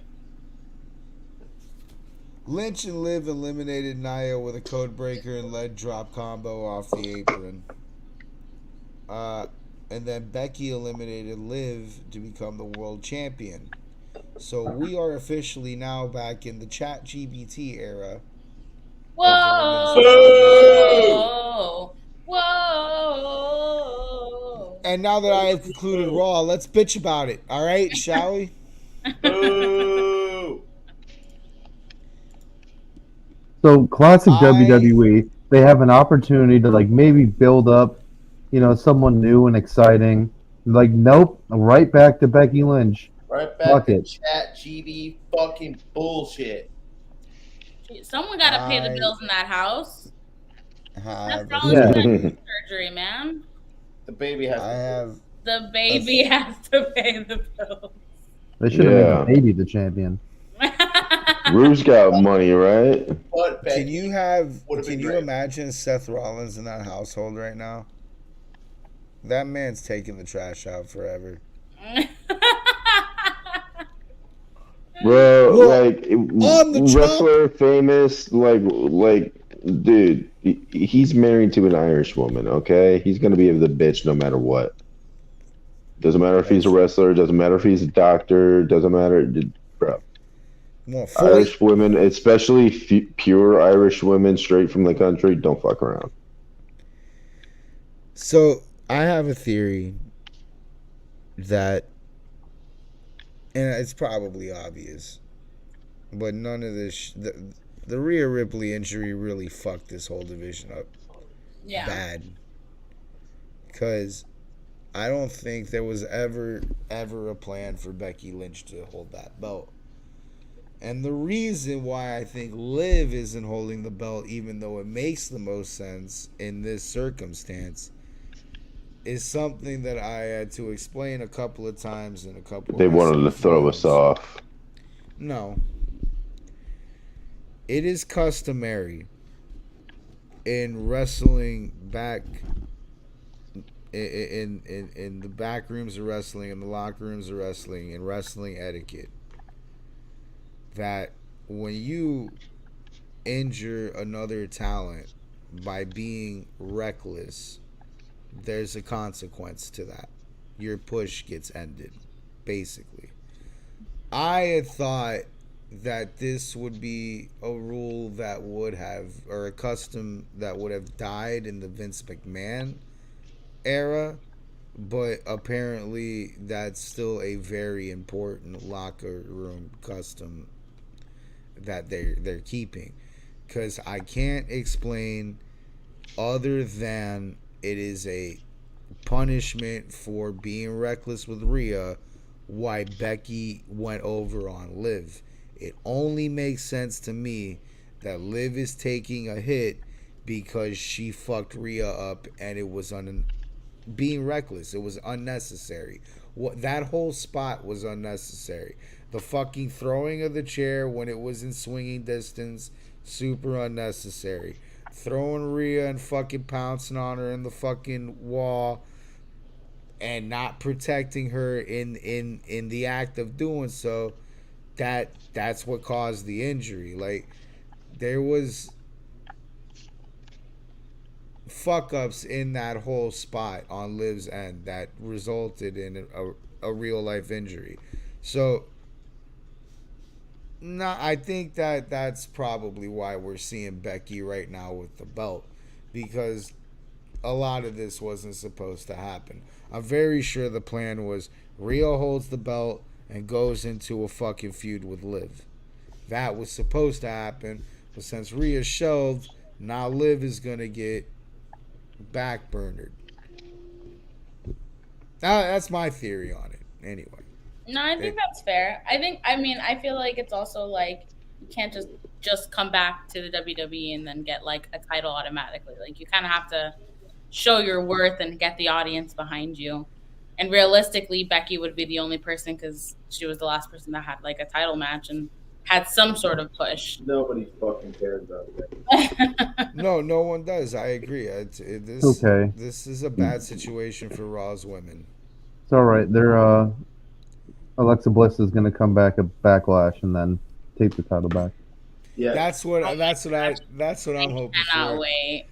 Lynch and Liv eliminated Nia with a code breaker and lead drop combo off the apron. And then Becky eliminated Liv to become the world champion. So we are officially now back in the chat GBT era. Whoa! Whoa! And now that I have concluded Raw, let's bitch about it. All right, shall we? So classic WWE, they have an opportunity to maybe build up, someone new and exciting. Nope, right back to Becky Lynch. Right back Fuck to it. chat GB fucking bullshit. Someone got to pay the bills in that house. That's all surgery, man. The baby has The baby has to pay the bills. They should have made the baby the champion. Rue's got money, right? Can you imagine Seth Rollins in that household right now? That man's taking the trash out forever. Bro, wrestler, famous, dude, he's married to an Irish woman, okay? He's going to be the bitch no matter what. Doesn't matter if he's a wrestler, doesn't matter if he's a doctor, doesn't matter, bro. Irish women, especially pure Irish women straight from the country, don't fuck around. So, I have a theory that, and it's probably obvious, but none of this, the Rhea Ripley injury really fucked this whole division up bad. Because I don't think there was ever a plan for Becky Lynch to hold that belt. And the reason why I think Liv isn't holding the belt, even though it makes the most sense in this circumstance, is something that I had to explain a couple of times in a couple They wanted to throw us off. No. It is customary in wrestling back in the back rooms of wrestling, in the locker rooms of wrestling, in wrestling etiquette, that when you injure another talent by being reckless, there's a consequence to that. Your push gets ended, basically. I had thought that this would be a rule that would have, or a custom that would have died in the Vince McMahon era, but apparently that's still a very important locker room custom that they're keeping, because I can't explain other than it is a punishment for being reckless with Rhea why Becky went over on Liv. It only makes sense to me that Liv is taking a hit because she fucked Rhea up and it was being reckless. It was unnecessary. that whole spot was unnecessary. The fucking throwing of the chair when it was in swinging distance, super unnecessary. Throwing Rhea and fucking pouncing on her in the fucking wall and not protecting her in the act of doing so, that's what caused the injury. Like, there was fuck ups in that whole spot on Liv's end that resulted in a real life injury. So, no, I think that's probably why we're seeing Becky right now with the belt, because a lot of this wasn't supposed to happen. I'm very sure the plan was Rhea holds the belt and goes into a fucking feud with Liv. That was supposed to happen, but since Rhea shelved, now Liv is gonna get backburnered. That's my theory on it. Anyway. No, I think that's fair. I feel like it's also like you can't just come back to the WWE and then get like a title automatically. Like, you kind of have to show your worth and get the audience behind you. And realistically, Becky would be the only person, because she was the last person that had like a title match and had some sort of push. Nobody fucking cares about it. No one does. I agree. This Okay. This is a bad situation for Raw's women. It's all right. They're Alexa Bliss is going to come back at Backlash and then take the title back. Yeah, That's what I'm hoping Cannot for. wait.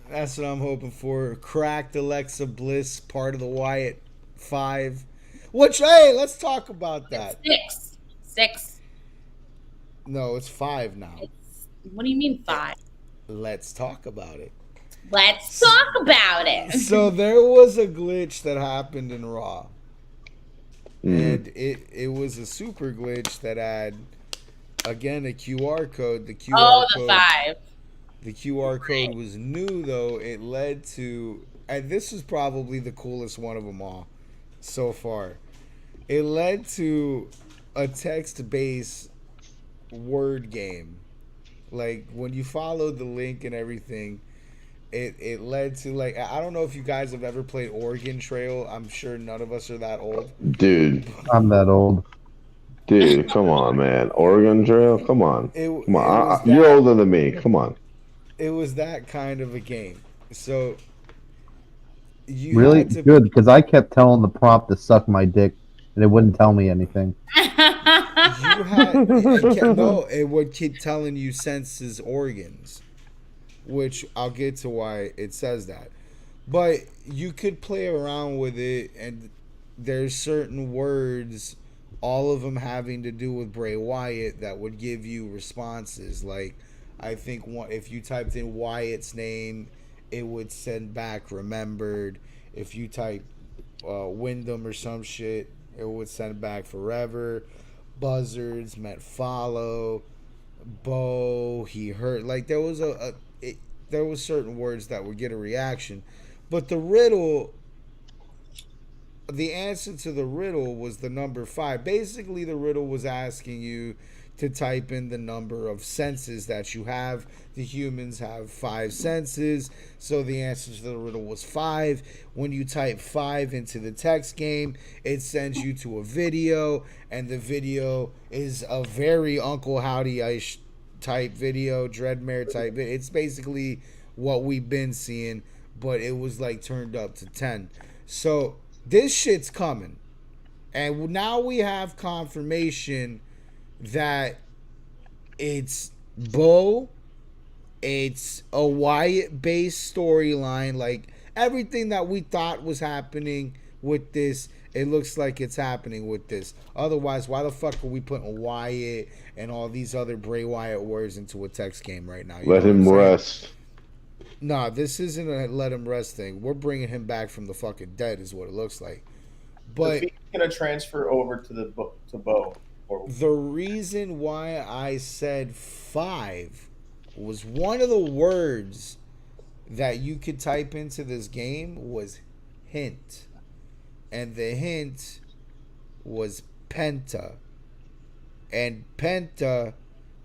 That's what I'm hoping for. Cracked Alexa Bliss, part of the Wyatt 5. Which, hey, let's talk about that. Six. No, it's 5 now. What do you mean 5? Let's talk about it. Let's talk about it. So there was a glitch that happened in Raw. And it was a super glitch that had, again, a QR code. The QR the code, 5. The QR code was new, though. It led to, and this is probably the coolest one of them all so far. It led to a text-based word game. Like, when you followed the link and everything, it led to, like, I don't know if you guys have ever played Oregon Trail. I'm sure none of us are that old. Dude, I'm that old. dude, come on, man. Oregon Trail, come on. Come on. You're older than me. Come on. It was that kind of a game. So you Really had to, good, because I kept telling the prompt to suck my dick, and it wouldn't tell me anything. it would keep telling you senses organs, which I'll get to why it says that. But you could play around with it, and there's certain words, all of them having to do with Bray Wyatt, that would give you responses. Like, I think if you typed in Wyatt's name, it would send back remembered. If you type Wyndham or some shit, it would send back forever. Buzzards meant follow. Bo, he hurt. Like, there was there was certain words that would get a reaction. But the riddle, the answer to the riddle was the number 5. Basically, the riddle was asking you to type in the number of senses that you have. The humans have 5 senses, so the answer to the riddle was 5. When you type 5 into the text game, it sends you to a video, and the video is a very Uncle Howdy-ish type video, Dreadmare type video. It's basically what we've been seeing, but it was like turned up to 10. So this shit's coming, and now we have confirmation that it's Bo, it's a Wyatt-based storyline. Like, everything that we thought was happening with this, it looks like it's happening with this. Otherwise, why the fuck are we putting Wyatt and all these other Bray Wyatt words into a text game right now? Let him rest. Nah, this isn't a let him rest thing. We're bringing him back from the fucking dead, is what it looks like. But he's gonna transfer over to Bo. The reason why I said 5 was one of the words that you could type into this game was hint. And the hint was penta. And penta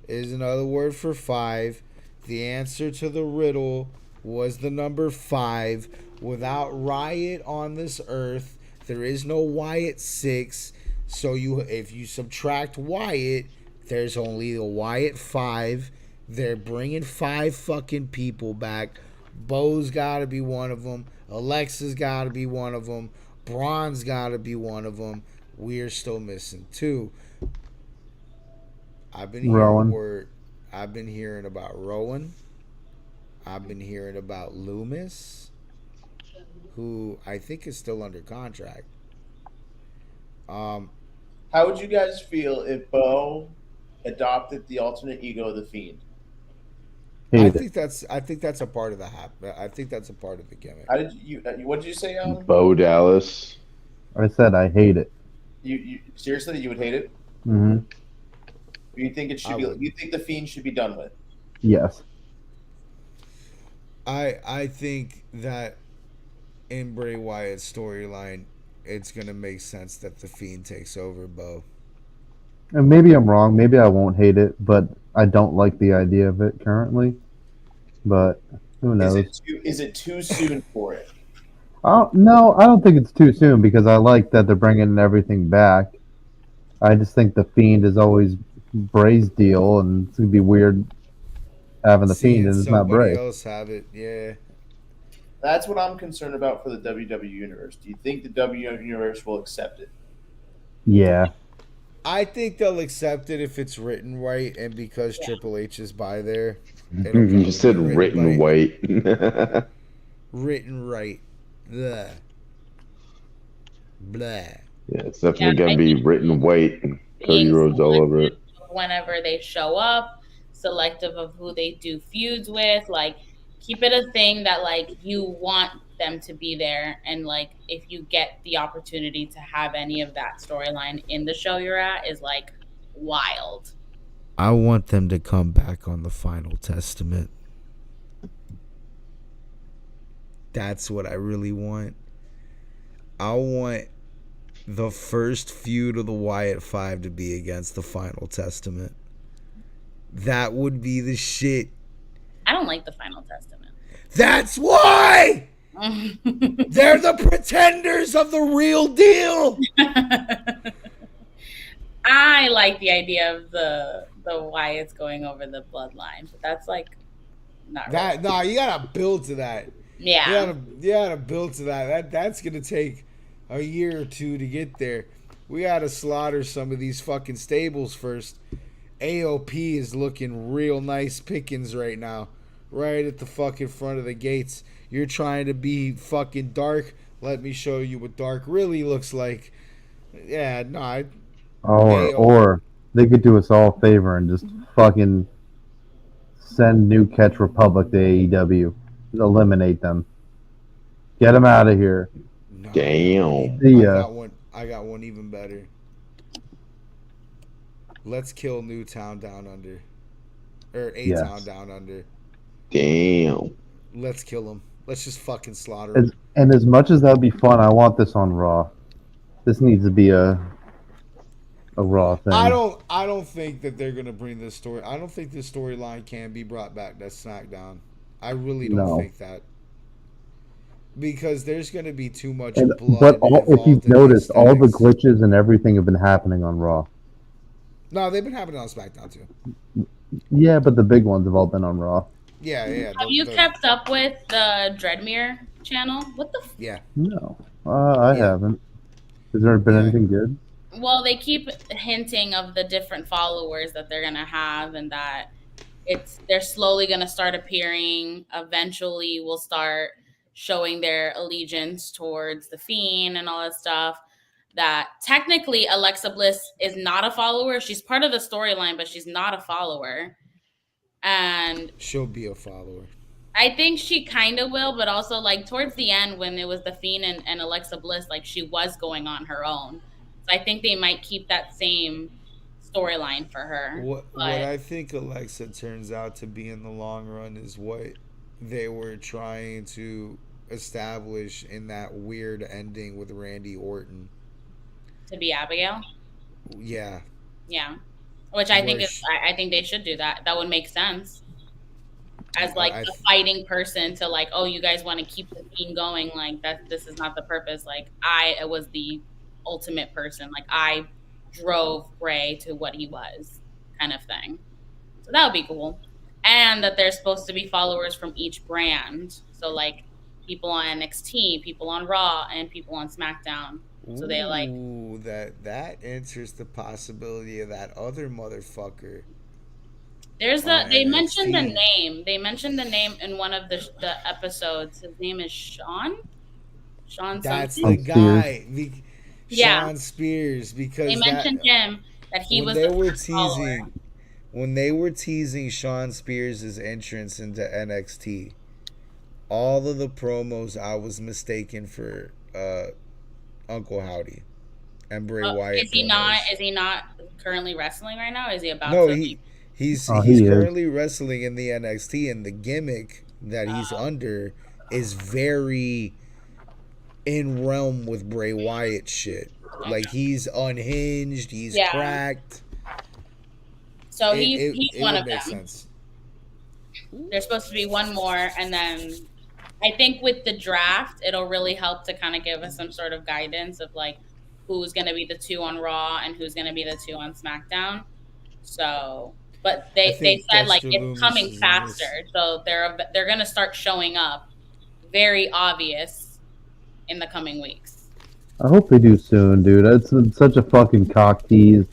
is another word for 5. The answer to the riddle was the number 5. Without Riot on this earth, There is no Wyatt 6. So if you subtract Wyatt, there's only the Wyatt 5. They're bringing 5 fucking people back. Bo's got to be one of them. Alexa's got to be one of them. Braun's got to be one of them. We're still missing 2. I've been hearing about Rowan. I've been hearing about Loomis, who I think is still under contract. How would you guys feel if Bo adopted the alternate ego of the Fiend? I think that's a part of the I think that's a part of the gimmick. How did you? What did you say, Alan? Bo Dallas. I said I hate it. You seriously? You would hate it? Mm-hmm. You think it should be? You think the Fiend should be done with? Yes. I think that in Bray Wyatt's storyline, it's gonna make sense that the Fiend takes over Bo. And maybe I'm wrong. Maybe I won't hate it, but I don't like the idea of it currently. But who knows? Is it too soon for it? No, I don't think it's too soon because I like that they're bringing everything back. I just think the Fiend is always Bray's deal, and it's gonna be weird having the Fiend and it's not Bray. Somebody else have it, yeah. That's what I'm concerned about for the WWE Universe. Do you think the WWE Universe will accept it? Yeah. I think they'll accept it if it's written right, and because Triple H is by there. You said written white. Written right. Blah. Blah. Yeah, it's definitely gonna be written white and Cody Rhodes all over it. Whenever they show up, selective of who they do feuds with, like keep it a thing that like you want them to be there, and like if you get the opportunity to have any of that storyline in the show you're at is like wild. I want them to come back on the Final Testament. That's what I really want. I want the first feud of the Wyatt 5 to be against the Final Testament. That would be the shit. I don't like the Final Testament. That's why! They're the pretenders of the real deal. I like the idea of the Wyatts going over the bloodline, but that's like not that. Really. No, you gotta build to that. Yeah, you gotta build to that. That's gonna take a year or 2 to get there. We gotta slaughter some of these fucking stables first. AOP is looking real nice pickings right now, right at the fucking front of the gates. You're trying to be fucking dark. Let me show you what dark really looks like. Yeah, no. Or they could do us all a favor and just fucking send New Catch Republic to AEW. Eliminate them. Get them out of here. No, Damn. See ya. I got one even better. Let's kill Newtown Down Under. Or A-Town Down Under. Damn. Let's kill them. Let's just fucking slaughter them. And as much as that would be fun, I want this on Raw. This needs to be a Raw thing. I don't think that they're gonna bring this story. I don't think this storyline can be brought back to SmackDown. I really don't think that. Because there's gonna be too much blood. But if you've noticed, all the glitches and everything have been happening on Raw. No, they've been happening on SmackDown too. Yeah, but the big ones have all been on Raw. Yeah. Have you kept up with the Dreadmere channel? What the? Yeah. No, I haven't. Has there been anything good? Well, they keep hinting of the different followers that they're gonna have, and that they're slowly gonna start appearing. Eventually, we'll start showing their allegiance towards the Fiend and all that stuff. That technically Alexa Bliss is not a follower. She's part of the storyline, but she's not a follower. And she'll be a follower. I think she kind of will, but also like towards the end when it was the Fiend and Alexa Bliss, like she was going on her own. So I think they might keep that same storyline for her. What I think Alexa turns out to be in the long run is what they were trying to establish in that weird ending with Randy Orton. To be Abigail? Yeah. Yeah. Which I think I think they should do that. That would make sense. as like a fighting person to like, oh, you guys want to keep the Fiend going, like that. This is not the purpose. Like I was the ultimate person. Like I drove Bray to what he was, kind of thing. So that would be cool. And that there's supposed to be followers from each brand. So like people on NXT, people on Raw, and people on SmackDown. So they like that answers the possibility of that other motherfucker. There's they mentioned the name. They mentioned the name in one of the episodes. His name is Sean. That's something. the guy. Yeah. Sean Spears, because they mentioned him that he was the first follower. When they were teasing Sean Spears' entrance into NXT, all of the promos I was mistaken for Uncle Howdy and Bray Wyatt. Is he not currently wrestling right now? Is he about to? No, he's currently wrestling in the NXT, and the gimmick that he's under is very in realm with Bray Wyatt shit. Like he's unhinged, he's cracked. So he's one of them. Sense. There's supposed to be one more, and then I think with the draft, it'll really help to kind of give us some sort of guidance of like who's going to be the 2 on Raw and who's going to be the 2 on SmackDown. So, but they said like it's coming faster, so they're going to start showing up very obvious in the coming weeks. I hope they do soon, dude. It's such a fucking cock tease.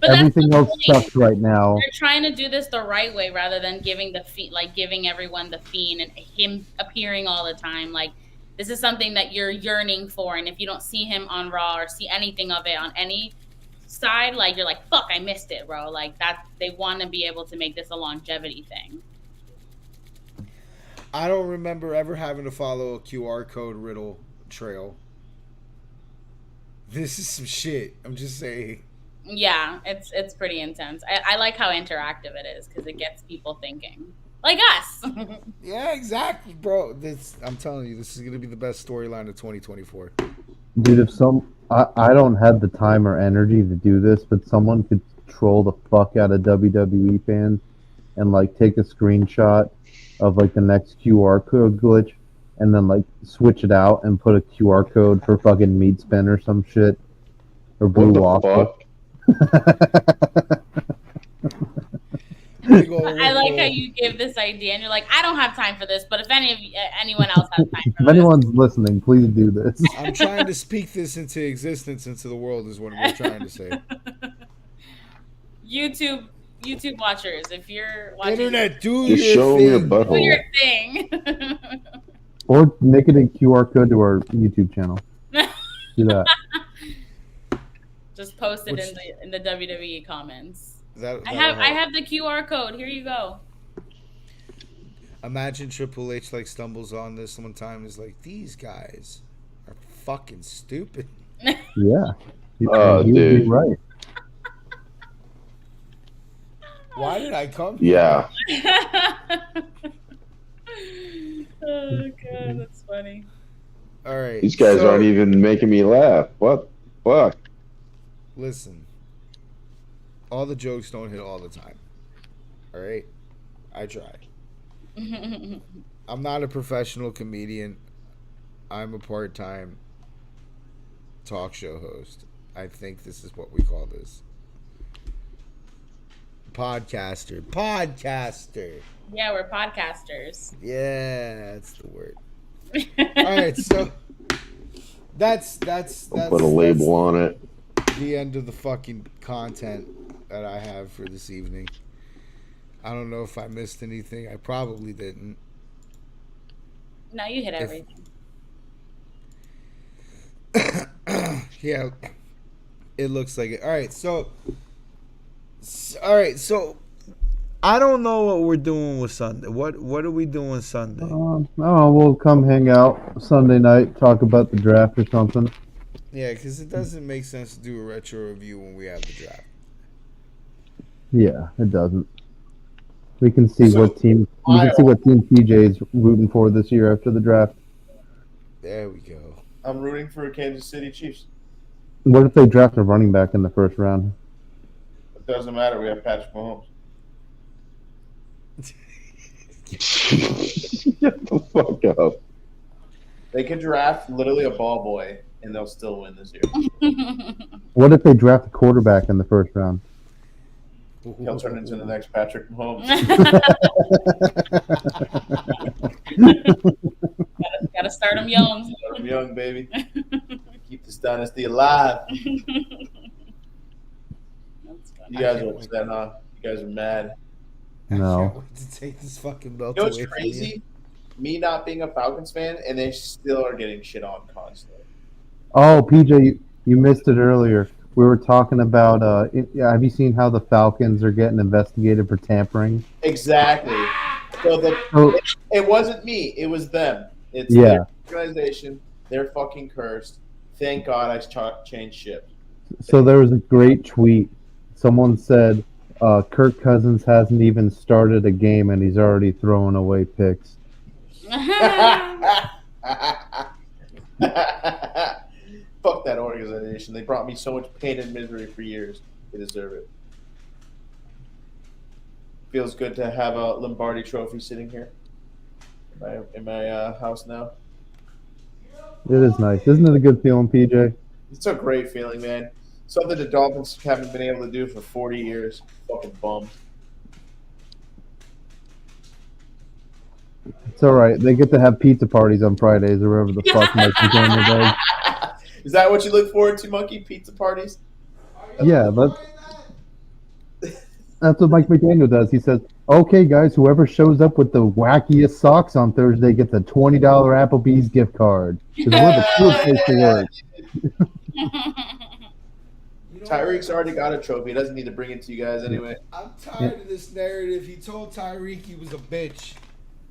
Everything else sucks right now. They're trying to do this the right way rather than giving everyone the Fiend and him appearing all the time. Like this is something that you're yearning for, and if you don't see him on Raw or see anything of it on any side, like you're like, fuck, I missed it, bro. Like that, they want to be able to make this a longevity thing. I don't remember ever having to follow a QR code riddle trail. This is some shit. I'm just saying. Yeah, it's pretty intense. I like how interactive it is because it gets people thinking, like us. Yeah, exactly, bro. I'm telling you, this is gonna be the best storyline of 2024. Dude, I don't have the time or energy to do this, but someone could troll the fuck out of WWE fans and like take a screenshot of like the next QR code glitch and then like switch it out and put a QR code for fucking meat spin or some shit or blue waffle. I like how you give this idea and you're like, I don't have time for this, but if anyone else has time for if anyone's listening, please do this. I'm trying to speak this into existence, into the world, is what we're trying to say. YouTube watchers, if you're watching, internet, do just your thing. Your butthole. Do your thing. Or make it a QR code to our YouTube channel. Do that. Just post it in the WWE comments. I help. have the QR code. Here you go. Imagine Triple H like stumbles on this one time and is like, these guys are fucking stupid. Yeah. Dude. Right. Why did I come here? Yeah. Oh god, that's funny. All right. These guys aren't even making me laugh. What? Fuck. Listen. All the jokes don't hit all the time. All right? I try. I'm not a professional comedian. I'm a part-time talk show host. I think this is what we call this. Podcaster. Yeah, we're podcasters. Yeah, that's the word. All right, so that's put a label on it. The end of the fucking content that I have for this evening. I don't know if I missed anything. I probably didn't. No, you hit everything. Yeah, it looks like it. All right, so I don't know what we're doing with Sunday. What are we doing Sunday? We'll come hang out Sunday night, talk about the draft or something. Yeah, because it doesn't make sense to do a retro review when we have the draft. Yeah, it doesn't. We can see what team TJ's rooting for this year after the draft. There we go. I'm rooting for Kansas City Chiefs. What if they draft a running back in the first round? It doesn't matter. We have Patrick Mahomes. Shut the fuck up. They could draft literally a ball boy, and they'll still win this year. What if they draft a quarterback in the first round? He'll turn into the next Patrick Mahomes. Gotta start him young. Start him young, baby. Keep this dynasty alive. You guys are upset, huh? You guys are mad. I No. can't wait to take this fucking belt You know what's away from crazy? Me not being a Falcons fan, and they still are getting shit on constantly. Oh, PJ, you missed it earlier. We were talking about. Have you seen how the Falcons are getting investigated for tampering? Exactly. So Oh, it wasn't me. It was them. It's Yeah. their organization. They're fucking cursed. Thank God I changed ship. so there was a great tweet. Someone said, "Kirk Cousins hasn't even started a game and he's already throwing away picks." Fuck that organization. They brought me so much pain and misery for years. They deserve it. Feels good to have a Lombardi trophy sitting here in my house now. It is nice, isn't it? A good feeling, PJ. It's a great feeling, man. Something the Dolphins haven't been able to do for 40 years. Fucking bummed. It's all right. They get to have pizza parties on Fridays or whatever the fuck Mike McDaniel does. Is that what you look forward to, Monkey? Pizza parties? Yeah, that's what Mike McDaniel does. He says, "Okay, guys, whoever shows up with the wackiest socks on Thursday gets a $20 Applebee's gift card." Because we're the coolest place to work. Tyreek's already got a trophy. He doesn't need to bring it to you guys anyway. I'm tired of this narrative. He told Tyreek he was a bitch.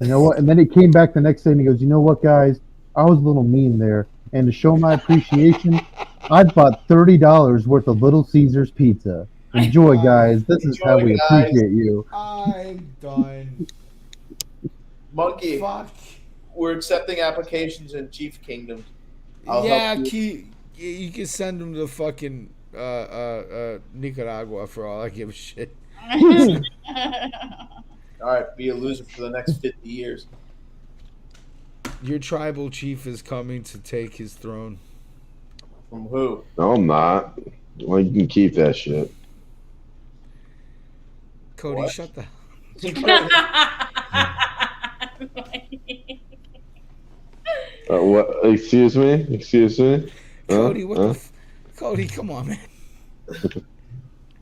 You know what? And then he came back the next day and he goes, "You know what, guys? I was a little mean there. And to show my appreciation, I bought $30 worth of Little Caesars pizza. Enjoy, guys. This is how we appreciate you." I'm done. Monkey, Fuck. we're accepting applications in Chief Kingdom. I'll Yeah, help you. you can send him to fucking Nicaragua for all I give a shit. All right, be a loser for the next 50 years. Your tribal chief is coming to take his throne. From who? No, I'm not. Well, you can keep that shit. Cody, What? shut the. What? Excuse me? Excuse me? Cody, what Huh? the? Cody, come on, man.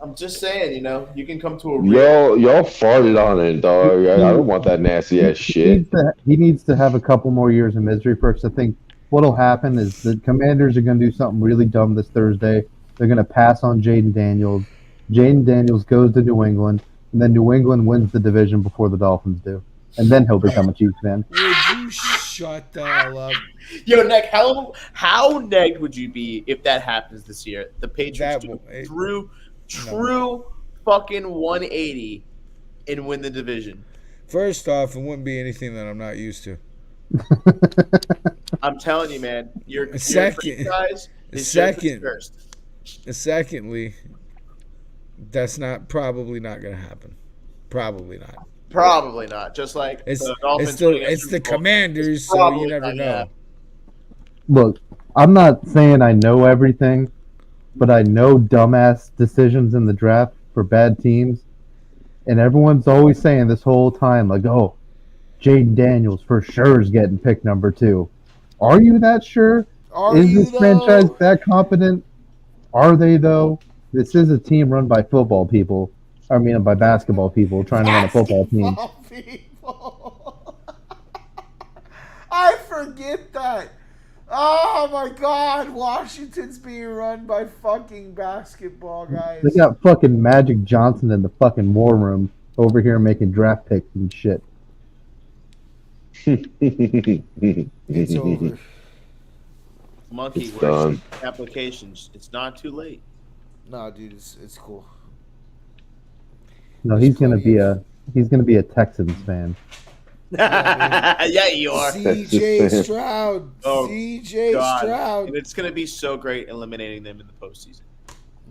I'm just saying, you can come to a real. Y'all farted on it, dog. I don't want that nasty ass shit. He needs to have a couple more years of misery first. I think what'll happen is the Commanders are going to do something really dumb this Thursday. They're going to pass on Jaden Daniels. Jaden Daniels goes to New England, and then New England wins the division before the Dolphins do. And then he'll become a Chiefs fan. Would you shut the hell up? Yo, Nick, how negged would you be if that happens this year? The Patriots do true fucking 180 and win the division. First off, it wouldn't be anything that I'm not used to. I'm telling you, man. Your Second- franchise is second- just cursed. Secondly, that's probably not going to happen. Probably not. Probably not. Just like It's the Dolphins it's the winning a it's Super the Bowl. Commanders, so Probably you never not, know. yeah. Look, I'm not saying I know everything, but I know dumbass decisions in the draft for bad teams. And everyone's always saying this whole time, like, "Oh, Jaden Daniels for sure is getting pick number 2." Are you that sure? Are Is you this franchise though? that competent? Are they, though? This is a team run by football people. I mean, by basketball people trying to run a football team. Basketball people. I forget that. Oh my God, Washington's being run by fucking basketball guys. They got fucking Magic Johnson in the fucking war room over here making draft picks and shit. It's over. Monkey, It's where's done. applications? It's not too late. Nah, dude, it's cool. No, he's gonna be a Texans fan. Yeah, you are. CJ Stroud. Oh, CJ God. Stroud. And it's going to be so great eliminating them in the postseason.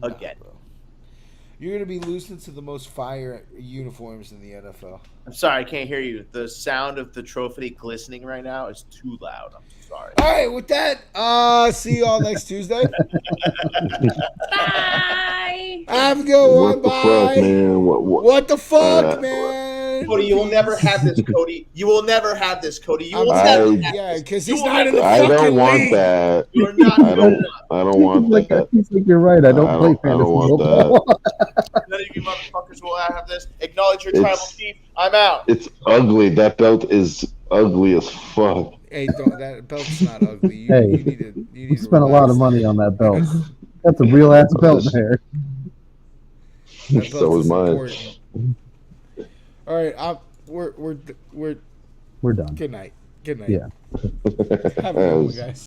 Again. Nah, bro. You're gonna be losing to the most fire uniforms in the NFL. I'm sorry, I can't hear you. The sound of the trophy glistening right now is too loud. I'm sorry. All right, with that, see you all next Tuesday. Bye. Have a good one. What the fuck, Bye. man? What the fuck, Uh, man? Cody, you will never have this, Cody. You will never have this, Cody. You will I'm never saying, have yeah, this. because You he's will not in the I fucking don't want league. that. You're not I don't want Like, that. I think you're right. I don't play I don't fantasy want football. None of you motherfuckers will have this. Acknowledge your tribal It's- chief. I'm out. It's ugly. That belt is ugly as fuck. Hey, don't, that belt's not ugly. You, Hey, you need to. You You need to spent a lot of relax. money on that belt. That's a real ass belt there. That So belt was is mine. important. All right, we're We're done. good night. Good night. Yeah. Have a good one, guys.